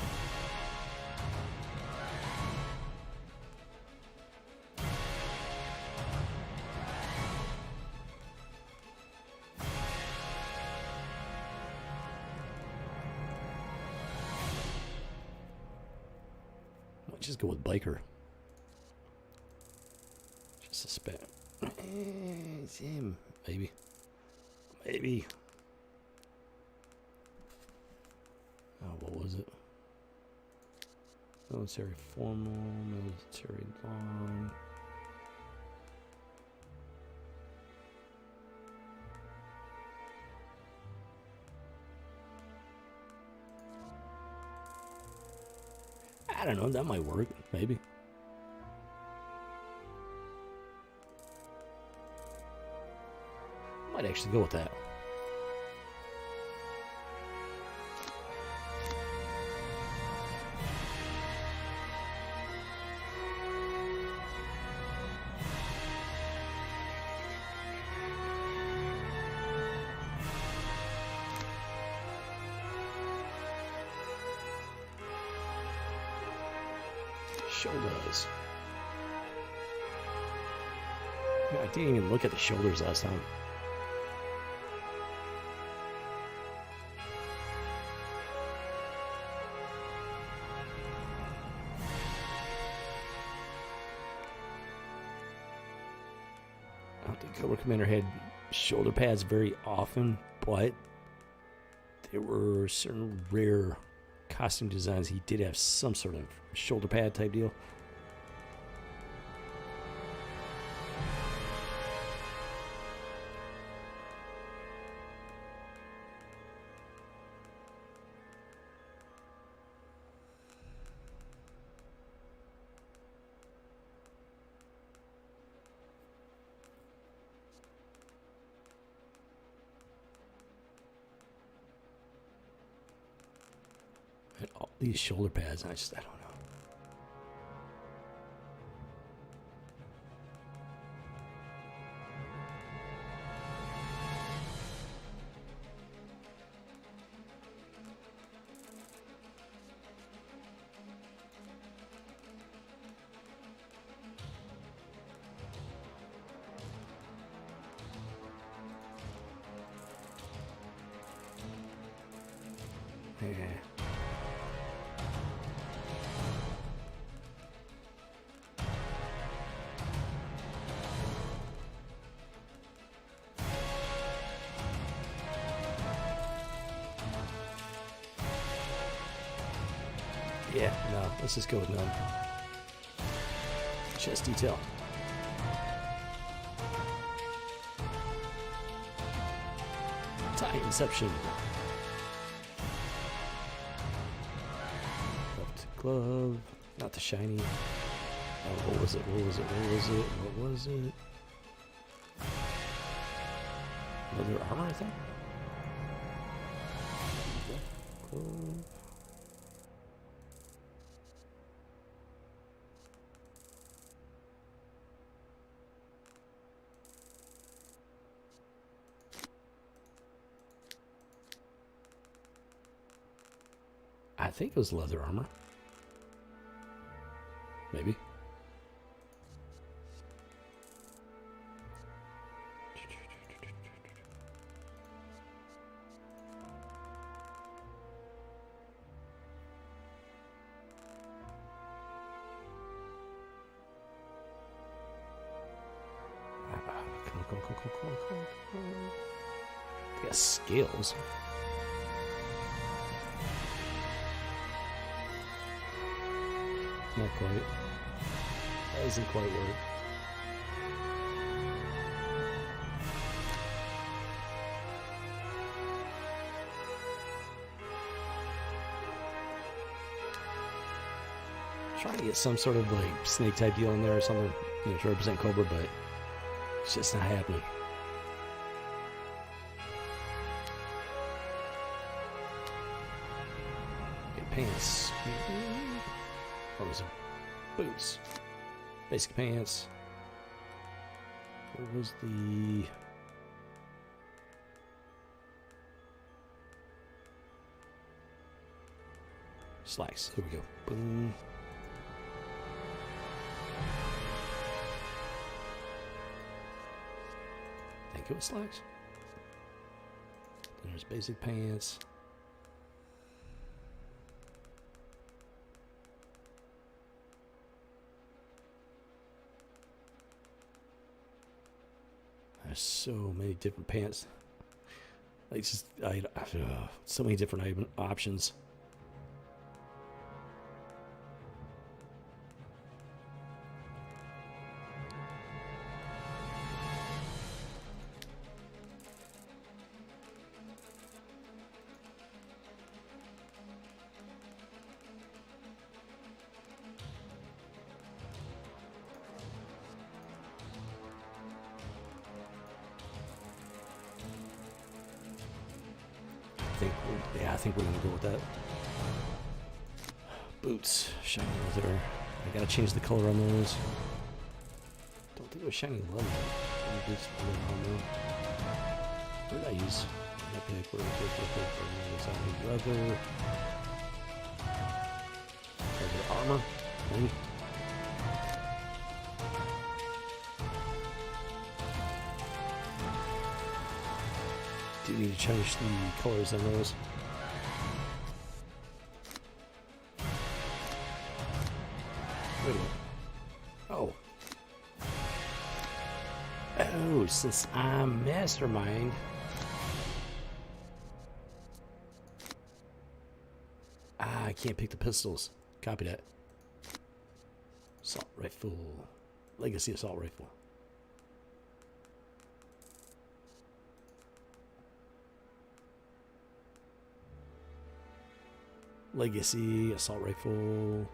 Might just go with biker. Just a spit. It's him. Maybe. Maybe. Oh, what was it? Military formal, military long. I don't know, that might work. Maybe. Might actually go with that. Shoulders. Yeah, I didn't even look at the shoulders last time. I don't think Cobra Commander had shoulder pads very often, but there were certain rare costume designs he did have some sort of shoulder pad type deal. And all these shoulder pads, I don't know. Yeah. Yeah, no, let's just go with none. Chest detail. Tie Inception. Left glove. Not the shiny. Oh, what was it? What was it? What was it? What was it? Leather armor, I think? Glove. I think it was leather armor. Maybe. on. They got scales. Not quite. That doesn't quite work. Trying to get some sort of like snake type deal in there or something, you know, to represent Cobra, but it's just not happening. Okay, pants. What was it? Boots. Basic pants. What was the... slacks. Here we go. Boom. I think it was slacks. Then there's basic pants. There's so many different pants. Like just so many different options. I think we're gonna go with that. Boots, shiny leather. I gotta change the color on those. Don't think it was shiny leather. Boots, what did I use? Leather. Armor. Maybe. Do need to change the colors on those. Wait a minute. Oh. Oh, since I'm Mastermind. I can't pick the pistols. Copy that. Assault rifle. Legacy assault rifle. Legacy assault rifle.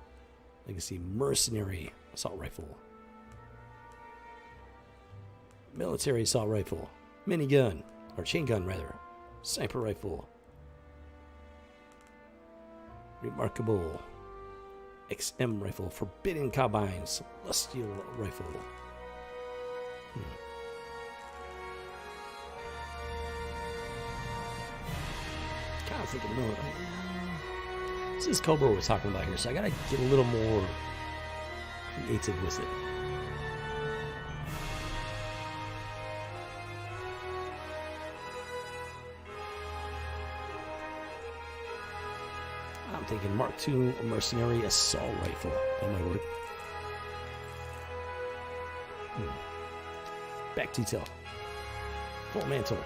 Legacy mercenary assault rifle. Military assault rifle. Minigun. Or chain gun, rather. Sniper rifle. Remarkable. XM rifle. Forbidden carbine. Celestial rifle. Kind of thinking no. This is Cobra we're talking about here, so I gotta get a little more creative with it. I'm thinking Mark II mercenary assault rifle. That might work. Back detail. Full mantle.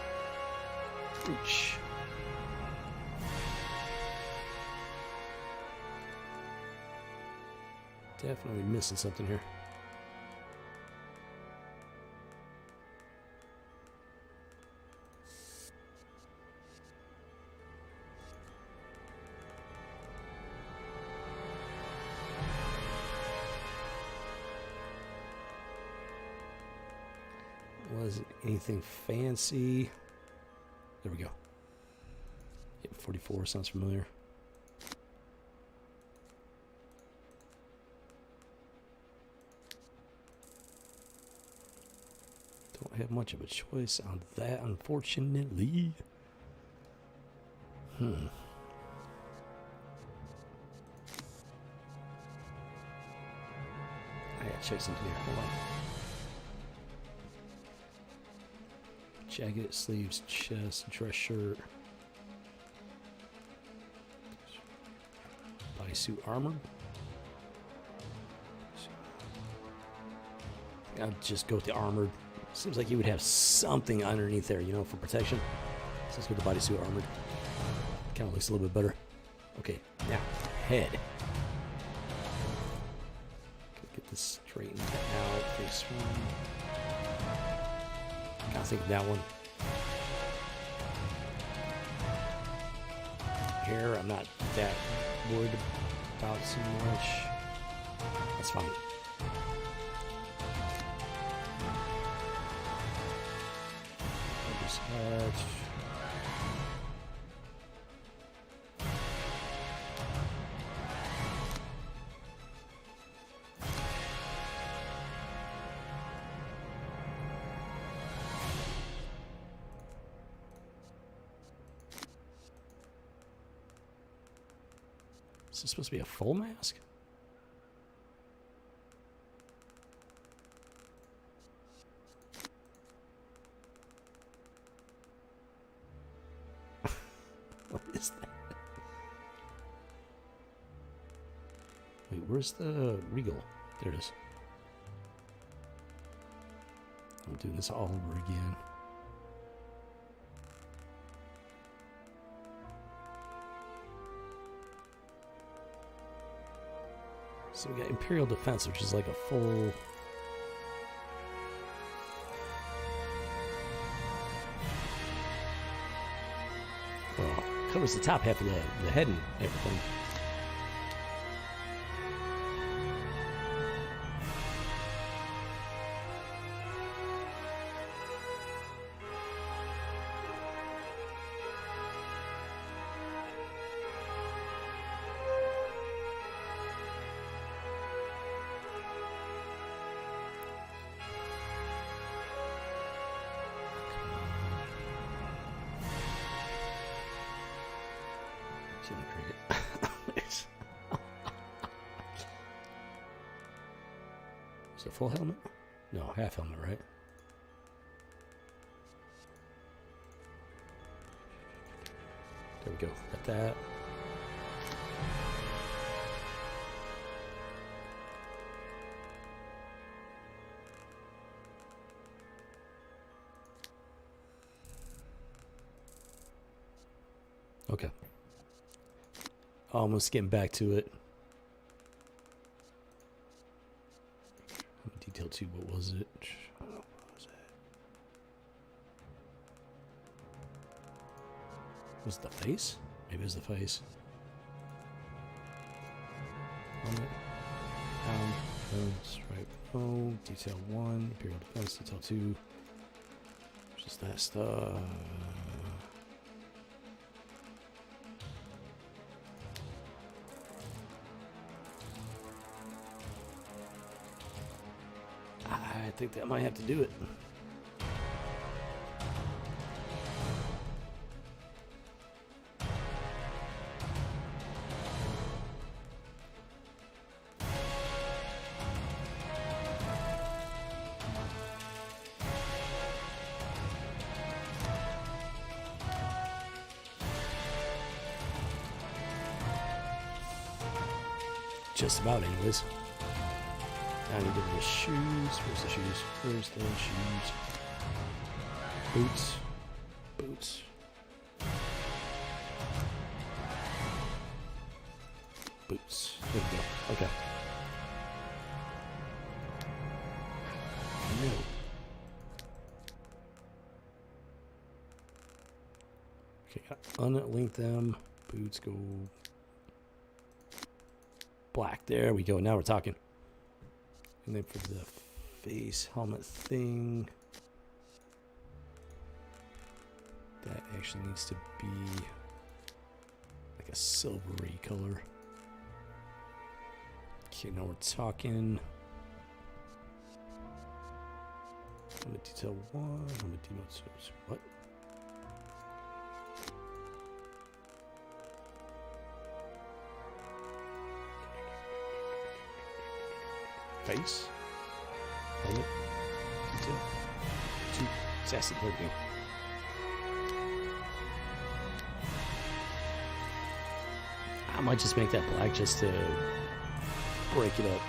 Breach. Definitely missing something here. Wasn't anything fancy. There we go. Hit 44 sounds familiar. Don't have much of a choice on that, unfortunately. I gotta check something here. Hold on. Jacket, sleeves, chest, dress shirt. Bodysuit armor. I'll just go with the armored Seems like you would have something underneath there, you know, for protection. Since with the bodysuit armored. Kind of looks a little bit better. Okay, now, head. Get this straightened out. Face one. Kind of thinking that one. Hair, I'm not that worried about too much. That's fine. Is this supposed to be a full mask? What is that? Wait, where's the Regal? There it is. I'm doing this all over again. So we got Imperial Defense, which is like a full... Well, covers the top half of the head and everything. Is it a full helmet? No, half helmet, right? There we go. Got that. Okay. Almost getting back to it. Detail 2, what was it? What was it? Was it the face? Maybe it was the face. Stripe. Oh, detail 1, Imperial Defense, detail 2. Just that stuff. I think that might have to do it. Just about, anyways. I need to do the shoes. Where's the shoes? Where's the shoes? Boots. Boots. Boots. There we go. Okay. No. Okay, unlink them. Boots go black. There we go. Now we're talking. And then for the face helmet thing, that actually needs to be like a silvery color. Okay, now we're talking. Helmet detail 1, helmet detail 2. What? Face. Helmet. Detail. 2. Sassy. There we go. I might just make that black just to break it up.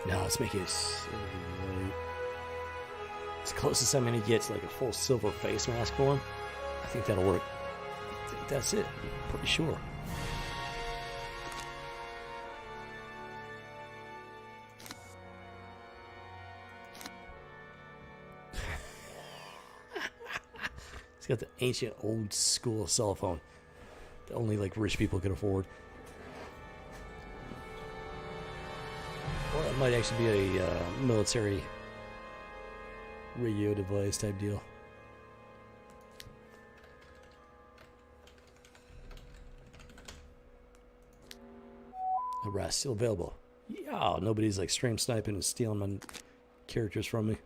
No, let's make it as close as I'm gonna get to like a full silver face mask for him. I think that'll work. I think that's it. I'm pretty sure. He's got the ancient old school cell phone that only like rich people could afford. Or it might actually be a military radio device type deal. Arrest still available. Yeah, nobody's like stream sniping and stealing my characters from me.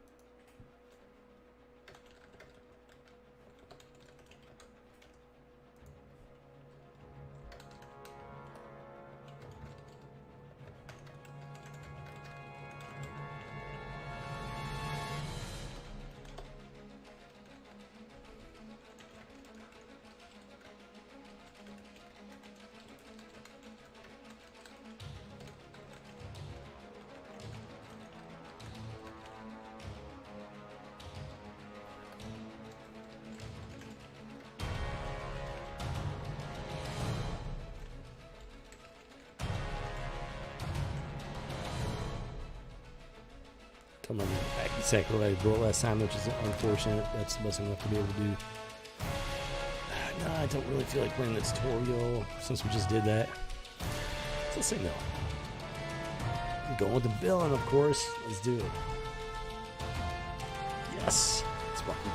Don't remember exactly what I wrote last time, which is unfortunate. That's the best I'm going to have to be able to do. No, I don't really feel like playing the tutorial since we just did that. So let's say no. I'm going with the villain, of course. Let's do it. Yes. It's fucking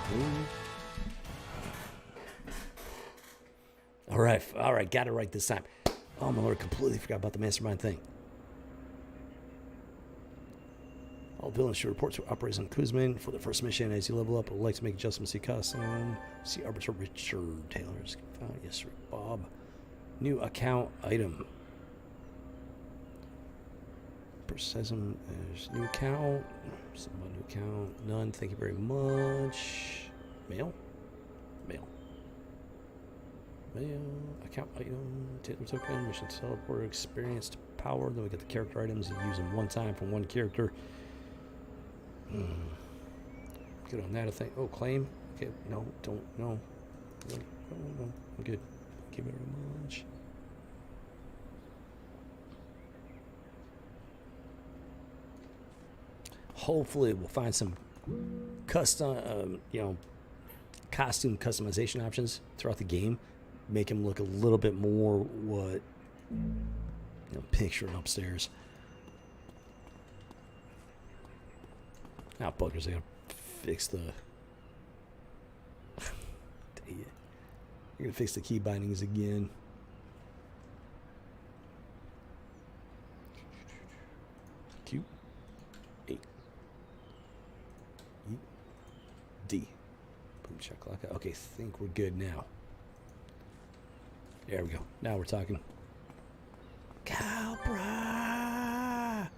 cool. Alright, got it right this time. Oh my lord, completely forgot about the mastermind thing. All villains should report to Operation Kuzman for the first mission. As you level up, I would like to make adjustments to your costume. See Arbiter Richard Taylor's. Yes, sir, Bob. New account item. Precisum is new account. Something about new account. None. Thank you very much. Mail. Account item. Taylor token. Mission teleport. Experienced power. Then we get the character items. You use them one time from one character. Good on that, I think. Oh, claim. Okay, no, don't, no. No, I'm good. Thank you very much. Hopefully, we'll find some custom, costume customization options throughout the game. Make him look a little bit more what, picturing upstairs. Now, buggers, I gotta fix the. Dang it. I'm gonna fix the key bindings again. Q. A. E. D. Boom, shakalaka. Okay, think we're good now. There we go. Now we're talking. Cobra!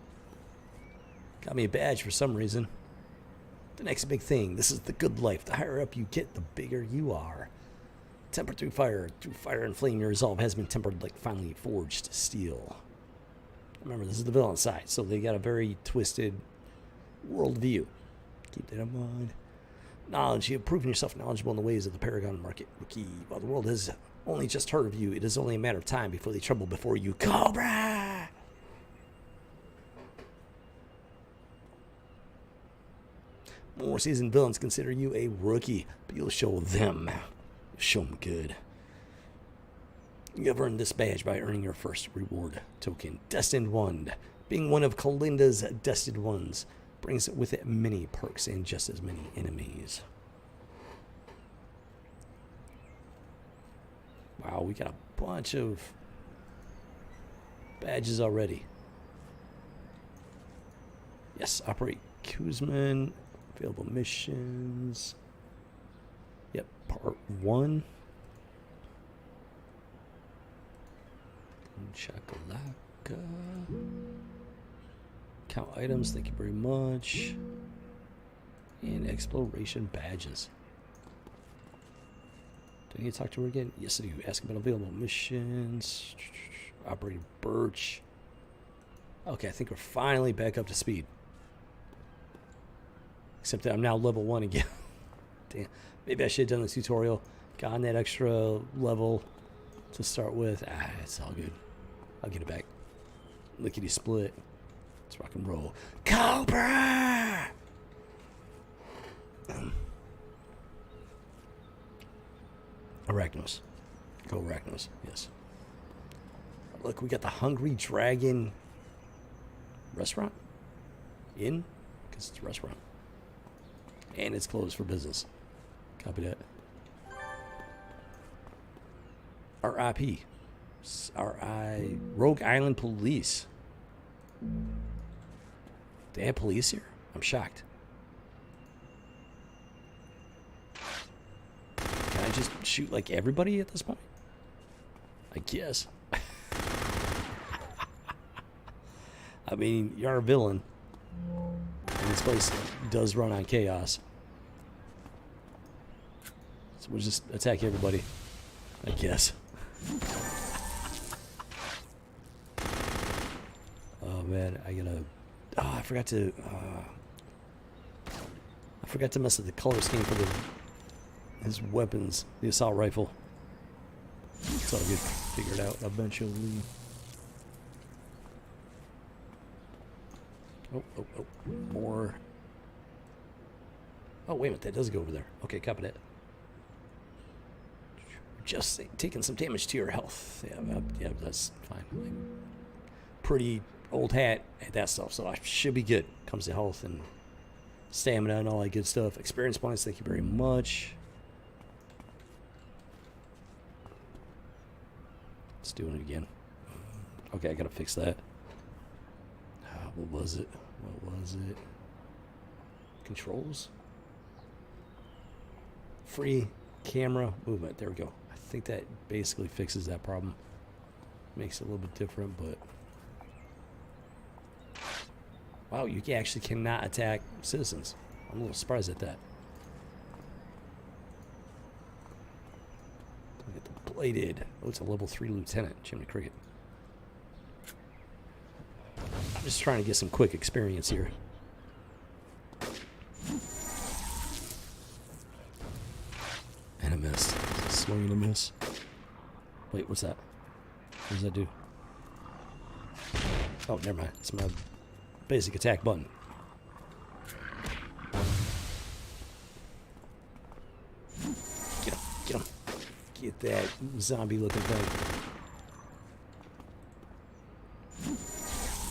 Got me a badge for some reason. The next big thing. This is the good life. The higher up you get, the bigger you are. Tempered through fire. Through fire and flame, your resolve has been tempered like finely forged steel. Remember, this is the villain side, so they got a very twisted worldview. Keep that in mind. Knowledge. You have proven yourself knowledgeable in the ways of the Paragon market. Rookie. While the world has only just heard of you, it is only a matter of time before they tremble before you. Cobra! More seasoned villains consider you a rookie, but you'll show them. Show them good. You have earned this badge by earning your first reward token. Destined One. Being one of Kalinda's Destined Ones brings with it many perks and just as many enemies. Wow, we got a bunch of badges already. Yes, operate Kuzman. Available missions. Yep, part 1. Chakalaka. Count items, thank you very much. And exploration badges. Do I need to talk to her again? Yes, I do. Ask about available missions. Operating Birch. Okay, I think we're finally back up to speed. Except that I'm now level 1 again. Damn. Maybe I should have done the tutorial. Gotten that extra level to start with. It's all good. I'll get it back. Lickety split. Let's rock and roll. Cobra! Arachnos. Go Arachnos. Yes. Look, we got the Hungry Dragon restaurant. Inn? Because it's a restaurant. And it's closed for business. Copy that. RIP. Rogue Island Police. They have police here? I'm shocked. Can I just shoot like everybody at this point? I guess. I mean, you're a villain. And this place does run on chaos. So we'll just attack everybody. I guess. Oh man, I gotta... Oh, I forgot to mess with the color scheme for his weapons. The assault rifle. It's all good. Figure it out eventually. Oh, more. Oh, wait a minute, that does go over there. Okay, copy that. Just taking some damage to your health. Yeah, that's fine. I'm pretty old hat at that stuff, so I should be good. Comes to health and stamina and all that good stuff. Experience points, thank you very much. Let's do it again. Okay, I gotta fix that. What was it? Controls? Free camera movement. There we go. I think that basically fixes that problem. Makes it a little bit different, but... Wow, you actually cannot attack citizens. I'm a little surprised at that. Look at the bladed. Oh, it's a level 3 lieutenant. Jiminy Cricket. I'm just trying to get some quick experience here. And a miss. Swing and a miss. Wait, what's that? What does that do? Oh, never mind. It's my basic attack button. Get him. Get that zombie looking thing.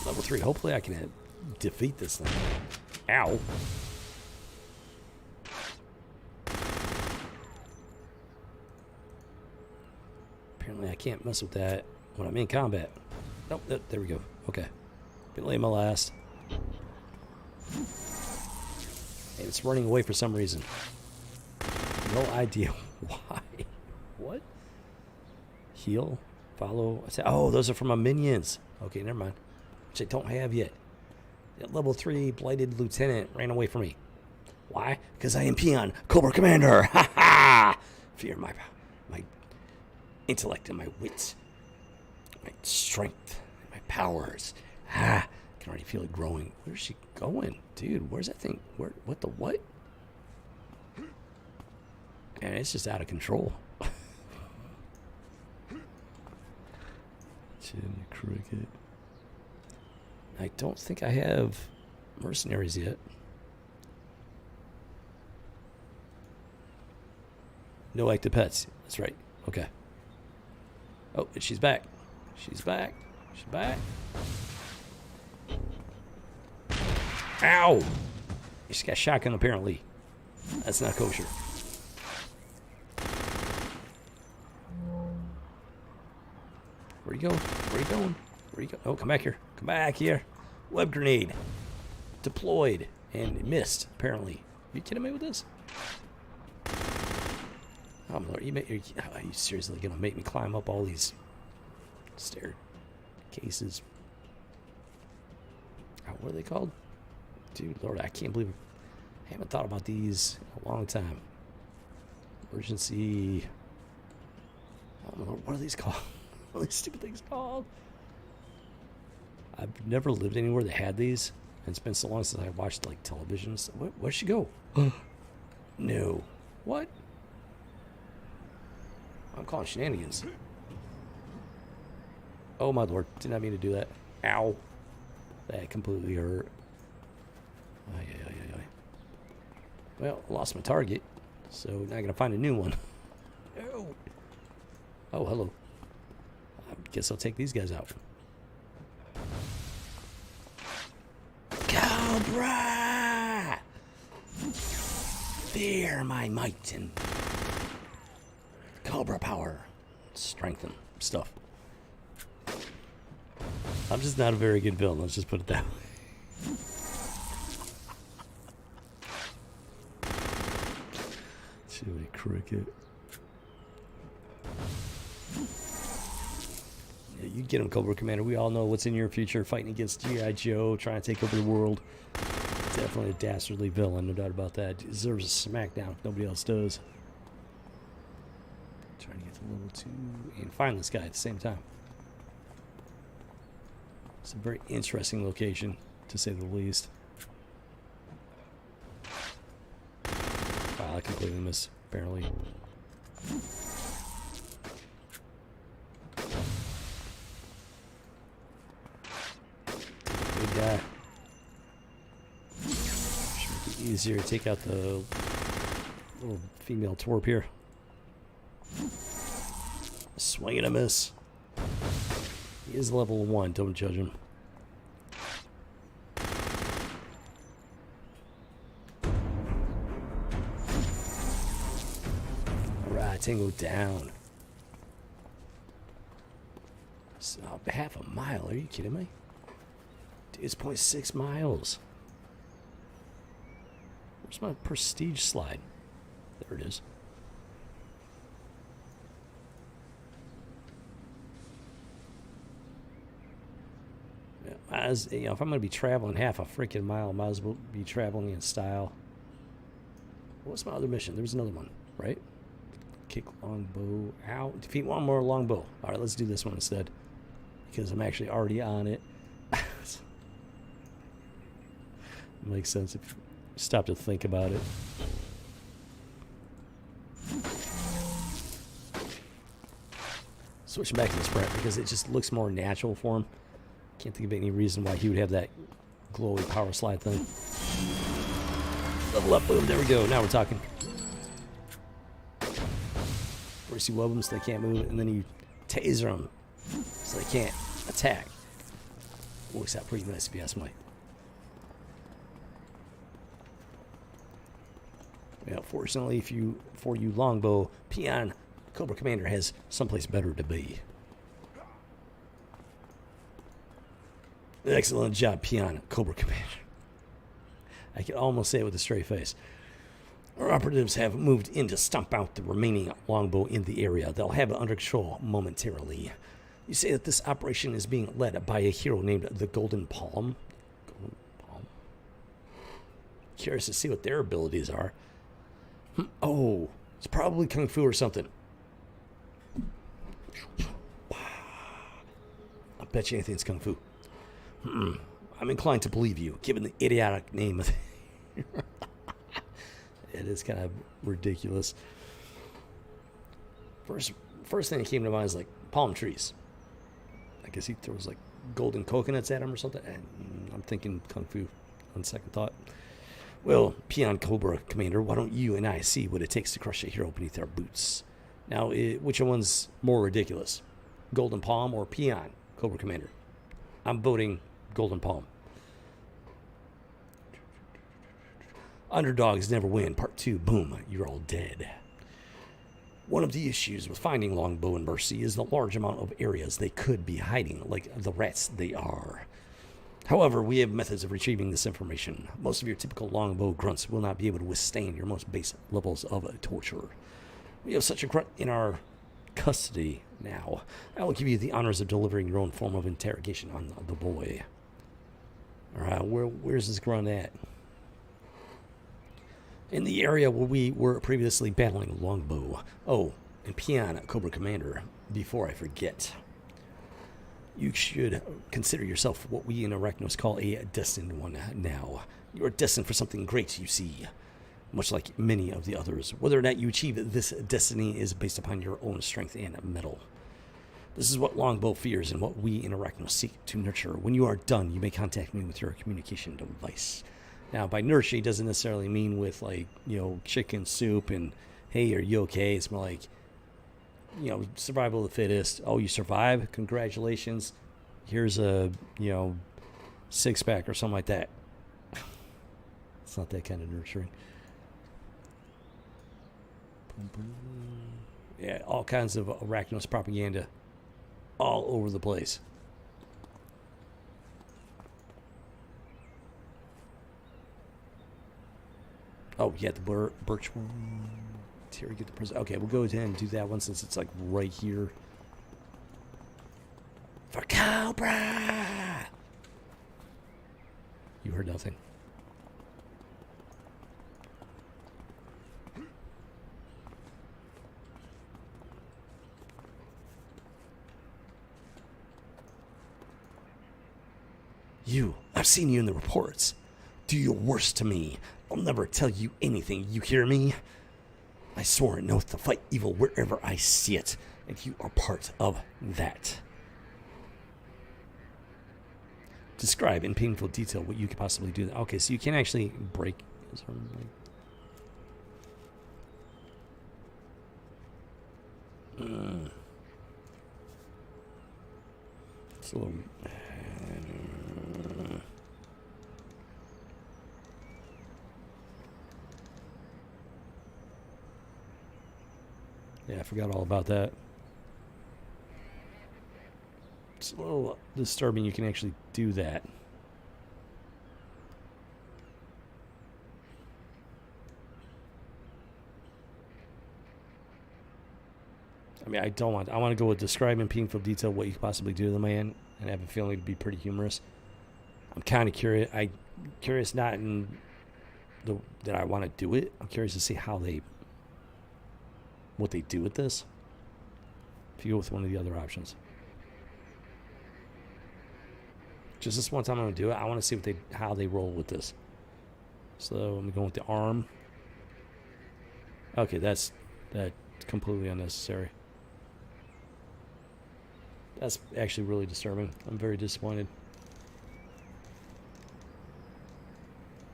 Level 3. Hopefully I can defeat this thing. Ow. Apparently I can't mess with that when I'm in combat. Nope, there we go. Okay. Been laying my last. And it's running away for some reason. No idea why. What? Heal. Follow. Oh, those are from my minions. Okay, never mind. Which I don't have yet. That level 3 blighted lieutenant ran away from me. Why? Because I am Peon, Cobra Commander. Ha ha! Fear my intellect and my wits, my strength, and my powers. Ah, I can already feel it growing. Where's she going, dude? Where's that thing? What the what? And it's just out of control. Jimmy Cricket. I don't think I have mercenaries yet. No active pets. That's right. Okay. Oh, and she's back. She's back. She's back. Ow! She's got a shotgun, apparently. That's not kosher. Where'd you go? Where you going? Where you go? Oh, come back here. Come back here. Web grenade. Deployed. And it missed, apparently. Are you kidding me with this? Oh, my Lord. Are you seriously going to make me climb up all these staircases? Oh, what are they called? Dude, Lord, I can't believe I haven't thought about these in a long time. Emergency. Oh, my Lord, what are these called? What are these stupid things called? I've never lived anywhere that had these. And it's been so long since I watched like television. So where'd she go? No. What? I'm calling shenanigans. Oh my lord. Did not mean to do that. Ow. That completely hurt. Ay, ay, ay, ay, ay. Well, I lost my target. So now I gotta find a new one. Oh. Oh, hello. I guess I'll take these guys out. Cobra! Fear my might and Cobra power. Strengthen stuff. I'm just not a very good villain, let's just put it that way. Chili cricket. Yeah, you get him, Cobra Commander. We all know what's in your future. Fighting against G.I. Joe, trying to take over the world. Definitely a dastardly villain, no doubt about that. Deserves a smackdown. Nobody else does. Trying to get to level 2 and find this guy at the same time. It's a very interesting location, to say the least. Wow, I completely missed. Barely. Good guy. Should make it easier to take out the little female twerp here. Swing and a miss. He is level 1, don't judge him. Alright, Tango down. So, half a mile, are you kidding me? Dude, it's 0.6 miles. Where's my prestige slide? There it is. As you know, if I'm going to be traveling half a freaking mile, I might as well be traveling in style. What's my other mission? There was another one, right? Kick longbow out. Defeat one more longbow. All right, let's do this one instead, because I'm actually already on it. Makes sense if you stop to think about it. Switching back to the sprint because it just looks more natural for him. Can't think of any reason why he would have that glowy power slide thing. Level up, boom, there we go. Now we're talking. First you web them so they can't move, and then you taser them so they can't attack. Works out pretty nice if you ask me. Yeah, fortunately for you longbow, Peon, Cobra Commander has someplace better to be. Excellent job, Peon, Cobra Commander. I can almost say it with a straight face. Our operatives have moved in to stomp out the remaining longbow in the area. They'll have it under control momentarily. You say that this operation is being led by a hero named the Golden Palm. Golden Palm. Curious to see what their abilities are. Oh, it's probably Kung Fu or something. I bet you anything's Kung Fu. I'm inclined to believe you, given the idiotic name of it. It is kind of ridiculous. First thing that came to mind is like palm trees. I guess he throws like golden coconuts at him or something. And I'm thinking Kung Fu on second thought. Well, Peon Cobra Commander, why don't you and I see what it takes to crush a hero beneath our boots? Now, which one's more ridiculous? Golden Palm or Peon Cobra Commander? I'm voting Golden Palm. Underdogs never win. Part 2. Boom. You're all dead. One of the issues with finding Longbow and Mercy is the large amount of areas they could be hiding, like the rats they are. However, we have methods of retrieving this information. Most of your typical Longbow grunts will not be able to withstand your most basic levels of torture. We have such a grunt in our custody now. I will give you the honors of delivering your own form of interrogation on the boy. Alright, where's this grunt at? In the area where we were previously battling Longbow. Oh, and Peon Cobra Commander, before I forget. You should consider yourself what we in Arachnos call a destined one now. You are destined for something great, you see. Much like many of the others. Whether or not you achieve this destiny is based upon your own strength and mettle. This is what Longbow fears and what we in Arachnos seek to nurture. When you are done, you may contact me with your communication device. Now, by nurture, it doesn't necessarily mean with, like, you know, chicken soup and, hey, are you okay? It's more like, you know, survival of the fittest. Oh, you survive? Congratulations. Here's a, you know, six-pack or something like that. It's not that kind of nurturing. Yeah, all kinds of Arachnos propaganda all over the place. Oh, yeah, the birch one. Here we get the prison. Okay, we'll go ahead and do that one since it's like right here. For Cobra! You heard nothing. You, I've seen you in the reports. Do your worst to me. I'll never tell you anything, you hear me? I swore an oath to fight evil wherever I see it, and you are part of that. Describe in painful detail what you could possibly do. Okay, so you can actually break. It's a little. Yeah, I forgot all about that. It's a little disturbing you can actually do that. I mean, I want to go with describe in painful detail what you could possibly do to the man, and I have a feeling it'd be pretty humorous. I'm kind of curious. Curious not in that I want to do it. I'm curious to see what they do with this. If you go with one of the other options. Just this one time I'm going to do it. I want to see how they roll with this. So I'm going with the arm. Okay, that's completely unnecessary. That's actually really disturbing. I'm very disappointed.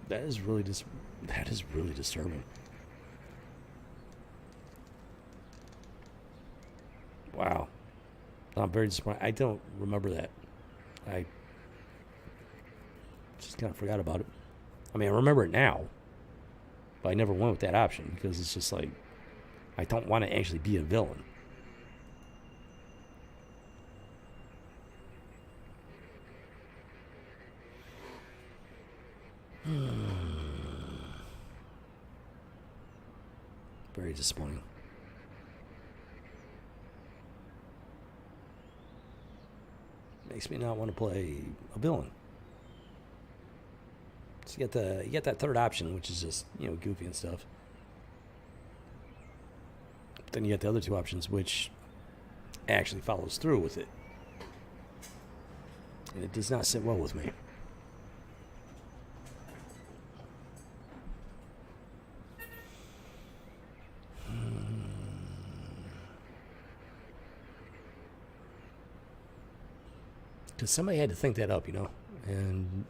That is really disturbing. Wow. I'm very disappointed. I don't remember that. I just kind of forgot about it. I mean, I remember it now, but I never went with that option because it's just like, I don't want to actually be a villain. Very disappointing. Makes me not want to play a villain. So you get that third option, which is just, you know, goofy and stuff. But then you get the other two options, which actually follows through with it. And it does not sit well with me. Because somebody had to think that up, you know. And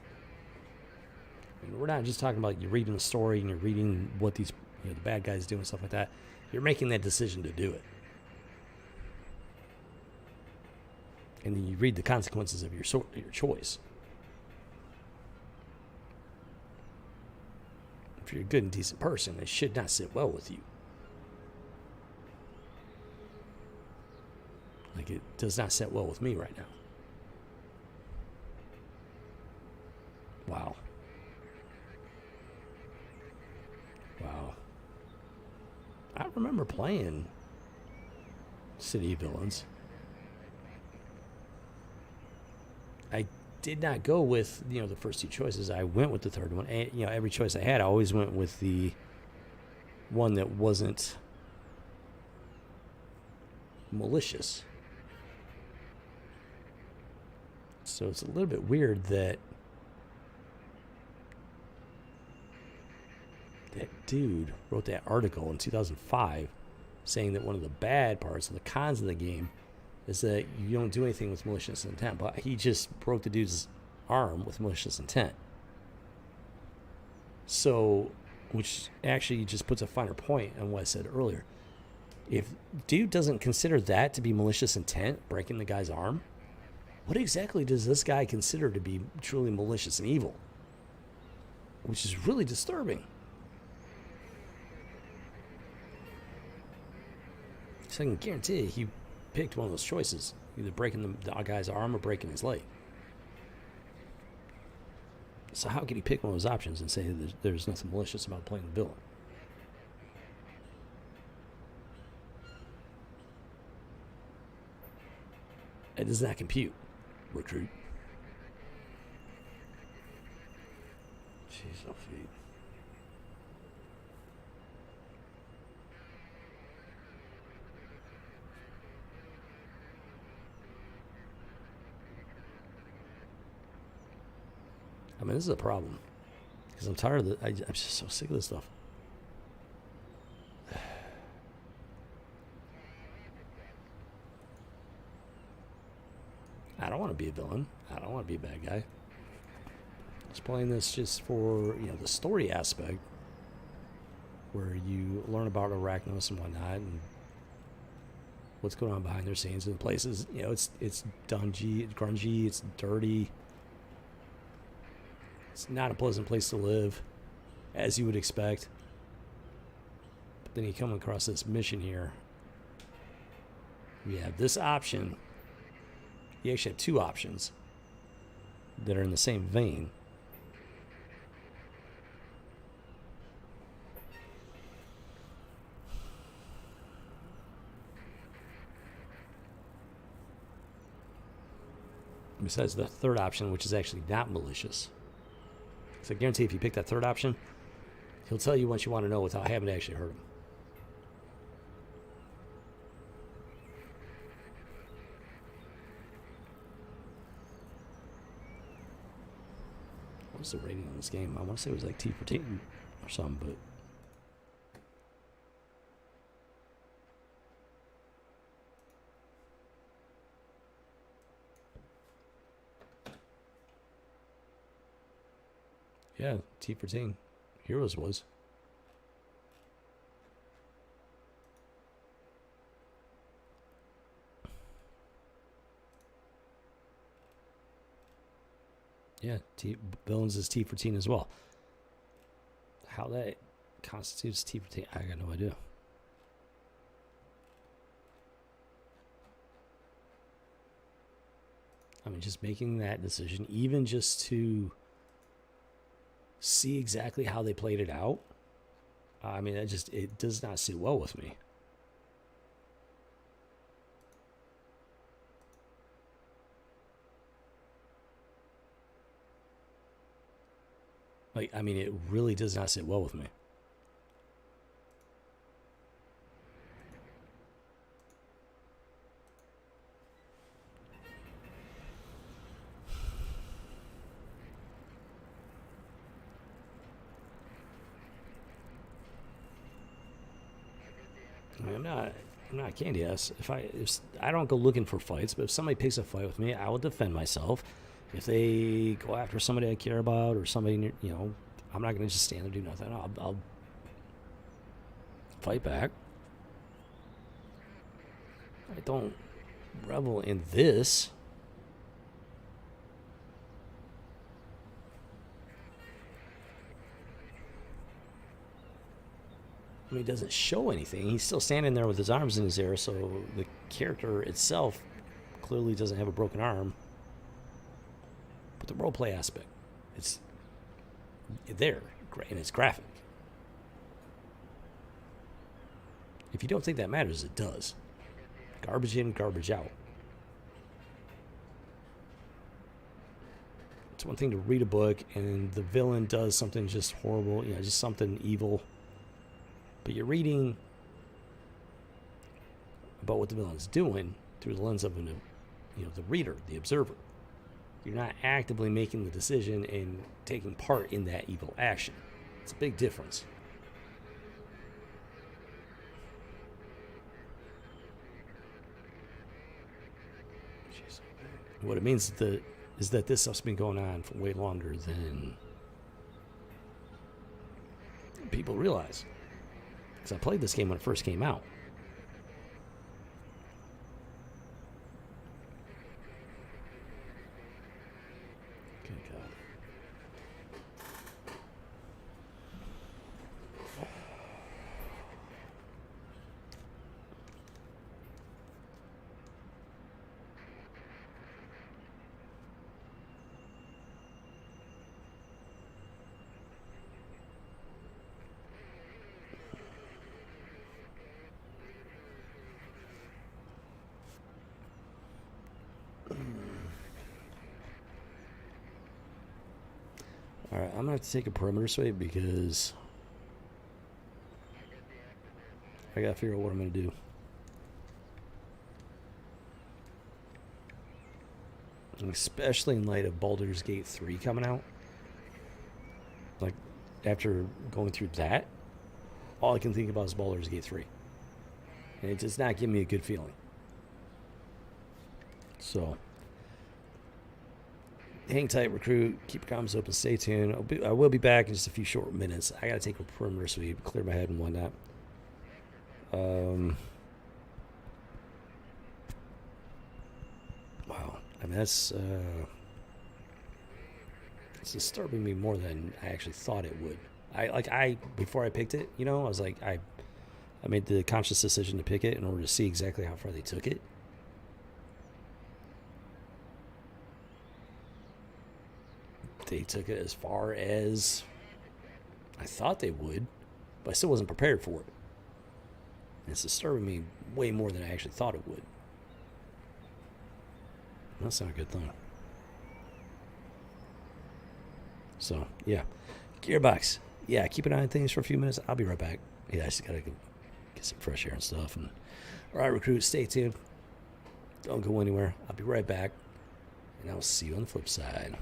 we're not just talking about you reading the story and you're reading what these, you know, the bad guys do and stuff like that. You're making that decision to do it. And then you read the consequences of your choice. If you're a good and decent person, it should not sit well with you. Like, it does not sit well with me right now. Wow. Wow. I remember playing City of Villains. I did not go with, you know, the first two choices. I went with the third one. And, you know, every choice I had, I always went with the one that wasn't malicious. So it's a little bit weird that that dude wrote that article in 2005 saying that one of the bad parts, or the cons of the game, is that you don't do anything with malicious intent. But he just broke the dude's arm with malicious intent. So, which actually just puts a finer point on what I said earlier. If dude doesn't consider that to be malicious intent, breaking the guy's arm, what exactly does this guy consider to be truly malicious and evil? Which is really disturbing. So I can guarantee he picked one of those choices, either breaking the guy's arm or breaking his leg. So how could he pick one of those options and say there's nothing malicious about playing the villain? It does not compute. Recruit. Jeez, oh feet. I mean, this is a problem. Because I'm tired of it. I'm just so sick of this stuff. I don't want to be a villain. I don't want to be a bad guy. I was playing this just for, the story aspect, where you learn about Arachnos and whatnot, and what's going on behind their scenes in places. It's dungy, it's grungy, it's dirty. It's not a pleasant place to live, as you would expect. But then you come across this mission here. You have this option. You actually have two options that are in the same vein. Besides the third option, which is actually not malicious. So I guarantee if you pick that third option, he'll tell you what you want to know without having to actually hurt him. What's the rating on this game? I want to say it was like T for T or something, but yeah, T for Teen. Heroes was. Yeah, Villains is T for Teen as well. How that constitutes T for Teen, I got no idea. I mean, just making that decision, even just to see exactly how they played it out. I mean, it does not sit well with me. Like, I mean, it really does not sit well with me. I mean, I'm not candy ass. If I don't go looking for fights, but if somebody picks a fight with me, I will defend myself. If they go after somebody I care about or somebody, I'm not going to just stand there and do nothing. I'll fight back. I don't revel in this. I mean, he doesn't show anything. He's still standing there with his arms in his air, so the character itself clearly doesn't have a broken arm. But the roleplay aspect, it's there, and it's graphic. If you don't think that matters, it does. Garbage in, garbage out. It's one thing to read a book and the villain does something just horrible, just something evil. But you're reading about what the villain's doing through the lens of the reader, the observer. You're not actively making the decision and taking part in that evil action. It's a big difference. What it means is that this stuff's been going on for way longer than people realize. Because I played this game when it first came out. Good God. Alright, I'm going to have to take a perimeter sweep because I got to figure out what I'm going to do. Especially in light of Baldur's Gate 3 coming out. Like, after going through that, all I can think about is Baldur's Gate 3. And it does not give me a good feeling. So, hang tight, recruit. Keep your comments open. Stay tuned. I will be back in just a few short minutes. I got to take a perimeter sweep, clear my head and whatnot. Wow. I mean, that's it's disturbing me more than I actually thought it would. Before I picked it, you know, I was like, I made the conscious decision to pick it in order to see exactly how far they took it. They took it as far as I thought they would, but I still wasn't prepared for it. And it's disturbing me way more than I actually thought it would. That's not a good thing. So, yeah. Gearbox. Yeah, keep an eye on things for a few minutes. I'll be right back. Yeah, I just gotta get some fresh air and stuff. And all right, recruits, stay tuned. Don't go anywhere. I'll be right back. And I'll see you on the flip side.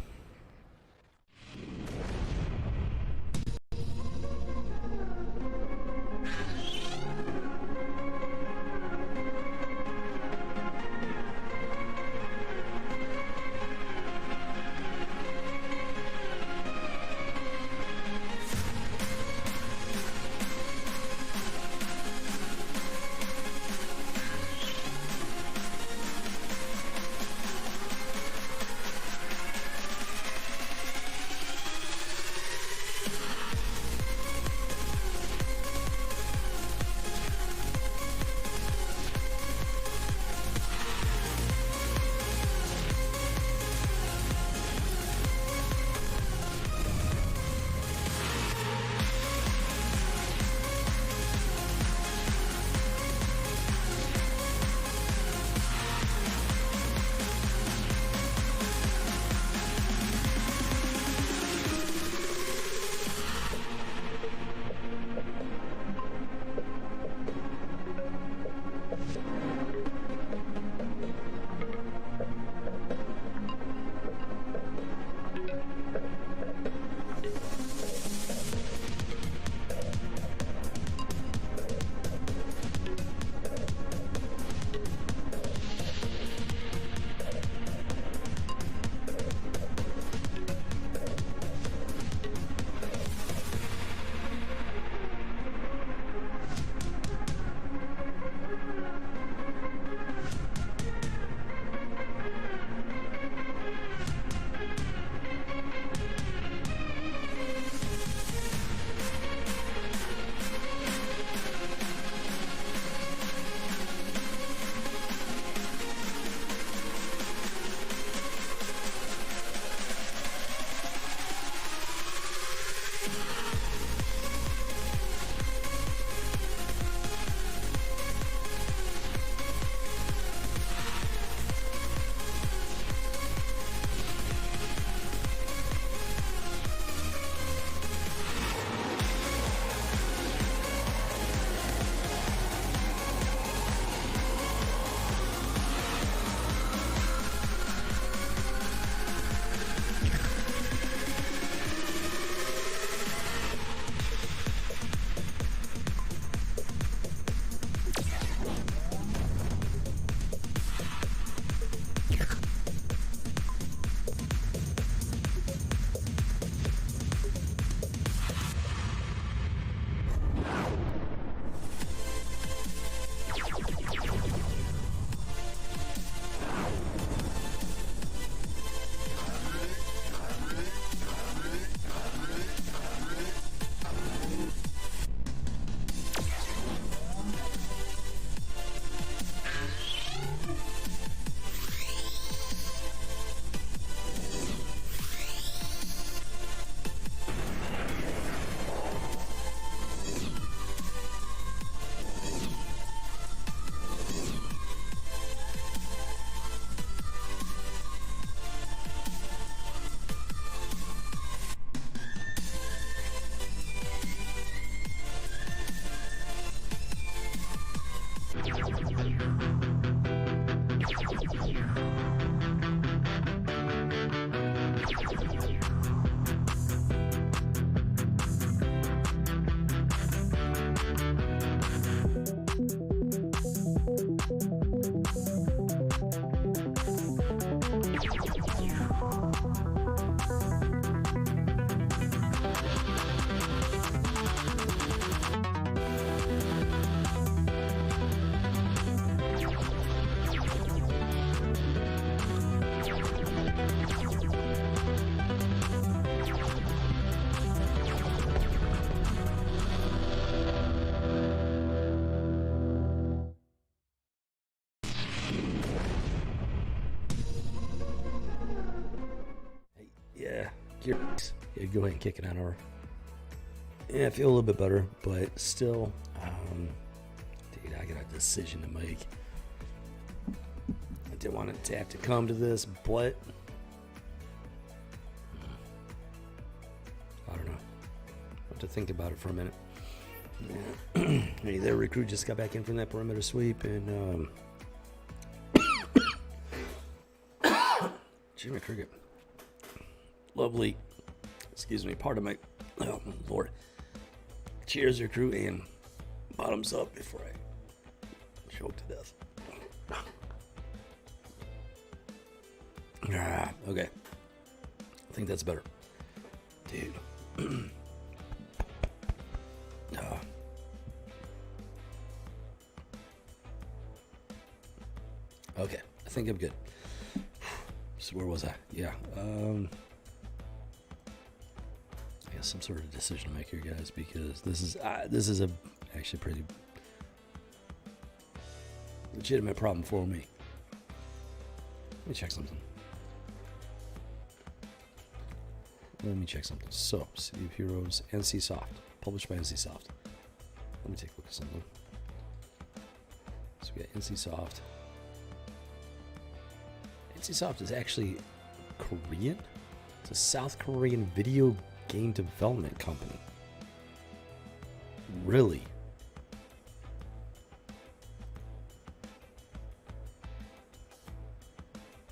Yeah, go ahead and kick it on over. Yeah, I feel a little bit better, but still, dude, I got a decision to make. I didn't want to have to come to this, but I don't know. I have to think about it for a minute. Yeah. Hey, their recruit just got back in from that perimeter sweep, and Jimmy Cricket. Lovely, excuse me, pardon my, oh Lord. Cheers, recruit, and bottoms up before I choke to death. Okay. I think that's better. Dude. Okay, I think I'm good. So where was I? Yeah. I guess some sort of decision to make here, guys, because this is a actually pretty legitimate problem for me. Let me check something. So, City of Heroes, NCSoft, published by NCSoft. Let me take a look at something. So we got NCSoft. NCSoft is actually Korean. It's a South Korean video game development company. Really?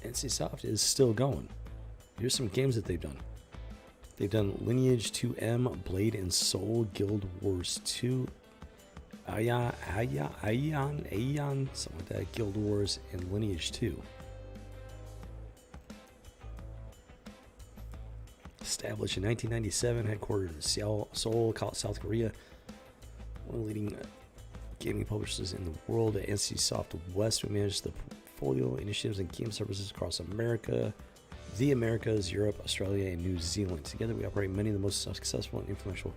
NCSoft is still going. Here's some games that they've done. They've done Lineage 2M, Blade and Soul, Guild Wars 2, Aeon, something like that, Guild Wars, and Lineage 2. Established in 1997, headquartered in Seoul, South Korea. One of the leading gaming publishers in the world. At NCSoft West, we manage the portfolio initiatives and game services across America, the Americas, Europe, Australia, and New Zealand. Together, we operate many of the most successful and influential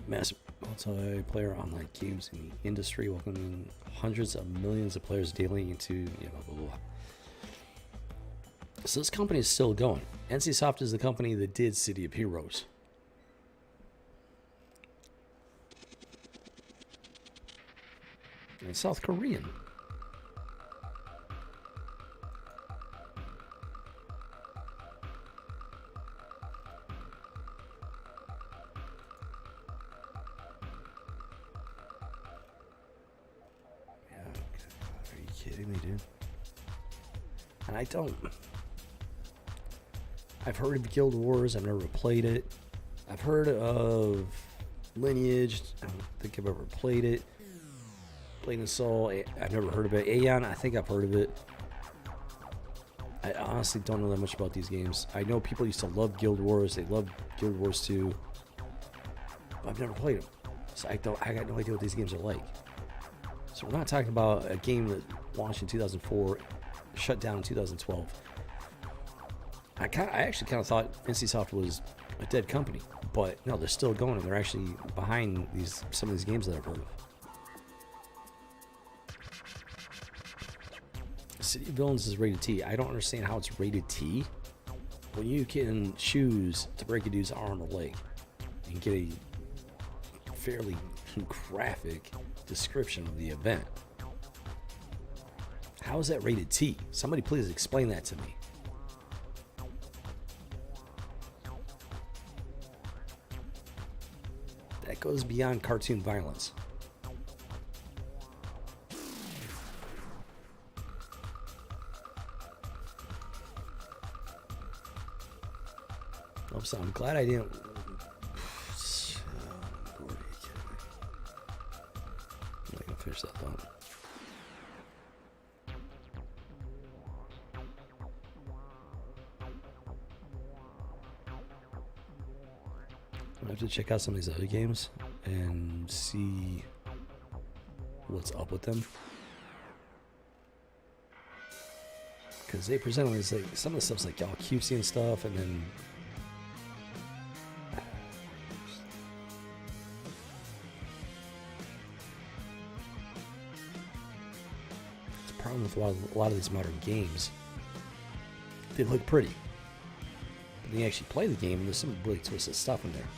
mass multiplayer online games in the industry, welcoming hundreds of millions of players daily into blah, blah, blah. So this company is still going. NCSoft is the company that did City of Heroes. And South Korean. Yeah, are you kidding me, dude? And I don't. I've heard of Guild Wars. I've never played it. I've heard of Lineage. I don't think I've ever played it. Blade and Soul. I've never heard of it. Aeon. I think I've heard of it. I honestly don't know that much about these games. I know people used to love Guild Wars. They love Guild Wars 2. I've never played them. So I got no idea what these games are like. So we're not talking about a game that launched in 2004, shut down in 2012. I actually kind of thought NCSoft was a dead company, but no, they're still going, and they're actually behind some of these games that I've heard of. City of Villains is rated T. I don't understand how it's rated T when you can choose to break a dude's arm or leg and get a fairly graphic description of the event. How is that rated T? Somebody please explain that to me. That goes beyond cartoon violence. So I'm glad I didn't. I'm not gonna finish that thought. I have to check out some of these other games and see what's up with them. Because they present as like some of the stuff's like all cutesy and stuff, and then it's a problem with a lot of these modern games. They look pretty, but then you actually play the game, and there's some really twisted stuff in there.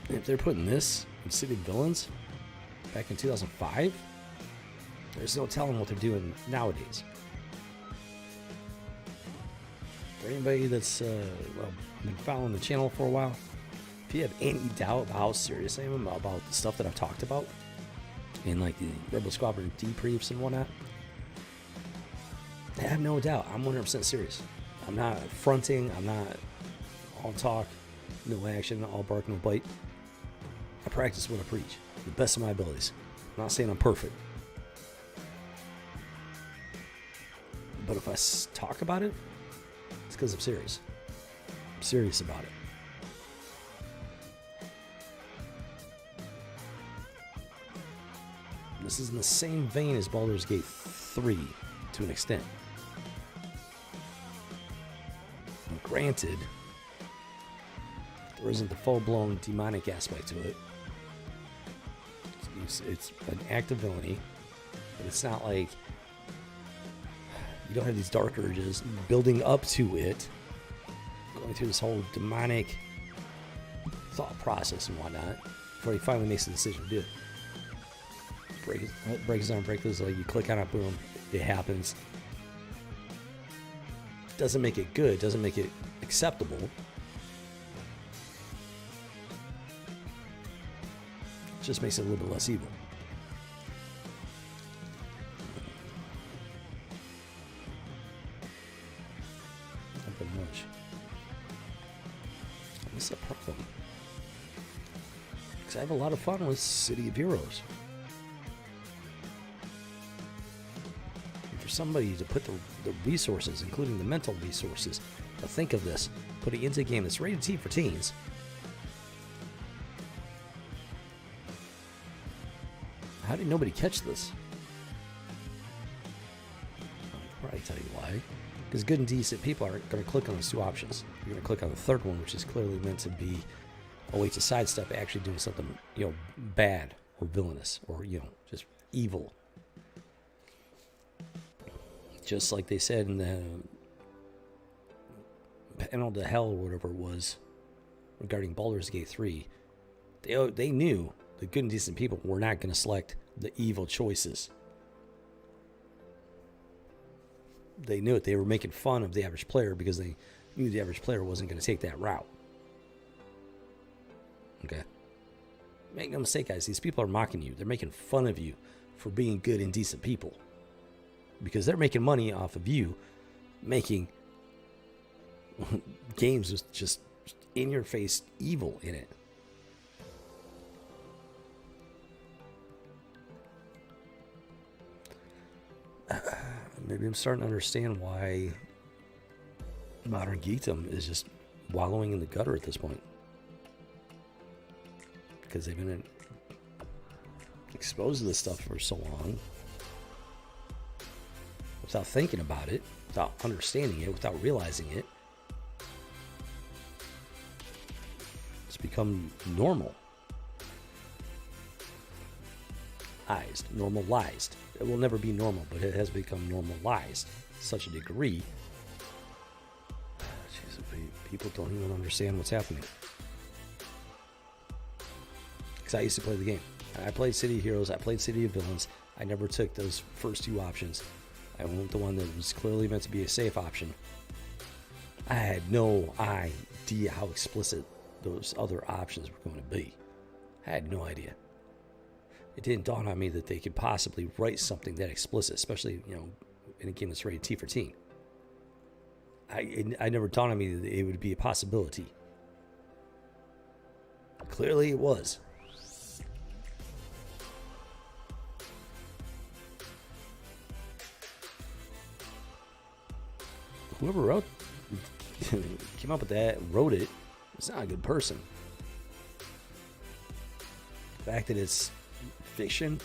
And if they're putting this in City of Villains back in 2005, there's no telling what they're doing nowadays. For anybody that's been following the channel for a while, if you have any doubt about how serious I am about the stuff that I've talked about in like the Rebel Squadron debriefs and whatnot, I have no doubt I'm 100% serious. I'm not fronting. I'm not all talk, no action, all bark, no bite. I practice what I preach, to the best of my abilities. I'm not saying I'm perfect. But if I talk about it, it's because I'm serious. I'm serious about it. This is in the same vein as Baldur's Gate 3 to an extent. And granted, there isn't the full-blown demonic aspect to it. It's an act of villainy, but it's not like you don't have these dark urges building up to it, going through this whole demonic thought process and whatnot before he finally makes the decision to do it. Break his arm, break his leg, you click on it, boom, it happens. Doesn't make it good, doesn't make it acceptable. Just makes it a little bit less evil. Not that much. What's the problem? Because I have a lot of fun with City of Heroes. And for somebody to put the resources, including the mental resources, to think of this, put it into a game that's rated T for teens. How did nobody catch this? I'll probably tell you why. Because good and decent people aren't going to click on those two options. You're going to click on the third one, which is clearly meant to be a way to sidestep actually doing something, bad or villainous or, just evil. Just like they said in the panel to hell or whatever it was regarding Baldur's Gate 3, they knew the good and decent people were not going to select the evil choices. They knew it. They were making fun of the average player because they knew the average player wasn't going to take that route. Okay? Make no mistake, guys. These people are mocking you. They're making fun of you for being good and decent people. Because they're making money off of you making games with just in-your-face evil in it. Maybe I'm starting to understand why modern geekdom is just wallowing in the gutter at this point. Because they've been exposed to this stuff for so long without thinking about it, without understanding it, without realizing it. It's become normal. Normalized. It will never be normal, but it has become normalized to such a degree. Jeez, people don't even understand what's happening. Because I used to play the game. I played City of Heroes. I played City of Villains. I never took those first two options. I went with the one that was clearly meant to be a safe option. I had no idea how explicit those other options were going to be. I had no idea. It didn't dawn on me that they could possibly write something that explicit, especially, in a game that's rated T for teen. I never dawned on me that it would be a possibility. Clearly, it was. Whoever came up with that, wrote it, is not a good person. The fact that it's fiction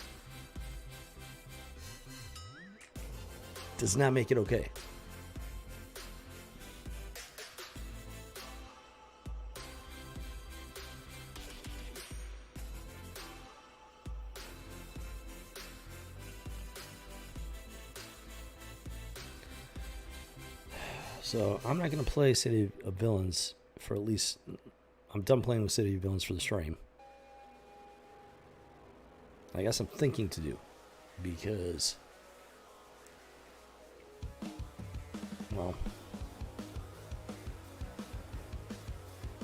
does not make it okay. So I'm not going to play City of Villains for at least... I'm done playing with City of Villains for the stream. I guess I'm thinking to do. Because... well...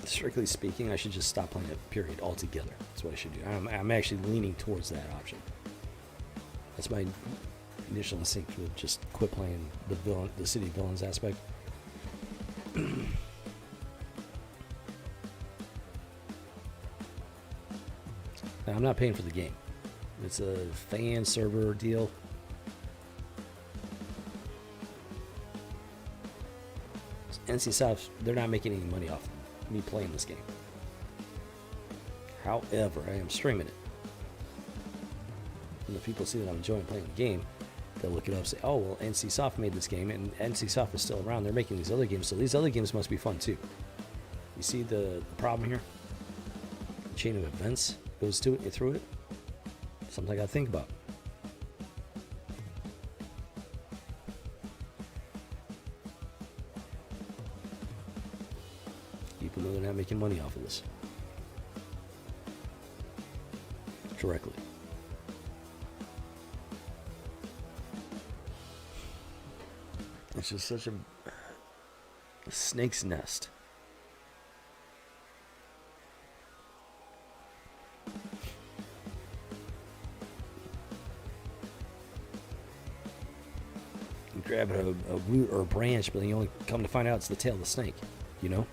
strictly speaking, I should just stop playing it, period, altogether. That's what I should do. I'm actually leaning towards that option. That's my initial instinct, to just quit playing the City of Villains aspect. Now, I'm not paying for the game. It's a fan server deal. NCSoft, they're not making any money off me playing this game. However, I am streaming it. And if people see that I'm enjoying playing the game, they'll look it up and say, oh, well, NCSoft made this game, and NCSoft is still around. They're making these other games, so these other games must be fun, too. You see the problem here? The chain of events goes to it, through it. Something I got to think about. People know they're not making money off of this. Directly. It's just such a snake's nest. You grab a root or a branch, but then you only come to find out it's the tail of the snake, you know?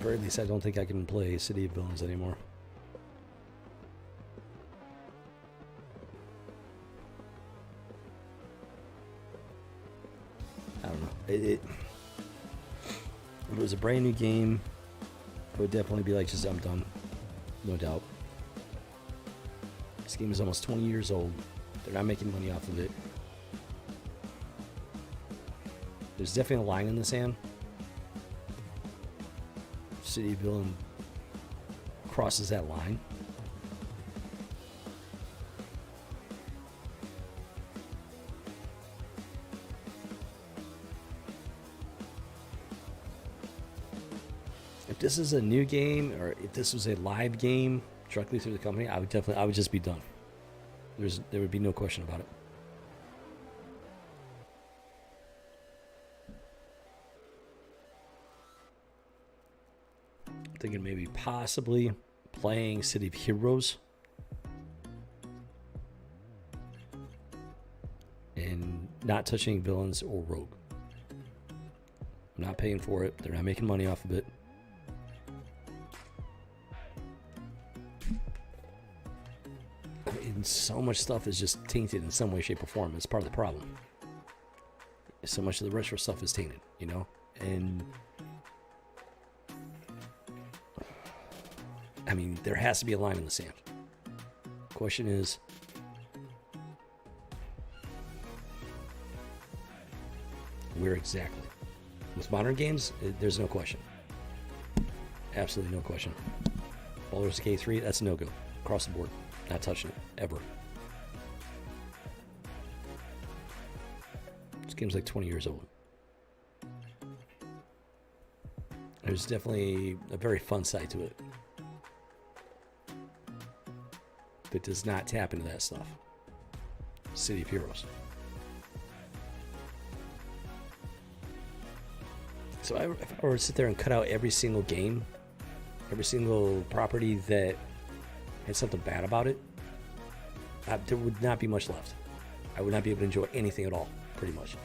At least I don't think I can play City of Villains anymore. I don't know. If it was a brand new game, I would definitely be like, just I'm done. No doubt. This game is almost 20 years old. They're not making money off of it. There's definitely a line in the sand. City of Villain crosses that line. If this is a new game, or if this was a live game directly through the company, I would just be done. There would be no question about it. Thinking maybe possibly playing City of Heroes and not touching Villains or Rogue. I'm not paying for it. They're not making money off of it. And so much stuff is just tainted in some way, shape, or form. It's part of the problem. So much of the retro stuff is tainted, you know? And I mean, there has to be a line in the sand. Question is, where exactly? With modern games, there's no question. Absolutely no question. Baldur's Gate 3, that's a no-go. Across the board. Not touching it. Ever. This game's like 20 years old. There's definitely a very fun side to it. That does not tap into that stuff. City of Heroes. So if I were to sit there and cut out every single game, every single property that had something bad about it, there would not be much left. I would not be able to enjoy anything at all, pretty much.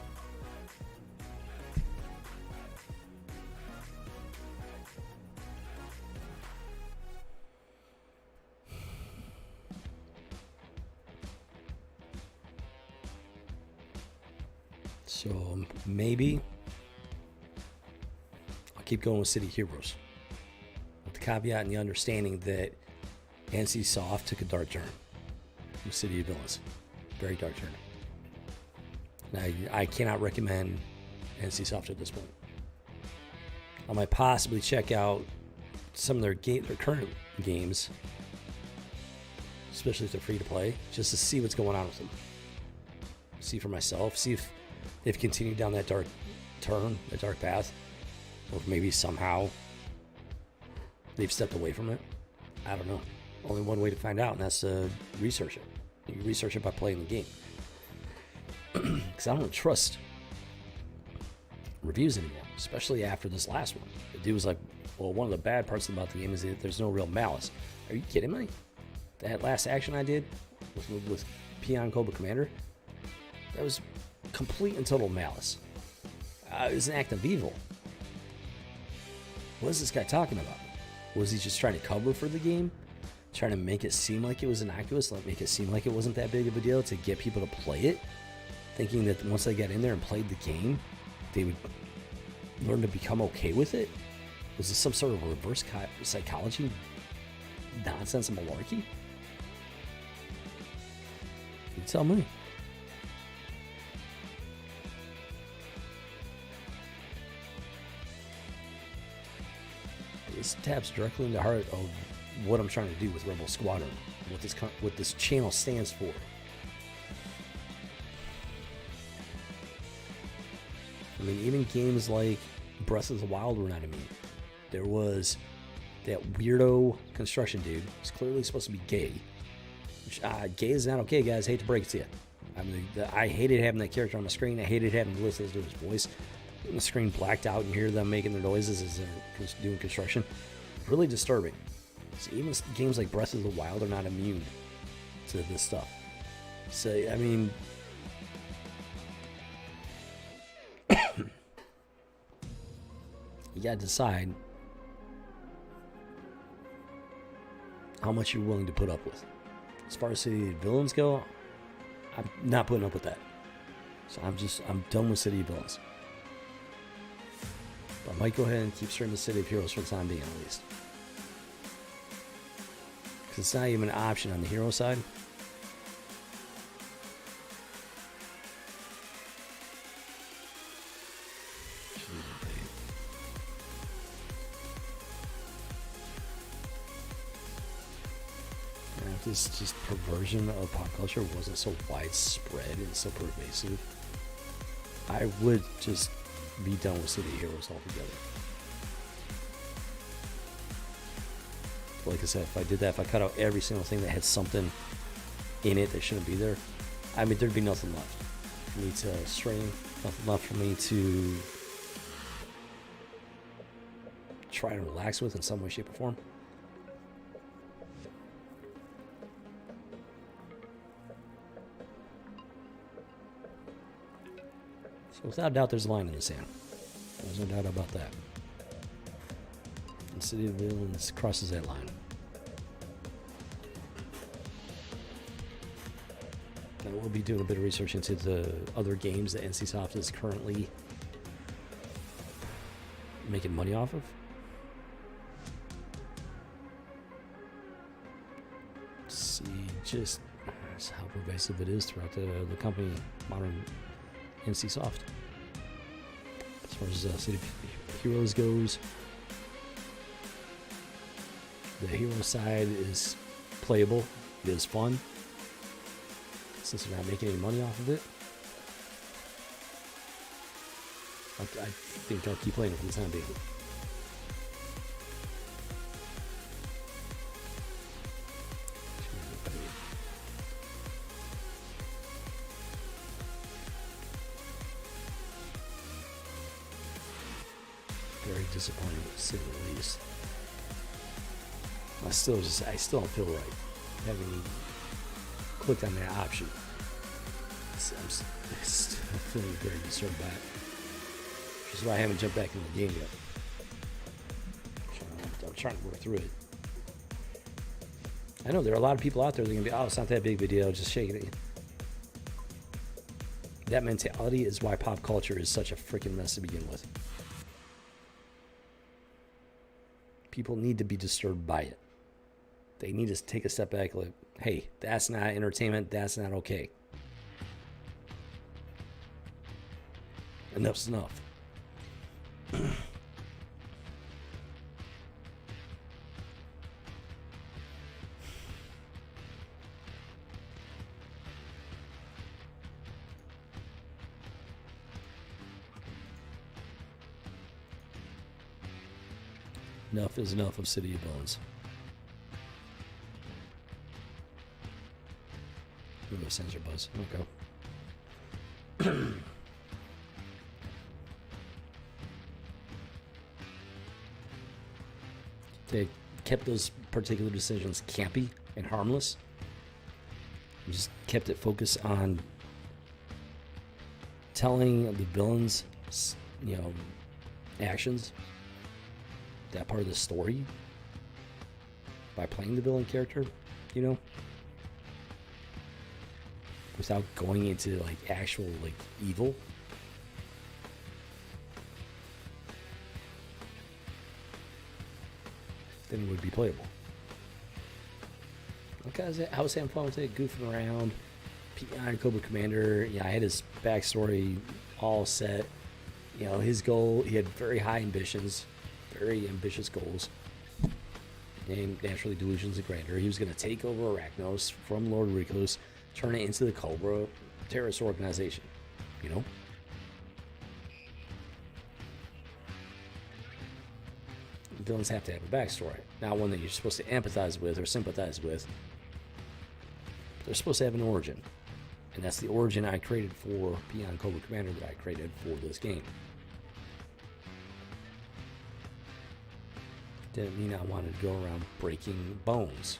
So maybe I'll keep going with City Heroes, with the caveat and the understanding that NCSoft took a dark turn with City of Villains. Very dark turn. Now, I cannot recommend NCSoft at this point. I might possibly check out some of their current games, especially if they're free to play, just to see what's going on with them. See for myself, see if they've continued down that dark turn, that dark path, or maybe somehow they've stepped away from it. I don't know. Only one way to find out, and that's to research it. You research it by playing the game. Because I don't trust reviews anymore, especially after this last one. The dude was like, well, one of the bad parts about the game is that there's no real malice. Are you kidding me? That last action I did with Peon Cobra Commander, that was complete and total malice. It was an act of evil. What is this guy talking about? Was he just trying to cover for the game? Trying to make it seem like it was innocuous, like make it seem like it wasn't that big of a deal to get people to play it, thinking that once they got in there and played the game, they would learn to become okay with it? Was this some sort of reverse psychology nonsense and malarkey? You tell me. This taps directly in the heart of what I'm trying to do with Rebel Squadron, what this channel stands for. I mean, even games like Breath of the Wild were not immune. There was that weirdo construction dude who's clearly supposed to be gay. Which, gay is not okay, guys. Hate to break it to you. I mean, I hated having that character on the screen. I hated having to listen to his voice. When the screen blacked out and you hear them making their noises as they're doing construction. Really disturbing. So even games like Breath of the Wild are not immune to this stuff. So, I mean, you gotta decide how much you're willing to put up with. As far as City of Villains go, I'm not putting up with that. So I'm done with City of Villains. But I might go ahead and keep streaming City of Heroes for the time being, at least. Because it's not even an option on the hero side. And if this just perversion of pop culture wasn't so widespread and so pervasive, I would just be done with City Heroes altogether. Like I said, if I did that, if I cut out every single thing that had something in it that shouldn't be there, I mean, there'd be nothing left for me to stream, nothing left for me to try to relax with in some way, shape, or form. So without a doubt, there's a line in the sand. There's no doubt about that. And City of Villains crosses that line. Now we'll be doing a bit of research into the other games that NCSoft is currently making money off of. See just how pervasive it is throughout the company, modern NCSoft. As far as City of Heroes goes, the hero side is playable, it is fun, since they're not making any money off of it. I think I'll keep playing it for the time being. disappointed, to say the least. I still don't feel right having clicked on that option. I'm still feeling very disturbed by it, which is why I haven't jumped back in the game yet. I'm trying to work through it. I know there are a lot of people out there that are going to be, oh, it's not that big of a deal, just shaking it. That mentality is why pop culture is such a freaking mess to begin with. People need to be disturbed by it. They need to take a step back, like, hey, that's not entertainment, that's not okay. Enough's enough. Enough is enough of City of Bones. Ooh, sensor buzz. Okay. They kept those particular decisions campy and harmless. And just kept it focused on telling the villains, actions. That part of the story by playing the villain character, without going into like actual like evil. Then it would be playable. Okay, I was having fun with it, goofing around. Peon Cobra Commander, I had his backstory all set. His goal, he had very high ambitions. Very ambitious goals, named naturally Delusions of Grandeur. He was going to take over Arachnos from Lord Ricos, turn it into the Cobra terrorist organization. Villains have to have a backstory, not one that you're supposed to empathize with or sympathize with. They're supposed to have an origin, and that's the origin I created for Peon Cobra Commander that I created for this game. Didn't mean I wanted to go around breaking bones.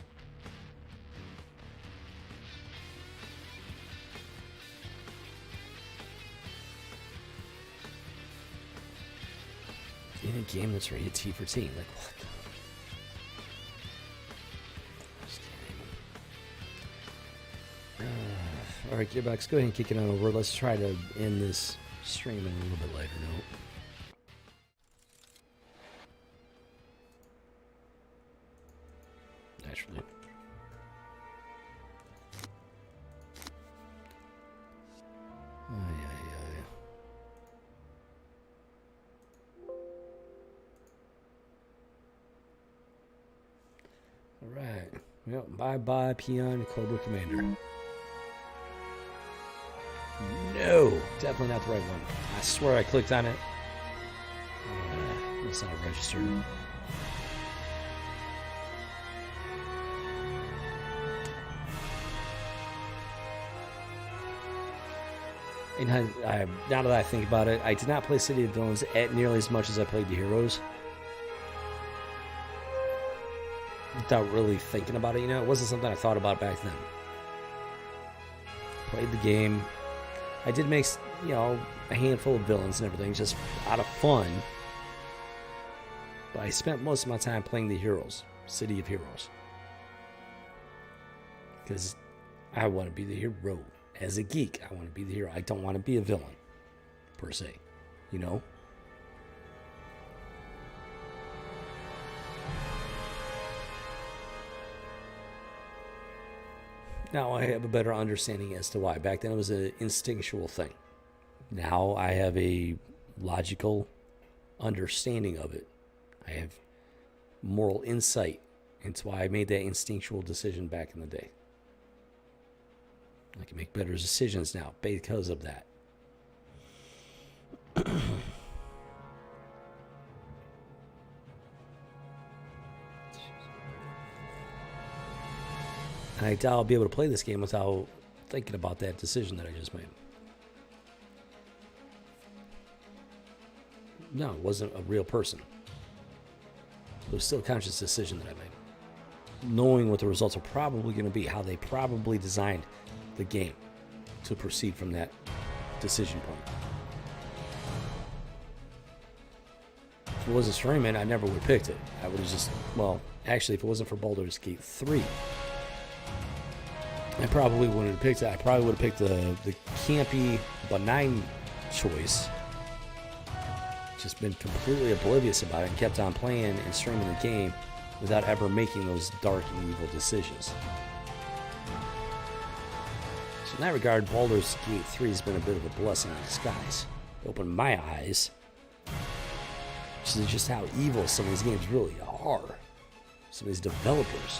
In a game that's rated T for teen, like what? Alright, Gearbox, go ahead and kick it on over. Let's try to end this stream in a little bit later note. Naturally. Alright. Well, bye-bye, Peon Cobra Commander. No! Definitely not the right one. I swear I clicked on it. It's not registered. Now that I think about it, I did not play City of Villains nearly as much as I played the Heroes. Without really thinking about it, it wasn't something I thought about back then. Played the game. I did make, a handful of villains and everything, just out of fun. But I spent most of my time playing the Heroes, City of Heroes. Because I want to be the hero. As a geek, I want to be the hero. I don't want to be a villain, per se. Now I have a better understanding as to why. Back then it was an instinctual thing. Now I have a logical understanding of it. I have moral insight into why I made that instinctual decision back in the day. I can make better decisions now because of that. And I doubt I'll be able to play this game without thinking about that decision that I just made. No, it wasn't a real person. It was still a conscious decision that I made. Knowing what the results are probably going to be, how they probably designed the game to proceed from that decision point. If it wasn't streaming, I never would have picked it. I would have just, well, actually, if it wasn't for Baldur's Gate 3, I probably wouldn't have picked it. I probably would have picked the campy, benign choice. Just been completely oblivious about it and kept on playing and streaming the game without ever making those dark and evil decisions. So in that regard, Baldur's Gate 3 has been a bit of a blessing in disguise. It opened my eyes to just how evil some of these games really are. Some of these developers.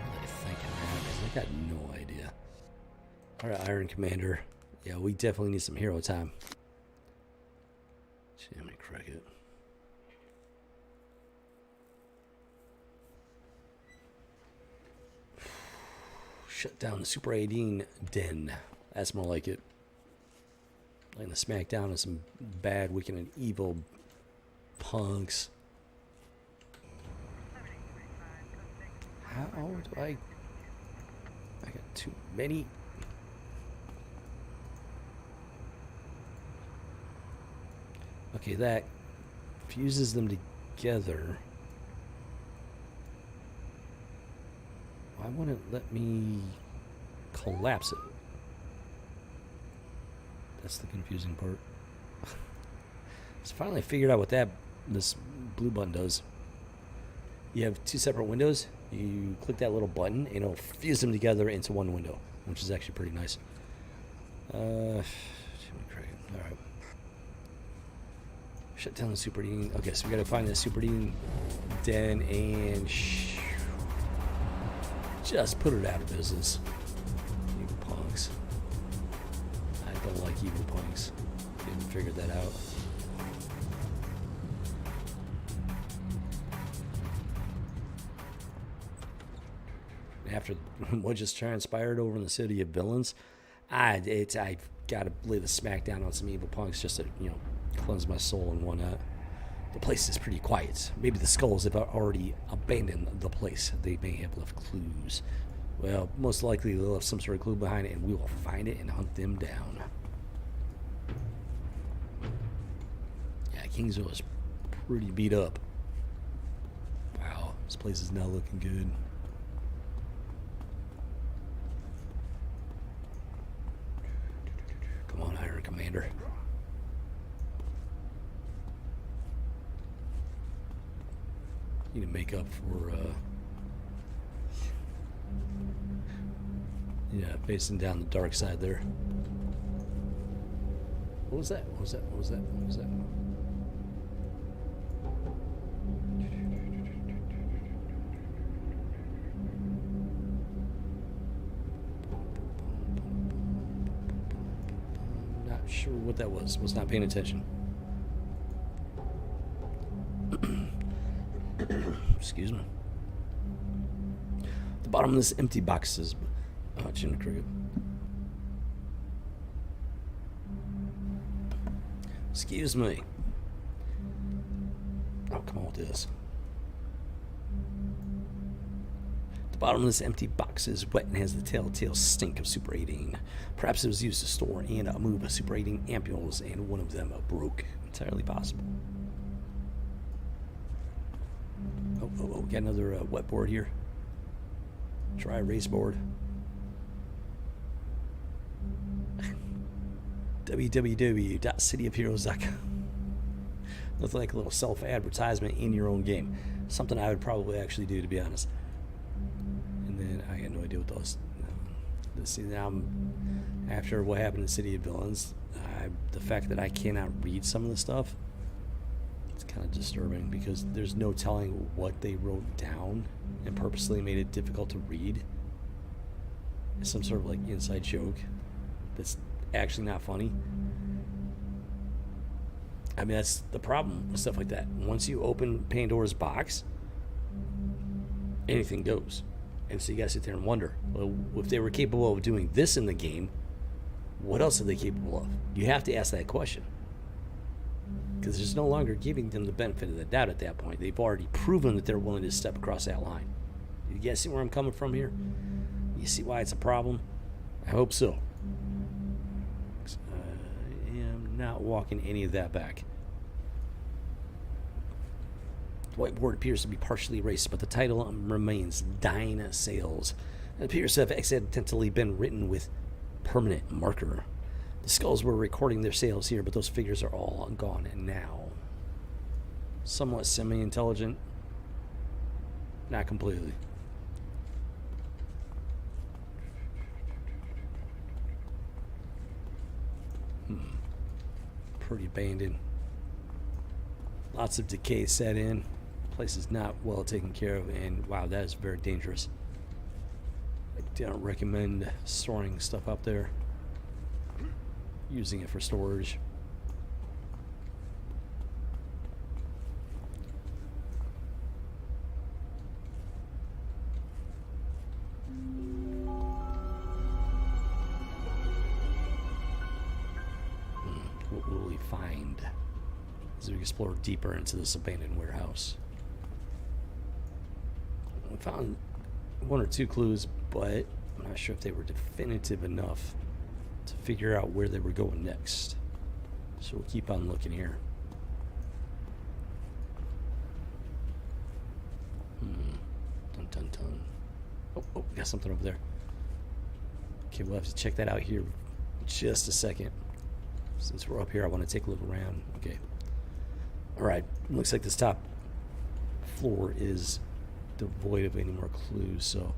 What are they thinking, man? I got no idea. Alright, Iron Commander. Yeah, we definitely need some hero time. Jiminy Cricket. Shut down the Super 18 den. That's more like it. Like the smackdown of some bad, wicked, and evil punks. How do I got too many. Okay, that fuses them together. Why wouldn't it let me collapse it? That's the confusing part. So finally I figured out what this blue button does. You have two separate windows. You click that little button and it'll fuse them together into one window, which is actually pretty nice. Alright. Shut down the Super D. Okay, so we gotta find the Super D den and just put it out of business. Evil punks. I don't like evil punks. Didn't figure that out. After what just transpired over in the City of Villains, I gotta lay the smack down on some evil punks just to, cleanse my soul and whatnot. The place is pretty quiet. Maybe the skulls have already abandoned the place. They may have left clues. Well, most likely they'll have some sort of clue behind it, and we will find it and hunt them down. Yeah, Kingsville is pretty beat up. Wow, this place is now looking good. Come on, Iron Commander. Need to make up for, facing down the dark side there. What was that? What was that? What was that? What was that? Not sure what that was. Was not paying attention. Excuse me. The bottom of this empty box is Jiminy Cricket. Excuse me. Oh, come on with this. The bottom of this empty box is wet and has the telltale stink of Super 18. Perhaps it was used to store and move a Super 18 ampules, and one of them broke. Entirely possible. Oh, we got another wet board here. Dry erase board. www.cityofheroes.com. Looks like a little self-advertisement in your own game. Something I would probably actually do, to be honest. And then I got no idea what those. See, now after what happened in City of Villains, the fact that I cannot read some of the stuff, it's kind of disturbing because there's no telling what they wrote down and purposely made it difficult to read. It's some sort of like inside joke that's actually not funny. I mean, that's the problem with stuff like that. Once you open Pandora's box, anything goes. And so you gotta sit there and wonder, well, if they were capable of doing this in the game, what else are they capable of? You have to ask that question. Because there's no longer giving them the benefit of the doubt at that point. They've already proven that they're willing to step across that line. You guys see where I'm coming from here? You see why it's a problem? I hope so. I am not walking any of that back. The whiteboard appears to be partially erased, but the title remains Dine Sales. It appears to have accidentally been written with permanent marker. The skulls were recording their sales here, but those figures are all gone now. Somewhat semi-intelligent. Not completely. Pretty abandoned. Lots of decay set in. Place is not well taken care of, and wow, that is very dangerous. I don't recommend storing stuff up there. Using it for storage. What will we find as we explore deeper into this abandoned warehouse? We found one or two clues, but I'm not sure if they were definitive enough to figure out where they were going next. So we'll keep on looking here. Dun dun dun. Oh, got something over there. Okay, we'll have to check that out here in just a second. Since we're up here, I want to take a look around. Okay. Alright, looks like this top floor is devoid of any more clues, so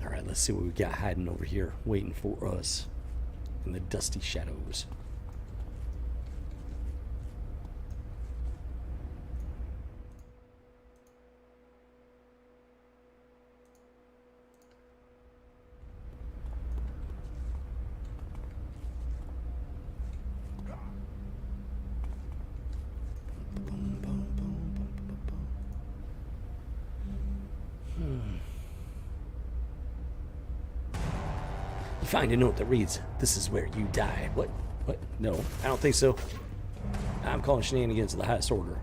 alright, let's see what we got hiding over here, waiting for us in the dusty shadows. You find a note that reads, "This is where you die." What? What? No, I don't think so. I'm calling shenanigans of the highest order.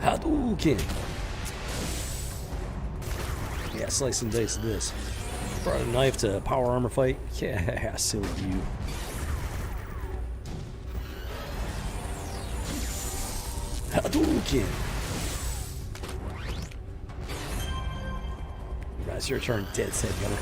Hadouken! Yeah, slice and dice this. Brought a knife to a power armor fight? Yeah, silly you. Hadouken! It's your turn, dead set gunner.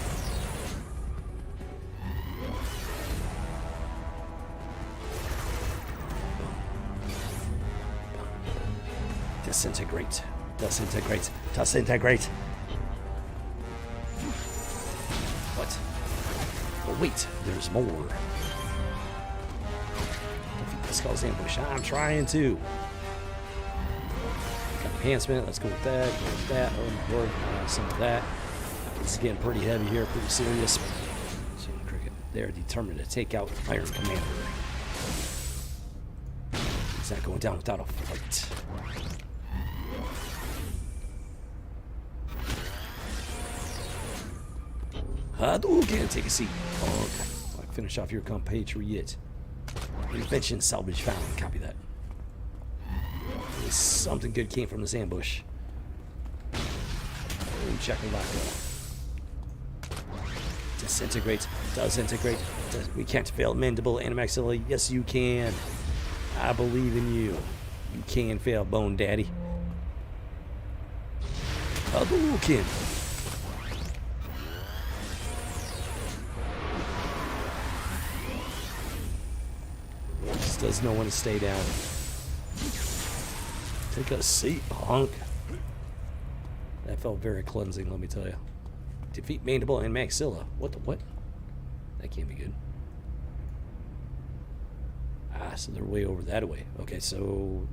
Disintegrate. Disintegrate. Disintegrate. What? Oh, wait, there's more. Defeat the skull's ambush. I'm trying to. Got enhancement. Let's go with that. Go with that. Oh, Lord. Some of that. This is getting pretty heavy here, pretty serious. They're determined to take out Iron Commander. He's not going down without a fight. Hadouken, take a seat. Oh, okay. I'll finish off your compatriot. Invention salvage found. Copy that. At least something good came from this ambush. Czechoslovakia. Disintegrate. Disintegrate. We can't fail Mandible and Maxilla. Yes, you can. I believe in you. You can fail, Bone Daddy. Hadouken. Just does not want to stay down. Take a seat, honk. That felt very cleansing, let me tell you. Defeat Mandible and Maxilla. What the what? That can't be good. Ah, so they're way over that way. Okay, so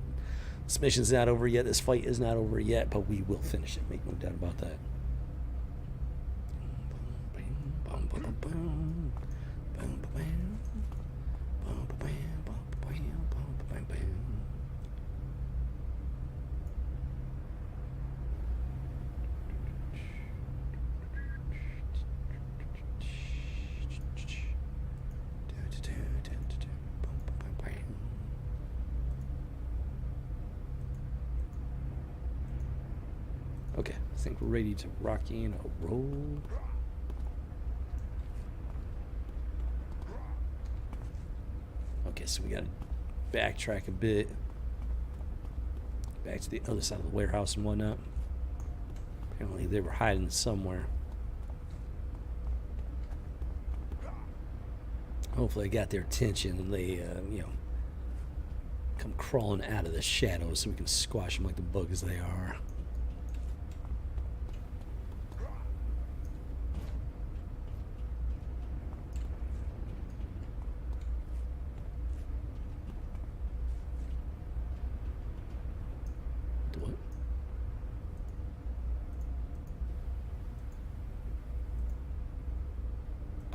this mission's not over yet. This fight is not over yet, but we will finish it. Make no doubt about that. Okay, I think we're ready to rock in a roll. Okay, so we gotta backtrack a bit. Back to the other side of the warehouse and whatnot. Apparently they were hiding somewhere. Hopefully I got their attention and they, you know, come crawling out of the shadows so we can squash them like the bugs they are. What?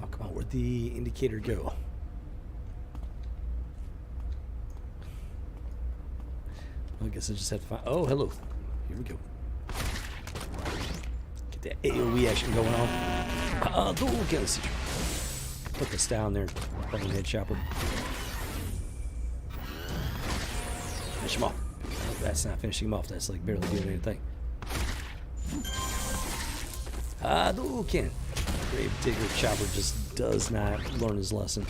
Oh, come on, where'd the indicator go? I guess I just have to find... Oh, hello. Here we go. Get that AoE action going on. Put this down there. Fucking head chopper. Finish him off. That's not finishing him off. That's like barely doing anything. Hadouken! Grave Digger Chopper just does not learn his lesson.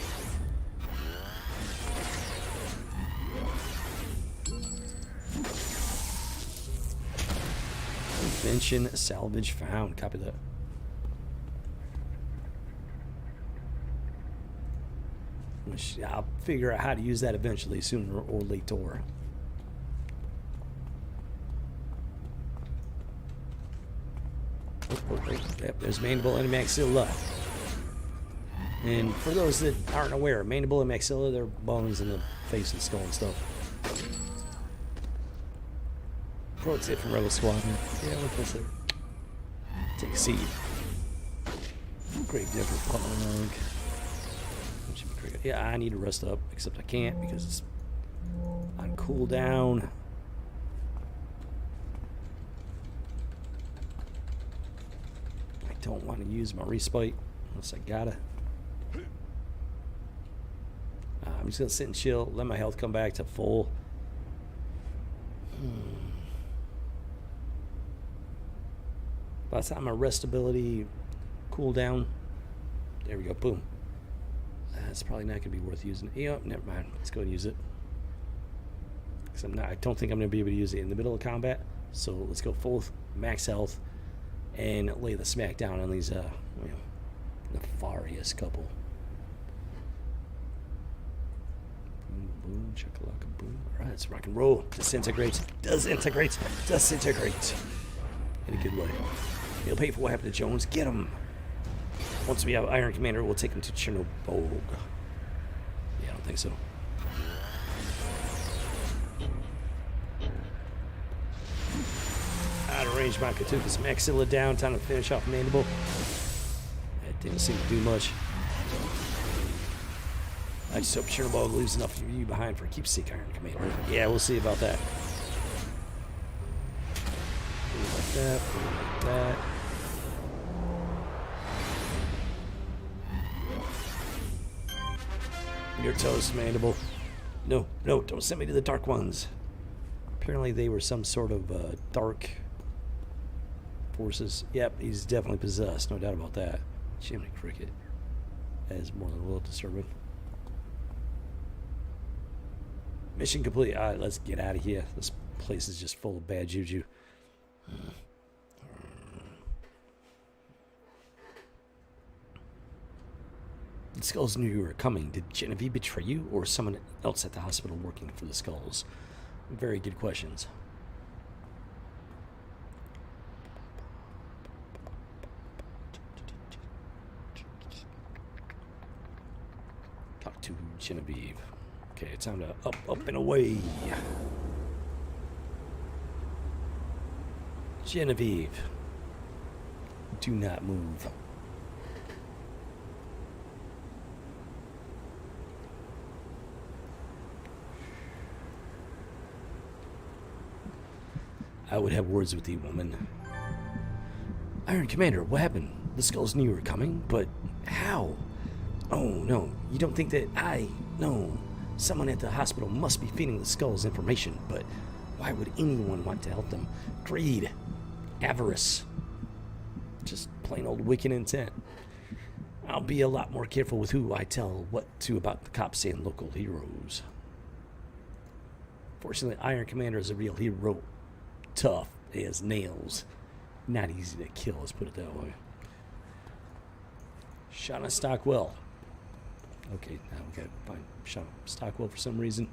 Invention salvage found. Copy that. I'll figure out how to use that eventually, sooner or later. Yep, there's mandible and maxilla. And for those that aren't aware, mandible and maxilla, they're bones in the face and skull and stuff. Pro tip from Rebel Squad. Yeah, look what's there. Take a seat. Great different punk. Yeah, I need to rest up, except I can't because it's on cooldown. I don't want to use my respite unless I gotta. I'm just gonna sit and chill, let my health come back to full. By the time my rest ability cooldown, there we go, boom. That's probably not gonna be worth using. Yep, never mind. Let's go and use it. Because I don't think I'm gonna be able to use it in the middle of combat. So let's go full max health and lay the smack down on these, you know, nefarious couple. Boom, boom, chakalaka, boom. All right, let's rock and roll. Disintegrate, disintegrate, disintegrate. In a good way. He'll pay for what happened to Jones. Get him. Once we have Iron Commander, we'll take him to Chernobyl. Yeah, I don't think so. Out of range, Maka took his maxilla down. Time to finish off Mandible. That didn't seem to do much. I just hope Chernobyl leaves enough of you behind for a keepsake Iron Commander. Yeah, we'll see about that. Like that, like that. Your toast, Mandible. No, no, don't send me to the Dark Ones. Apparently they were some sort of dark forces. Yep, he's definitely possessed, no doubt about that. Chimney Cricket. That is more than a little disturbing. Mission complete. Alright, let's get out of here. This place is just full of bad juju. The Skulls knew you were coming. Did Genevieve betray you, or someone else at the hospital working for the Skulls? Very good questions. Talk to Genevieve. Okay, it's time to up, and away. Genevieve, do not move. I would have words with you, woman. Iron Commander, what happened? The Skulls knew you were coming, but how? Oh, no, you don't think that No, someone at the hospital must be feeding the Skulls information, but why would anyone want to help them? Greed. avarice. Just plain old wicked intent. I'll be a lot more careful with who I tell what to about the cops and local heroes. Fortunately, Iron Commander is a real hero. Tough as nails. Not easy to kill, let's put it that way. Shauna Stockwell. Okay, now we gotta find Shauna Stockwell for some reason.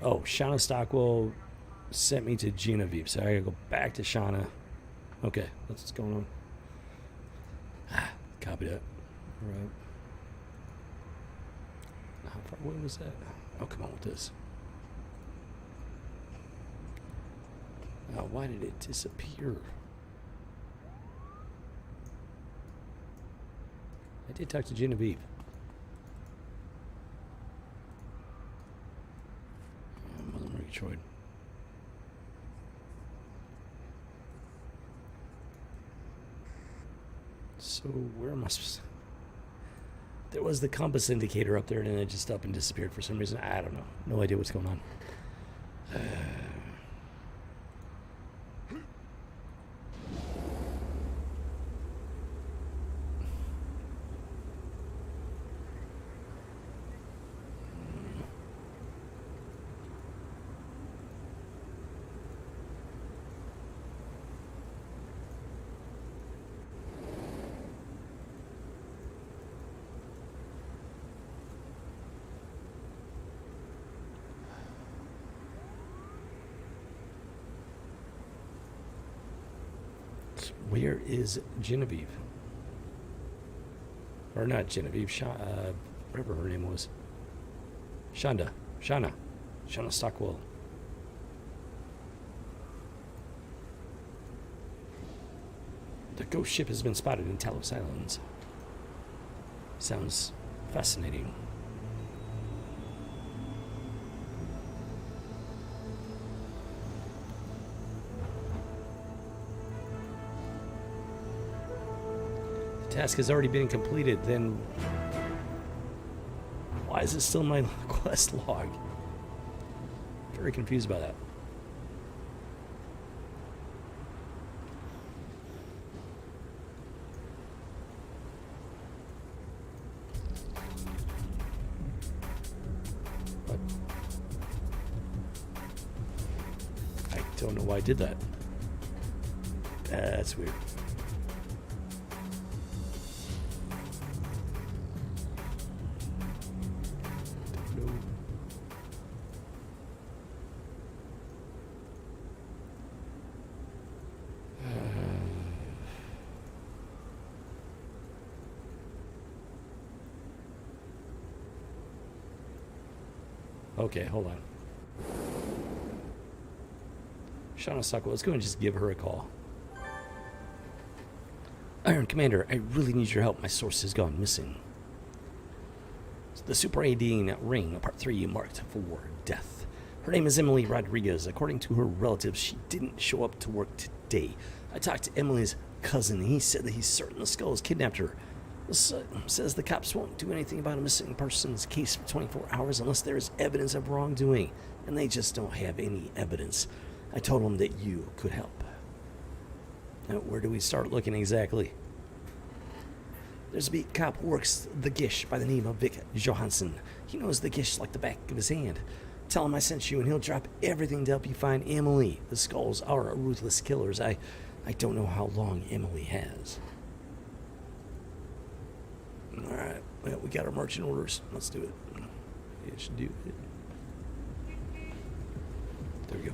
Oh, Shauna Stockwell sent me to Genevieve, so I gotta go back to Shauna. Okay, that's what's going on. Copy that. All right. How far away was that? Oh, come on with this. Oh, why did it disappear? I did talk to Genevieve. Mother Murgatroyd. So where am I supposed to... There was the compass indicator up there and then it just up and disappeared for some reason. I don't know. No idea what's going on. Where is Genevieve? Or not Genevieve, whatever her name was. Shauna Stockwell. The ghost ship has been spotted in Talos Islands. Sounds fascinating. Task has already been completed, then why is it still in my quest log? Very confused by that. What? I don't know why I did that. That's weird. Okay, hold on. Shauna Stockwell, let's go and just give her a call. Iron Commander, I really need your help. My source has gone missing. The Super 18 ring, part 3, marked for death. Her name is Emily Rodriguez. According to her relatives, she didn't show up to work today. I talked to Emily's cousin, and he said that he's certain the Skulls kidnapped her. Says the cops won't do anything about a missing persons case for 24 hours unless there is evidence of wrongdoing, and they just don't have any evidence. I told them that you could help. Now, where do we start looking exactly? There's a beat cop who works the Gish by the name of Vic Johansson. He knows the Gish like the back of his hand. Tell him I sent you and he'll drop everything to help you find Emily. The Skulls are ruthless killers. I don't know how long Emily has. Alright, well, we got our marching orders. Let's do it. It should do it. There we go.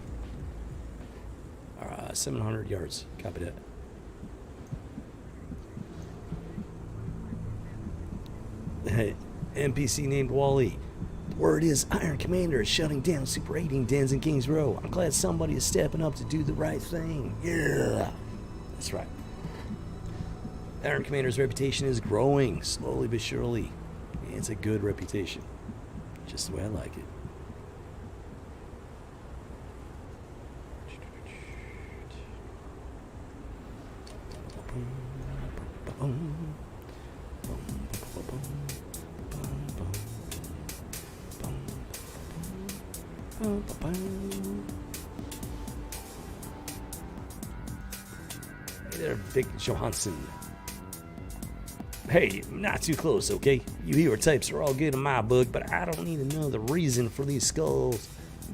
Alright, 700 yards. Copy that. NPC named Wally. The word is Iron Commander is shutting down Super 18 dens in Kings Row. I'm glad somebody is stepping up to do the right thing. Yeah, that's right. Iron Commander's reputation is growing, slowly but surely. It's a good reputation. Just the way I like it. Hey there, Vic Johansson. Hey, not too close, okay? You hero types are all good in my book, but I don't need to know the reason for these skulls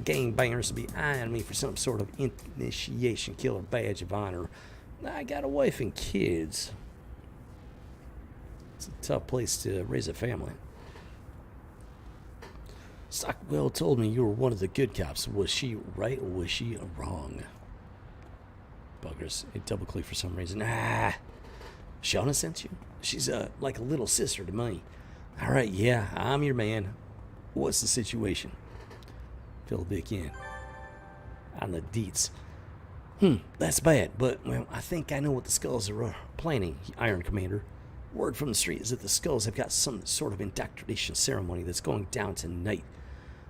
gangbangers to be eyeing me for some sort of initiation killer badge of honor. I got a wife and kids. It's a tough place to raise a family. Stockwell told me you were one of the good cops. Was she right or was she wrong? Buggers. It double clicked for some reason. Shauna sent you? She's like a little sister to me. Alright, yeah, I'm your man. What's the situation? Fill Vic in. On the deets. That's bad, but, well, I think I know what the skulls are planning, Iron Commander. Word from the street is that the skulls have got some sort of indoctrination ceremony that's going down tonight.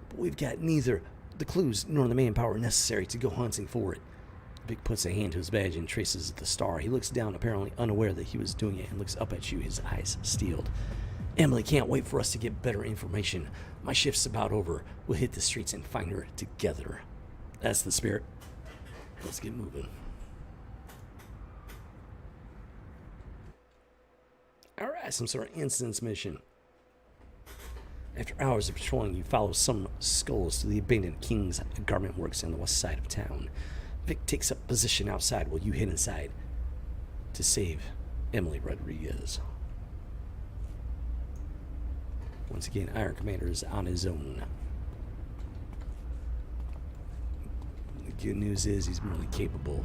But we've got neither the clues nor the manpower necessary to go hunting for it. Vic puts a hand to his badge and traces the star. He looks down, apparently unaware that he was doing it, and looks up at you, his eyes steeled. Emily can't wait for us to get better information. My shift's about over. We'll hit the streets and find her together. That's the spirit. Let's get moving. Alright, some sort of instance mission. After hours of patrolling, you follow some skulls to the abandoned King's Garment Works on the west side of town. Vic takes up position outside while you head inside to save Emily Rodriguez. Once again, Iron Commander is on his own. The good news is he's more than capable,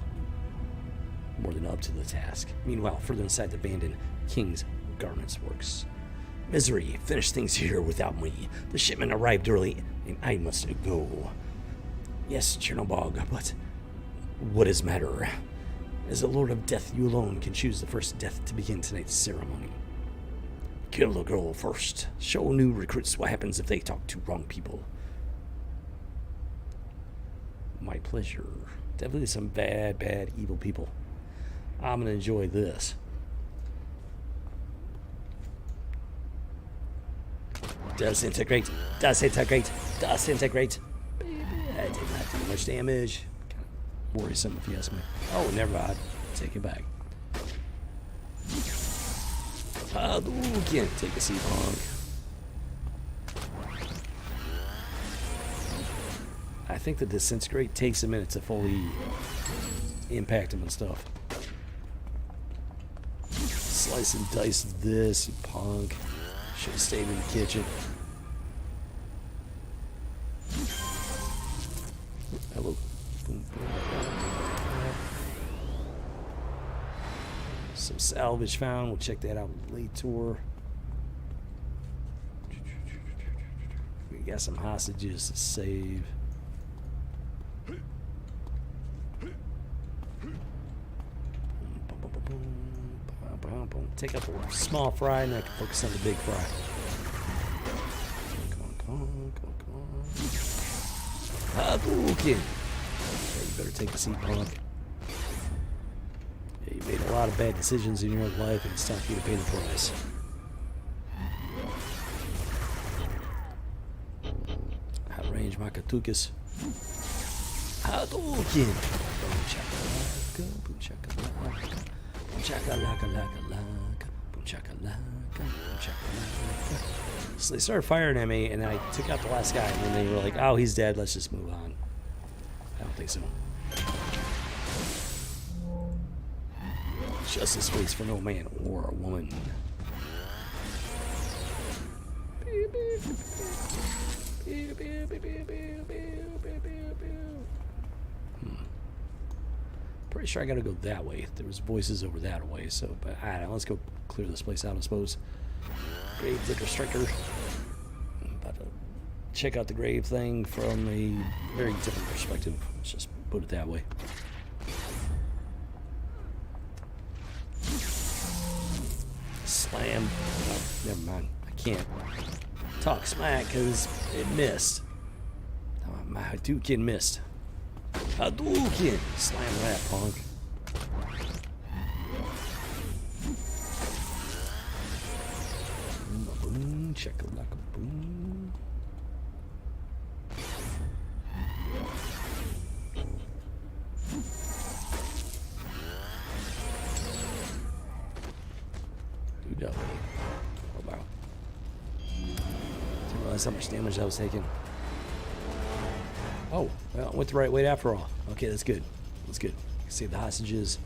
more than up to the task. Meanwhile, further inside the abandoned King's Garments Works. Misery, finish things here without me. The shipment arrived early, and I must go. Yes, Chernobog, but what does matter? As the Lord of Death, you alone can choose the first death to begin tonight's ceremony. Kill the girl first. Show new recruits what happens if they talk to wrong people. My pleasure. Definitely some bad, evil people. I'm gonna enjoy this. Disintegrate. Disintegrate. Disintegrate. I did not do much damage. Kind of worrisome if you ask me. Oh, never mind. Take it back. Hadouken. Take a seat, Punk. I think the disintegrate takes a minute to fully impact him and stuff. Slice and dice this, you punk. Should have stayed in the kitchen. Hello. Boom, boom. Some salvage found. We'll check that out later. We got some hostages to save. Take out the small fry and I can focus on the big fry. Come on. Hadouken! Okay, you better take a seat, punk. Yeah, you made a lot of bad decisions in your life and it's time for you to pay the price. Outrange my Katukas. Hadouken! Boom chakalaka, boom chakalaka. So they started firing at me, and then I took out the last guy, and then they were like, "Oh, he's dead. Let's just move on." I don't think so. Justice waits for no man or a woman. Pretty sure I gotta go that way. There was voices over that way, so, but I don't know, let's go clear this place out, I suppose. Grave Digger Striker. I'm about to check out the grave thing from a very different perspective. Let's just put it that way. Slam. Oh, never mind. I can't talk smack because it missed. My Hadouken missed. Hadouken! Slam that, punk. Boom, check-a-laka-boom. 2W. Oh, wow. Didn't realize how much damage I was taking. Oh, well, I went the right way after all. Okay, that's good. That's good. Save the hostages.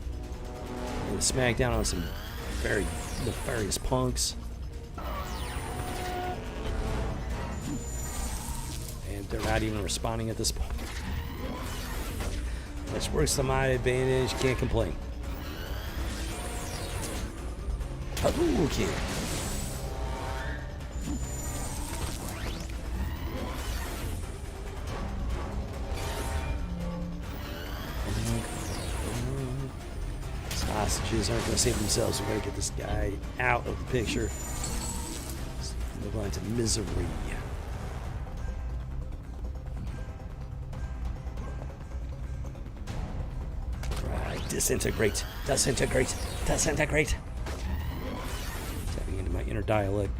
And smack down on some very nefarious punks. And they're not even responding at this point. Which works to my advantage. Can't complain. Okay. These hostages aren't going to save themselves. We're going to get this guy out of the picture. Let's move on to misery. Right, disintegrate, disintegrate, disintegrate. Tapping into my inner dialect.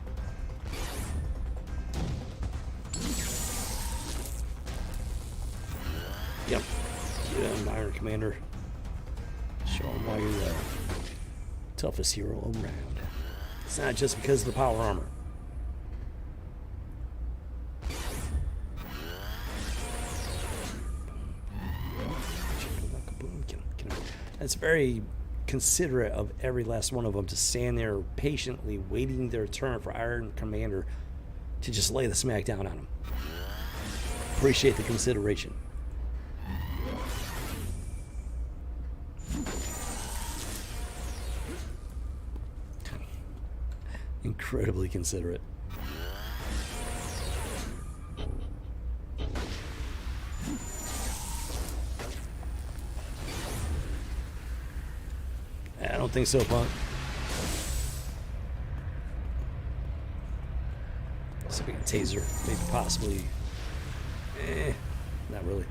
Yep. Yeah, Iron Commander. Show him why you're the toughest hero around. It's not just because of the power armor. It's very considerate of every last one of them to stand there patiently waiting their turn for Iron Commander to just lay the smack down on him. Appreciate the consideration. Incredibly considerate. I don't think so, punk. So we got a taser, maybe possibly. Not really.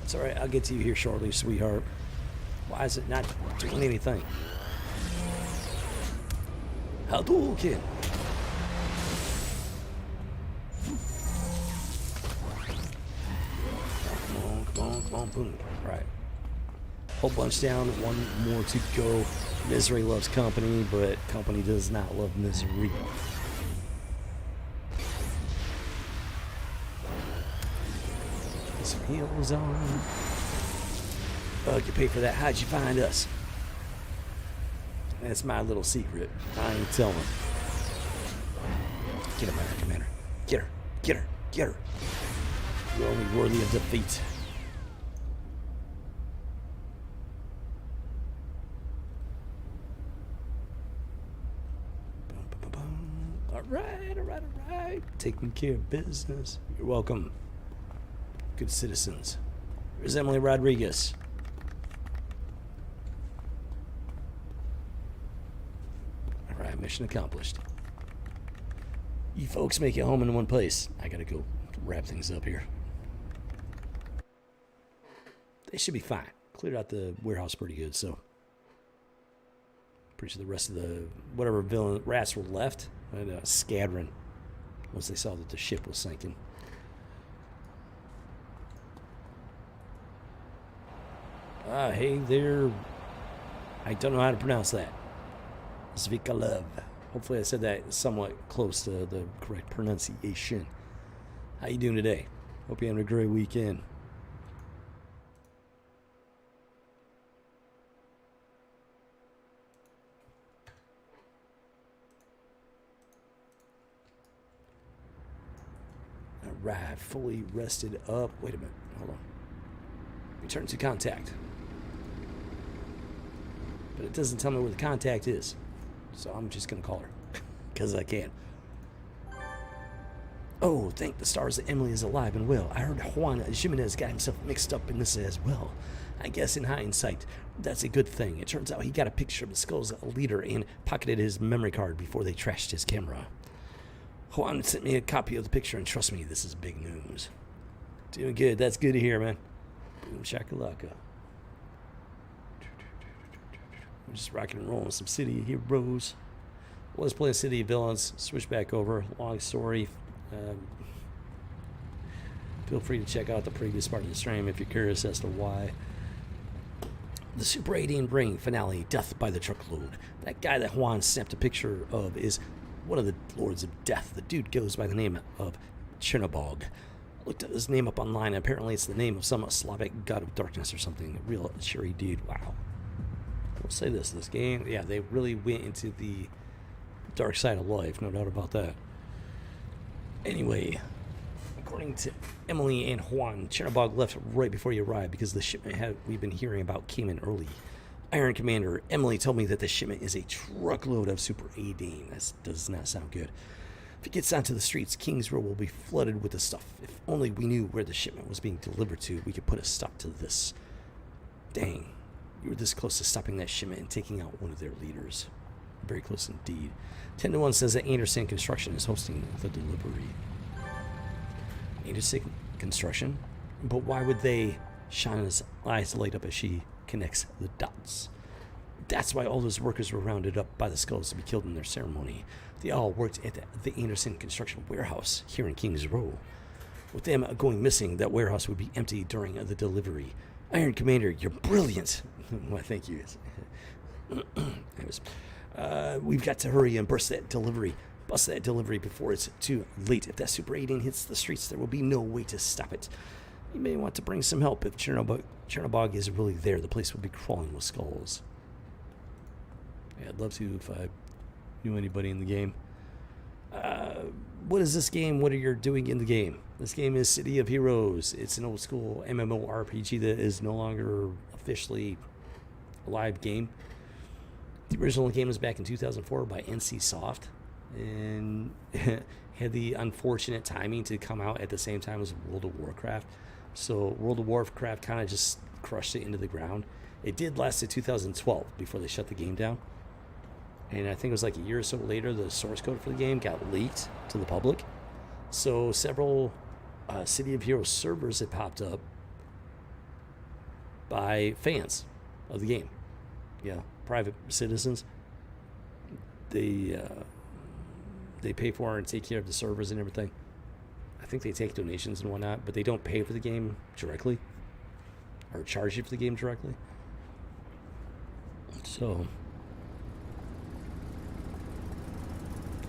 It's alright, I'll get to you here shortly, sweetheart. Why is it not doing anything? Hadouken! Come on, boom. Right. Whole bunch down, one more to go. Misery loves company, but company does not love misery. Get some heels on. You pay for that. How'd you find us? That's my little secret. I ain't telling. Get her, Iron Commander. Get her. Get her. Get her. You're only worthy of defeat. Alright. Taking care of business. You're welcome. Good citizens. Here's Emily Rodriguez. Alright, mission accomplished. You folks make it home in one place. I gotta go wrap things up here. They should be fine. Cleared out the warehouse pretty good, so. Pretty sure the rest of the whatever villain rats were left and scattering once they saw that the ship was sinking. Hey there. I don't know how to pronounce that. Zvikalev. Hopefully I said that somewhat close to the correct pronunciation. How you doing today? Hope you're having a great weekend. Alright, fully rested up. Wait a minute. Hold on. Return to contact. But it doesn't tell me where the contact is. So I'm just going to call her. Because I can. Oh, thank the stars that Emily is alive and well. I heard Juan Jimenez got himself mixed up in this as well. I guess in hindsight, that's a good thing. It turns out he got a picture of the skull's leader and pocketed his memory card before they trashed his camera. Juan sent me a copy of the picture, and trust me, this is big news. Doing good. That's good to hear, man. Boom shakalaka. We're just rocking and rolling some City of Heroes. Was playing City of Villains. Switch back over. Long story. Feel free to check out the previous part of the stream if you're curious as to why. The Super 18 Brain finale, Death by the Truckload. That guy that Juan snapped a picture of is one of the Lords of Death. The dude goes by the name of Chernobog. Looked at his name up online, and apparently it's the name of some Slavic god of darkness or something. A real cheery dude. Wow. I'll say this game, yeah, they really went into the dark side of life, no doubt about that. Anyway, according to Emily and Juan, Chernobog left right before you arrived because the shipment we've been hearing about came in early. Iron Commander, Emily told me that the shipment is a truckload of Super 18. That does not sound good. If it gets onto the streets, King's Row will be flooded with the stuff. If only we knew where the shipment was being delivered to, we could put a stop to this. Dang, you were this close to stopping that shipment and taking out one of their leaders. Very close indeed. 10-1 says that Anderson Construction is hosting the delivery. Anderson Construction? But why would they? Shauna's eyes light up as she connects the dots. That's why all those workers were rounded up by the skulls to be killed in their ceremony. They all worked at the Anderson Construction warehouse here in Kings Row. With them going missing, that warehouse would be empty during the delivery. Iron Commander, you're brilliant. Well, thank you. We've got to hurry and bust that delivery before it's too late. If that Super 18 hits the streets, there will be no way to stop it. You may want to bring some help. If Chernobog is really there, the place will be crawling with skulls. Yeah, I'd love to if I knew anybody in the game. What is this game? What are you doing in the game? This game is City of Heroes. It's an old school MMORPG that is no longer officially a live game. The original game was back in 2004 by NC Soft and had the unfortunate timing to come out at the same time as World of Warcraft. So World of Warcraft kind of just crushed it into the ground. It did last to 2012 before they shut the game down. And I think it was like a year or so later, the source code for the game got leaked to the public. So several City of Heroes servers had popped up by fans of the game. Yeah, private citizens. They pay for and take care of the servers and everything. I think they take donations and whatnot, but they don't pay for the game directly or charge you for the game directly. So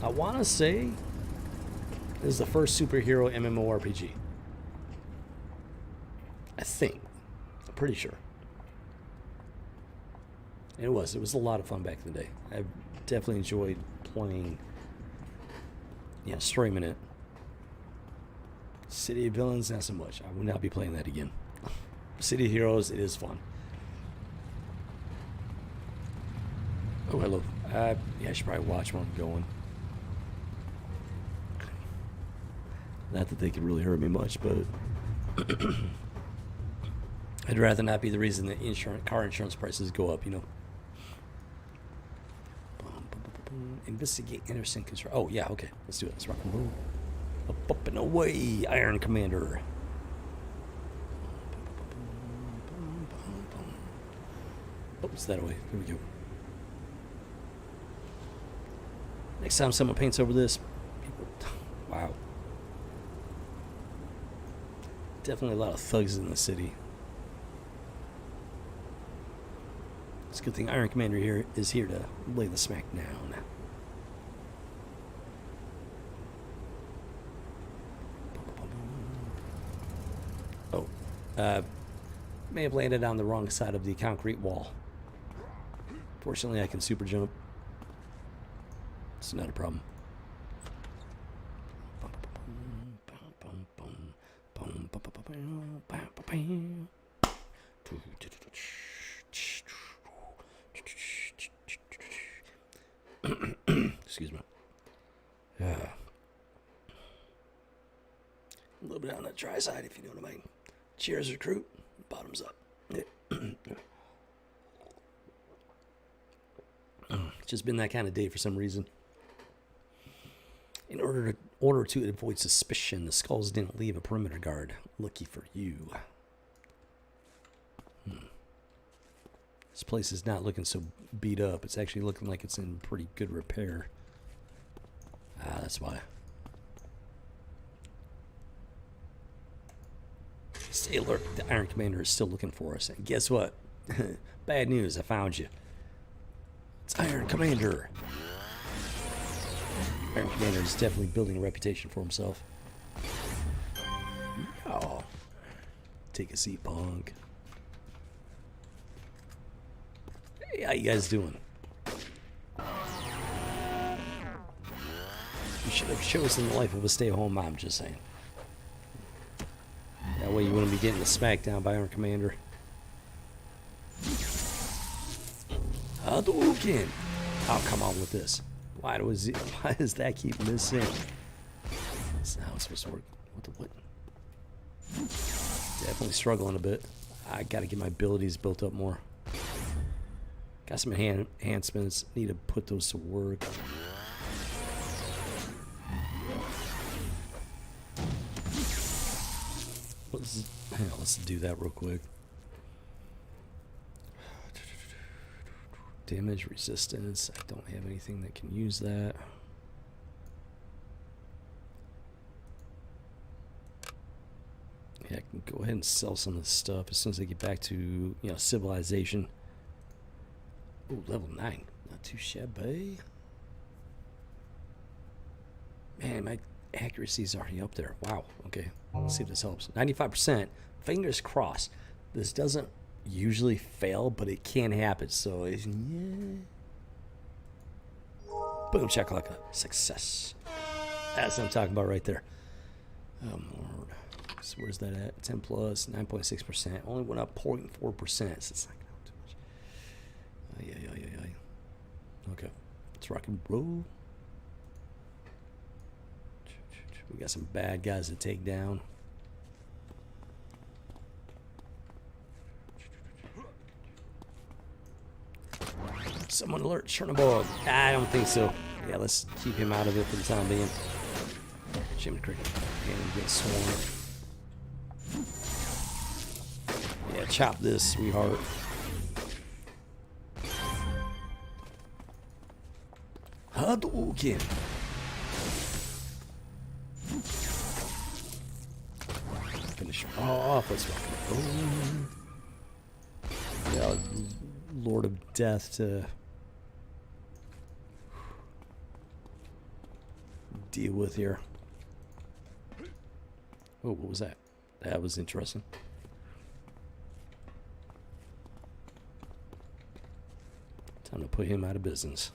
I want to say this is the first superhero MMORPG. I think. I'm pretty sure. It was a lot of fun back in the day. I definitely enjoyed playing, streaming it. City of Villains, not so much. I will not be playing that again. City of Heroes, it is fun. Oh, hello. I should probably watch where I'm going. Not that they could really hurt me much, but I'd rather not be the reason that car insurance prices go up, Investigate Anderson Construction. Oh, yeah, okay. Let's do it. Let's rock and roll. Up and away, Iron Commander. Oh, it's that way. Here we go. Next time someone paints over this, people, wow. Definitely a lot of thugs in the city. It's a good thing Iron Commander here is here to lay the smack down. May have landed on the wrong side of the concrete wall. Fortunately, I can super jump. It's not a problem. Excuse me. A little bit on the dry side, if you know what I mean. Cheers, recruit. Bottoms up. It's just been that kind of day for some reason. In order to avoid suspicion, the skulls didn't leave a perimeter guard. Lucky for you. This place is not looking so beat up. It's actually looking like it's in pretty good repair. That's why. Stay alert. The Iron Commander is still looking for us. And guess what? Bad news, I found you. It's Iron Commander. Iron Commander is definitely building a reputation for himself. Oh. Take a seat, punk. Hey, how you guys doing? You should have chosen the life of a stay-at-home mom, just saying. That way you wouldn't be getting the smackdown by Iron Commander. Hadouken! Oh, come on with this. Why does that keep missing? That's not how it's supposed to work. What? Definitely struggling a bit. I gotta get my abilities built up more. Got some enhancements. Need to put those to work. Let's do that real quick. Damage resistance. I don't have anything that can use that. Yeah, I can go ahead and sell some of this stuff as soon as I get back to, civilization. Oh, level 9. Not too shabby. Man, my accuracy's already up there. Wow. Okay. Let's see if this helps. 95%. Fingers crossed. This doesn't usually fail, but it can happen. So, yeah. Boom, chakalaka. Success. That's what I'm talking about right there. Oh, Lord. So where's that at? 10 plus, 9.6%. Only went up 0.4%. So it's not going to help too much. Yeah. Okay. Let's rock and roll. We got some bad guys to take down. Someone alert Chernobog. I don't think so. Yeah, let's keep him out of it for the time being. Jim Cricket. And get sworn. Yeah, chop this, sweetheart. Hadouken. Finish her off. Let's rock and roll. Yeah, Lord of Death to deal with here. Oh, what was that? That was interesting. Time to put him out of business.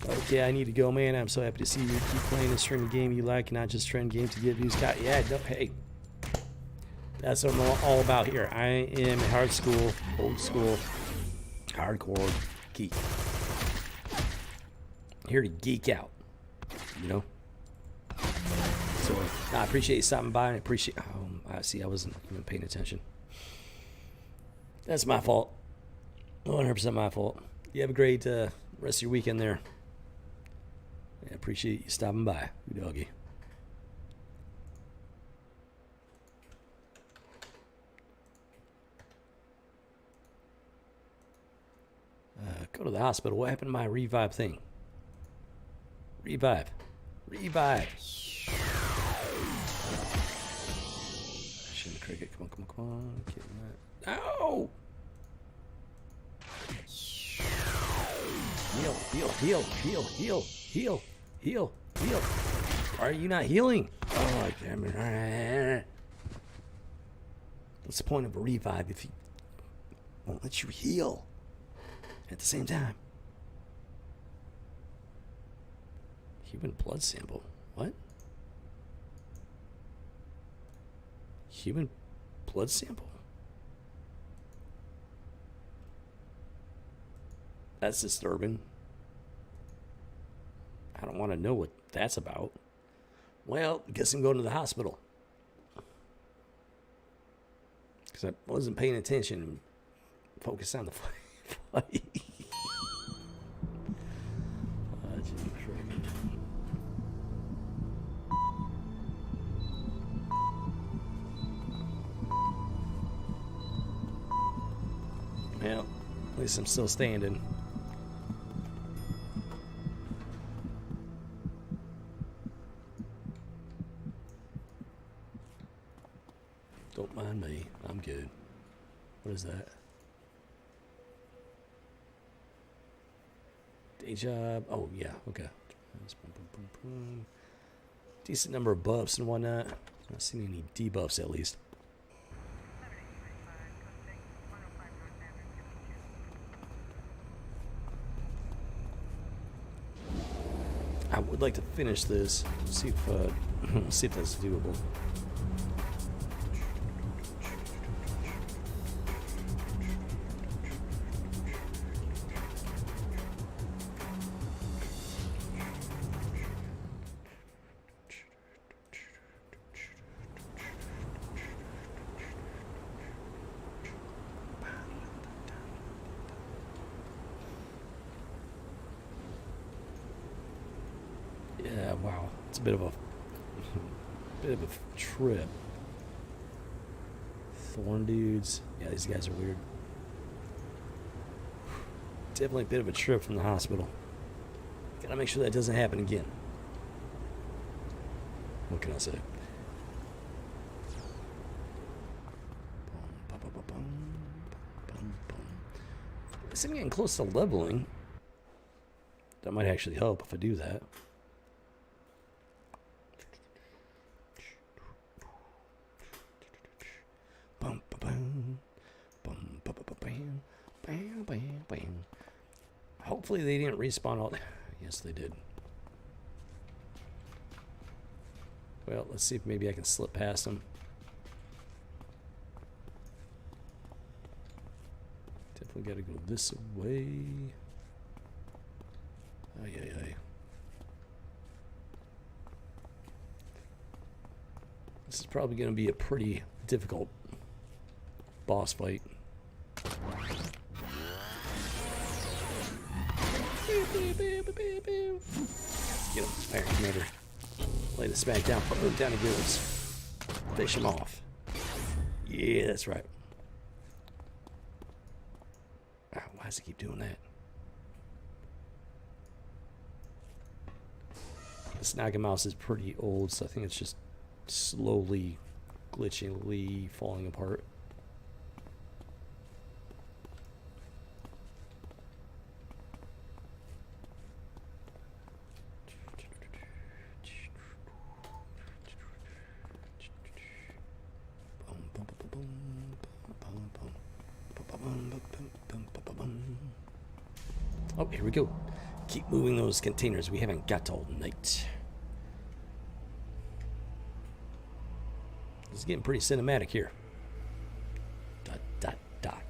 Okay, I need to go, man. I'm so happy to see you keep playing and streaming a game you like, not just trend games to get views. Yeah, no, hey. That's what I'm all about here. I am a hard school, old school, hardcore geek. Here to geek out, So I appreciate you stopping by. I appreciate. I see. I wasn't even paying attention. That's my fault. 100% my fault. You have a great rest of your weekend there. I appreciate you stopping by, you doggy. Go to the hospital. What happened to my revive thing? Revive. Shouldn't cricket. Come on. Get that. Ow! Heal. Why are you not healing? Oh, damn it. What's the point of a revive if he won't let you heal at the same time? Human blood sample. What? Human blood sample? That's disturbing. I don't want to know what that's about. Well, I guess I'm going to the hospital. Because I wasn't paying attention and focused on the fight. Well, at least I'm still standing. kidding. What is that? Day job. Oh, yeah. Okay. Decent number of buffs and whatnot. Not seeing any debuffs at least. I would like to finish this. See if that's doable. Yeah, wow. It's a bit of a trip. Thorn dudes. Yeah, these guys are weird. Definitely a bit of a trip from the hospital. Gotta make sure that doesn't happen again. What can I say? I'm getting close to leveling. That might actually help if I do that. Hopefully they didn't respawn all. Yes, they did. Well, let's see if maybe I can slip past them. Definitely got to go this way. Ay, ay, ay. This is probably going to be a pretty difficult boss fight. Get him, Iron Commander. Lay the smack down, put him down he goes. Fish him off. Yeah, that's right. Ah, why does he keep doing that? This Nagamouse is pretty old, so I think it's just slowly, glitchingly falling apart. Oh, here we go. Keep moving those containers. We haven't got all night. This is getting pretty cinematic here. Dot, dot, dot.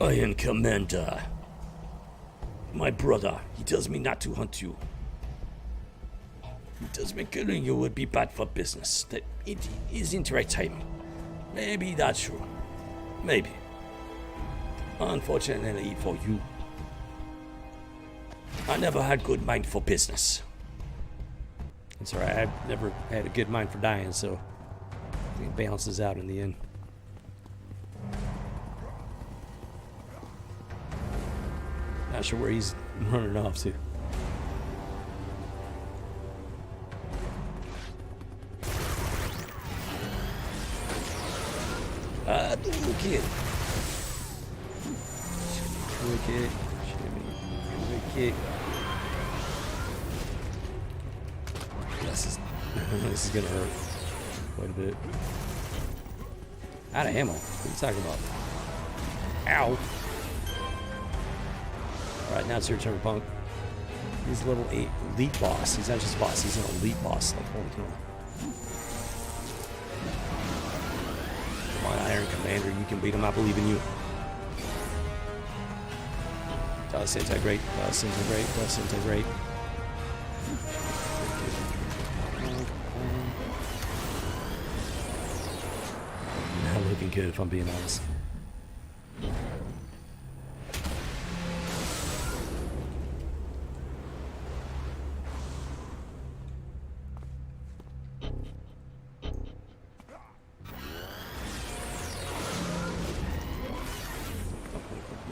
Iron Commander. My brother, he tells me not to hunt you. He tells me killing you would be bad for business. That it isn't right timing. Maybe that's true. Maybe. Unfortunately for you, I never had good mind for business. That's alright, I've never had a good mind for dying, so I think it balances out in the end. Not sure where he's running off to. Wicked. Wicked. Wicked. This is gonna hurt quite a bit. Out of ammo. What are you talking about? Ow. Alright, now it's your turn, punk. He's a little elite boss. He's not just a boss, he's an elite boss. Like, holy cow. Come on, Iron Commander, you can beat him. I believe in you. Disintegrate, disintegrate, disintegrate. Not looking good, if I'm being honest.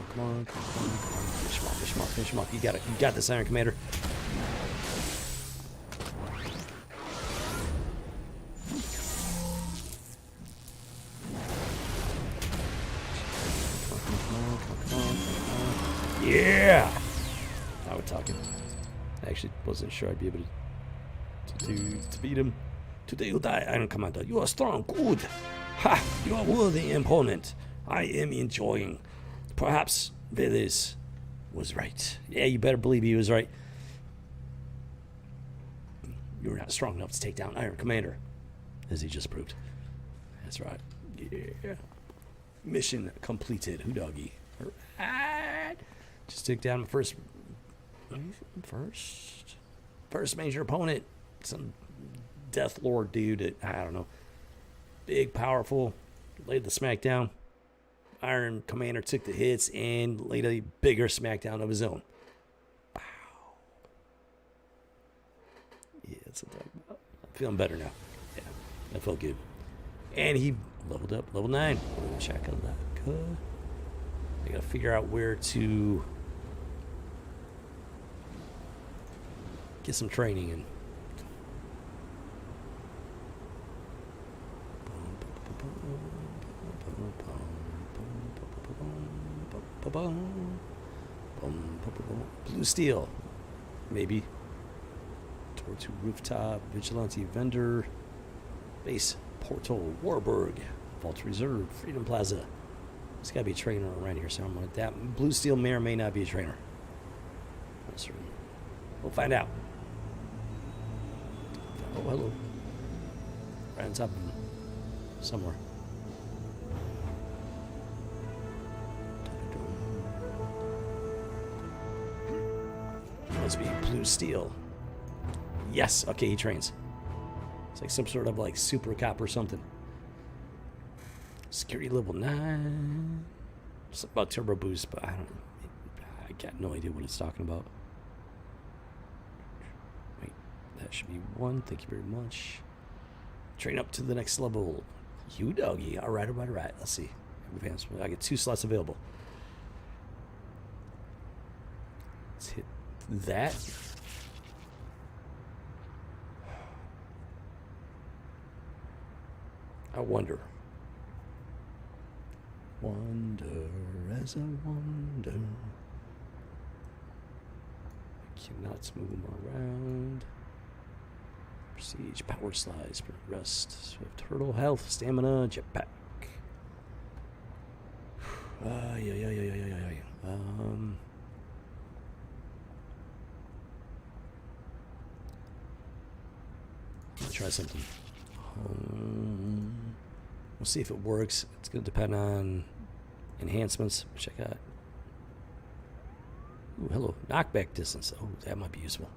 Come on. Finish him off. You got it. You got this, Iron Commander. Yeah! Now we're talking. I actually wasn't sure I'd be able to beat him. Today you die, Iron Commander. You are strong. Good. Ha! You are worthy opponent. I am enjoying. Perhaps Velez was right. Yeah, you better believe he was right. You're not strong enough to take down Iron Commander, as he just proved. That's right. Yeah. Mission completed. Who doggy? Alright. Just took down first major opponent. Some Death Lord dude that, I don't know. Big, powerful. Laid the smackdown. Iron Commander took the hits and laid a bigger smackdown of his own. Wow. Yeah, that's what I'm talking about. I'm feeling better now. Yeah, that felt good. And he leveled up, level 9. Check out that. Good. I gotta figure out where to get some training in. Blue Steel, maybe. Tortu Rooftop, Vigilante Vendor, Base Portal, Warburg, Vault Reserve, Freedom Plaza. There's gotta be a trainer around here somewhere like that. Blue Steel may or may not be a trainer. Not certain. We'll find out. Oh, hello. Right on top of him. Somewhere. Must be Blue Steel. Yes. Okay, he trains. It's like some sort of like super cop or something. Security level 9. Something about turbo boost, but I got no idea what it's talking about. Wait, that should be 1. Thank you very much. Train up to the next level. You doggy. All right. Let's see. Advancement. I get 2 slots available. Let's hit that. I wonder as I wonder. I cannot move them around. Prestige, power slides, rest, swift hurdle, health, stamina, jetpack. Let's try something. We'll see if it works. It's going to depend on enhancements, which I got. Ooh, hello. Knockback distance. Oh, that might be useful.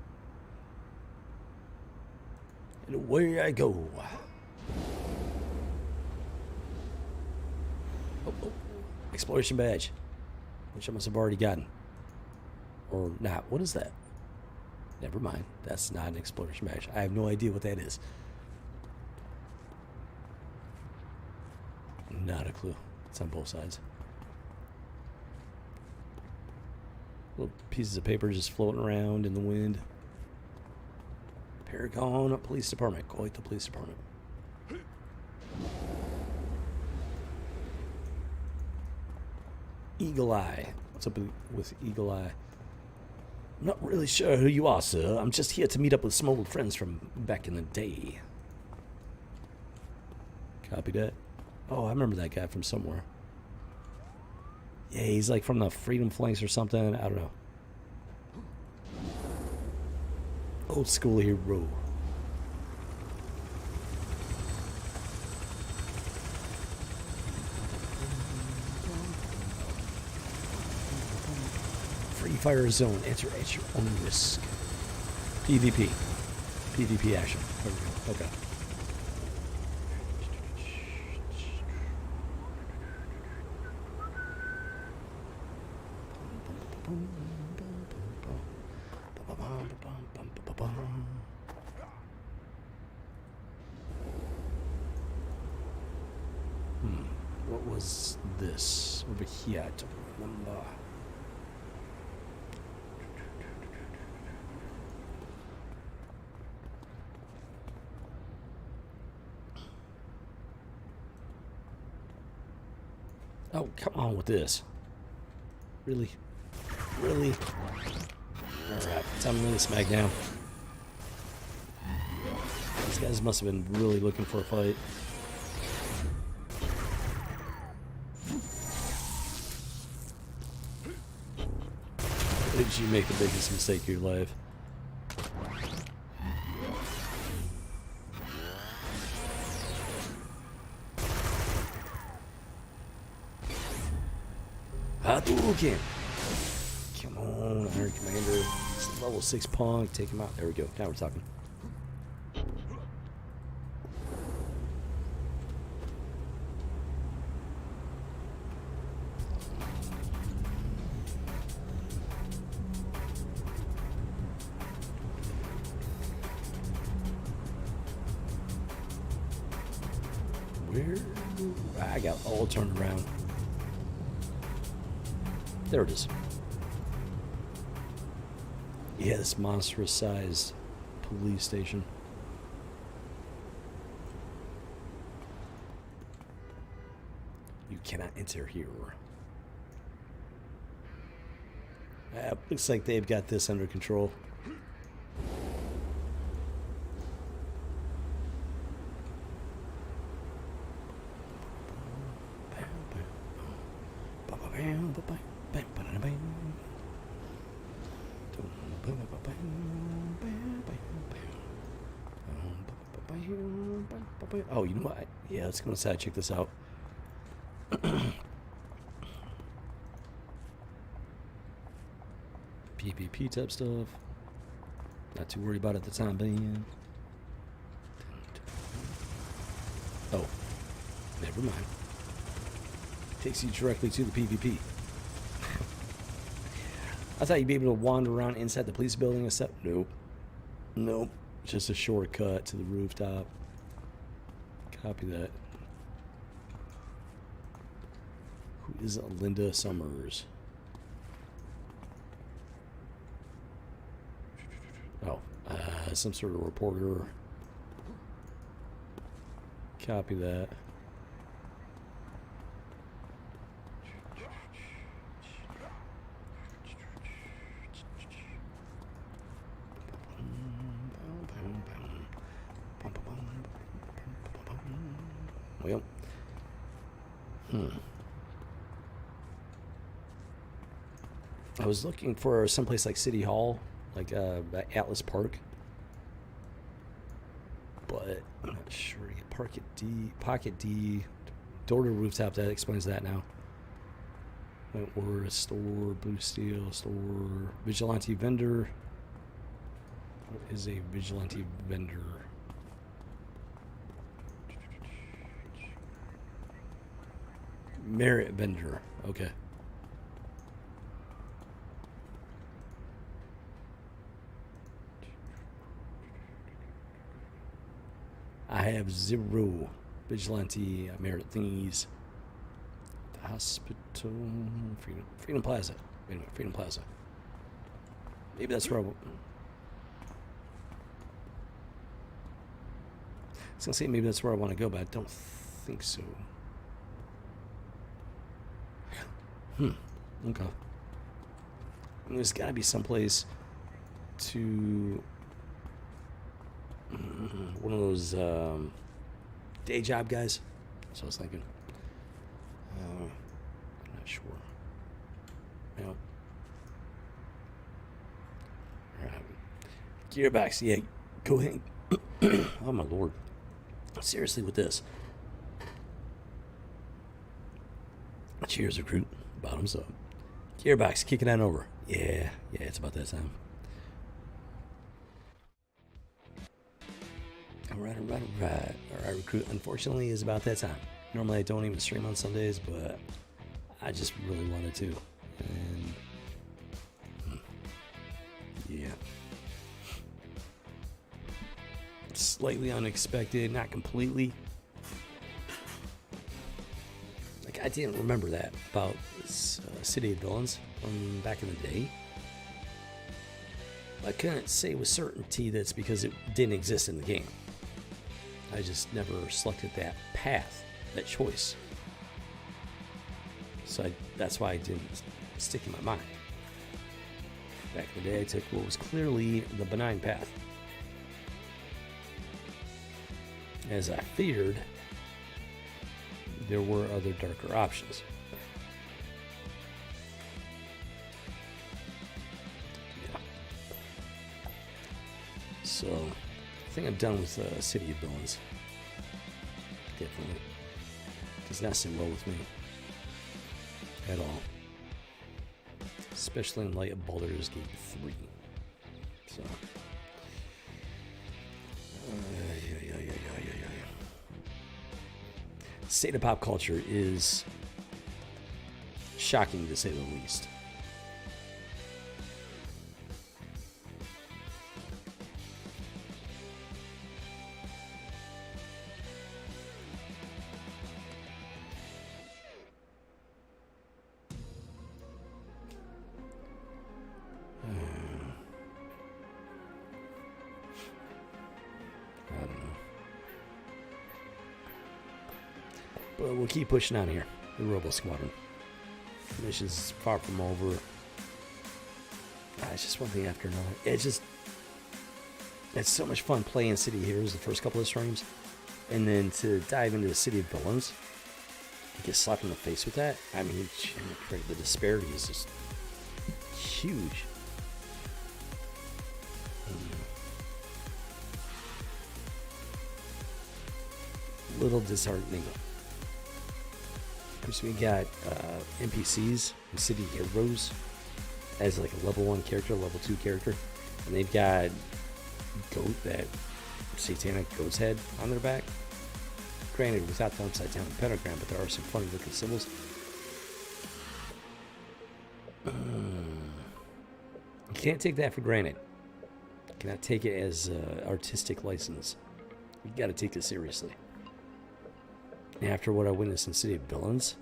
And away I go. Oh. Exploration badge, which I must have already gotten. Or not. What is that? Never mind. That's not an exploration badge. I have no idea what that is. Not a clue. It's on both sides. Little pieces of paper just floating around in the wind. Paragon Police Department. Go at the police department. Eagle Eye. What's up with Eagle Eye? I'm not really sure who you are, sir. I'm just here to meet up with some old friends from back in the day. Copy that. Oh, I remember that guy from somewhere. Yeah, he's like from the Freedom Flanks or something. I don't know. Old school hero. Free fire zone. Enter at your own risk. PvP. PvP action. There we go. Okay. What was this over here? I don't remember. Oh, come on with this. Really? Really? Alright, time to really smack down. These guys must have been really looking for a fight. Did you make the biggest mistake of your life? Hadouken! Come on, Iron Commander. It's level 6 punk. Take him out. There we go. Now we're talking. Where? I got all turned around. There it is. Yeah, this monstrous sized police station. You cannot enter here. Looks like they've got this under control. Oh, you know what? Yeah, let's go inside, check this out. PvP type stuff. Not too worried about it at the time being. Oh, never mind. Takes you directly to the PvP. I thought you'd be able to wander around inside the police building and stuff. Nope. Nope. Just a shortcut to the rooftop. Copy that. Who is Linda Summers? Oh, some sort of reporter. Copy that. Well, I was looking for someplace like City Hall, like Atlas Park, but I'm not sure. Pocket D, door to rooftop. That explains that now. Or a store, Blue Steel store, vigilante vendor. What is a vigilante vendor? Merit vendor. Okay. I have 0 vigilante merit thingies. The hospital. Freedom Plaza. Wait a minute. Freedom Plaza. Maybe that's where I was gonna say maybe that's where I want to go, but I don't think so. Okay. And there's got to be someplace to one of those day job guys. That's what I was thinking. I'm not sure. Well, all right. Gearbox, yeah. Go ahead. Oh my lord. Seriously with this. Cheers, recruit. Bottoms up. Gearbox, kick it on over. Yeah, it's about that time. Alright, recruit. Unfortunately, it's about that time. Normally, I don't even stream on Sundays, but I just really wanted to. And yeah. Slightly unexpected, not completely. Like, I didn't remember that about City of Villains from back in the day. I couldn't say with certainty that's because it didn't exist in the game. I just never selected that path, that choice. So that's why it didn't stick in my mind. Back in the day, I took what was clearly the benign path. As I feared, there were other darker options. Yeah. So, I think I'm done with City of Villains. Definitely. Does not sit well with me. At all. Especially in light of Baldur's Gate 3. So. State of pop culture is shocking to say the least. I don't know. But we'll keep pushing on here. The Robo Squadron. Mission's far from over. It's just one thing after another. It's so much fun playing City Heroes the first couple of streams. And then to dive into the City of Villains, and get slapped in the face with that. I mean, the disparity is just huge. Little disheartening. Of course, we got NPCs and City Heroes as like a level 1 character, level 2 character, and they've got that satanic goat's head on their back. Granted, without the upside down pentagram, but there are some funny looking symbols. You can't take that for granted. You cannot take it as artistic license. You got to take it seriously. After what I witnessed in City of Villains,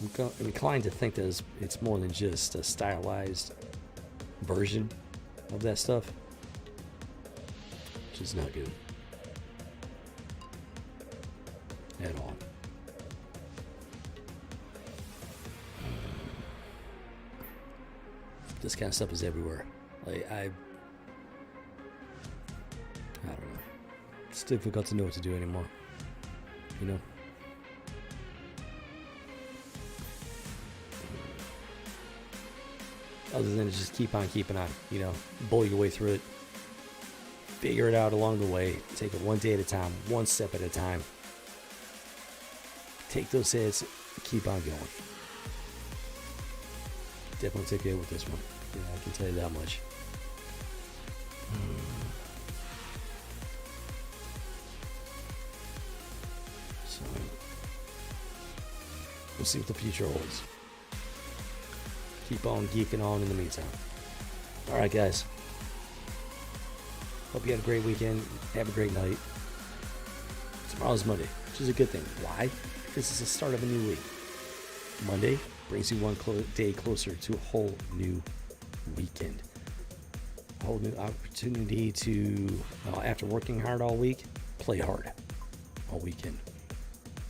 I'm inclined to think that it's more than just a stylized version of that stuff, which is not good at all. This kind of stuff is everywhere. Like I don't know. It's difficult to know what to do anymore. You know? Other than just keep on keeping on, you know, bull your way through it. Figure it out along the way. Take it one day at a time, one step at a time. Take those hits, keep on going. Definitely take it with this one. Yeah, I can tell you that much. So, we'll see what the future holds. Keep on geeking on in the meantime. Alright, guys. Hope you had a great weekend. Have a great night. Tomorrow's Monday, which is a good thing. Why? Because it's the start of a new week. Monday brings you one day closer to a whole new weekend. A whole new opportunity to, after working hard all week, play hard all weekend.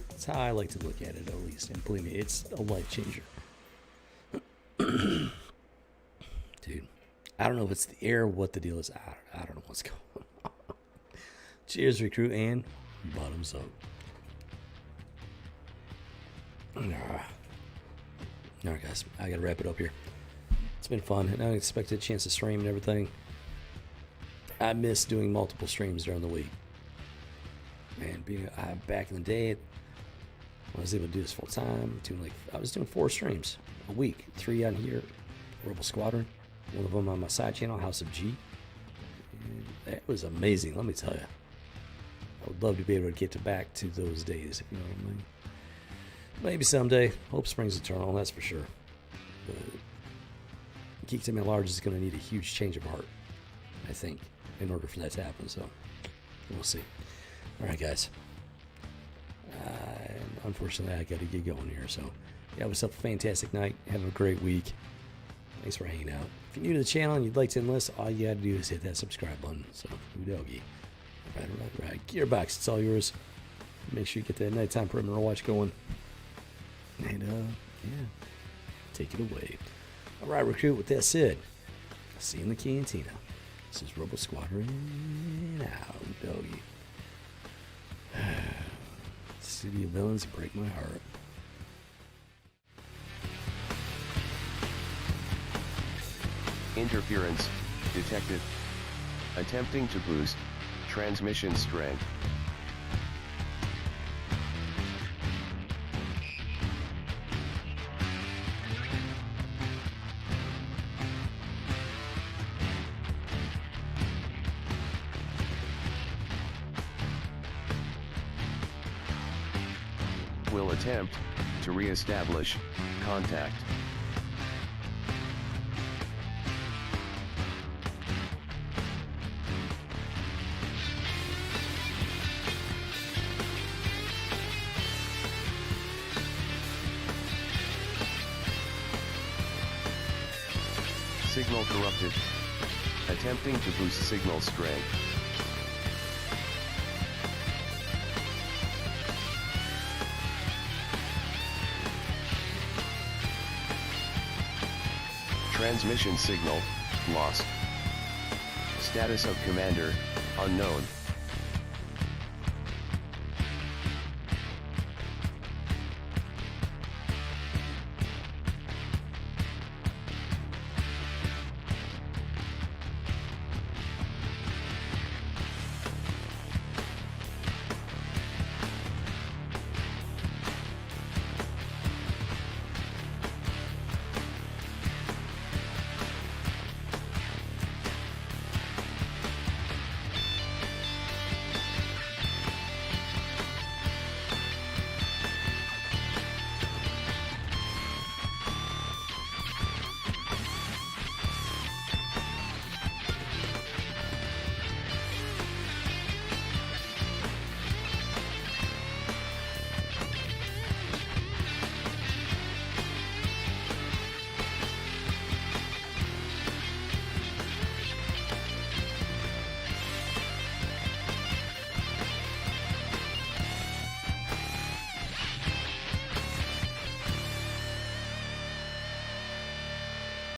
That's how I like to look at it, at least. And believe me, it's a life changer. Dude, I don't know if it's the air, what the deal is. I don't know what's going on. Cheers, recruit, and bottoms up. Alright, guys, I gotta wrap it up here. It's been fun, an unexpected chance to stream and everything. I miss doing multiple streams during the week. Man, being back in the day, I was able to do this full time. I was doing 4 streams a week, 3 on here, Rebel Squadron, one of them on my side channel, House of G. And that was amazing, let me tell you. I would love to be able to get back to those days, if you know what I mean. Maybe someday. Hope springs eternal, that's for sure. But Geek Team at Large is going to need a huge change of heart, I think, in order for that to happen. So, we'll see. All right, guys. Unfortunately, I got to get going here. So, yeah, have yourself a fantastic night. Have a great week. Thanks for hanging out. If you're new to the channel and you'd like to enlist, all you got to do is hit that subscribe button. So, Udoggy. Right. Gearbox, it's all yours. Make sure you get that nighttime perimeter watch going. And, yeah, take it away. Alright, recruit, with that said, I'll see you in the cantina. This is Robo Squadron out, doggy. City of Villains break my heart. Interference detected. Attempting to boost transmission strength. Will attempt to re-establish contact. Signal corrupted. Attempting to boost signal strength. Transmission signal lost. Status of commander unknown.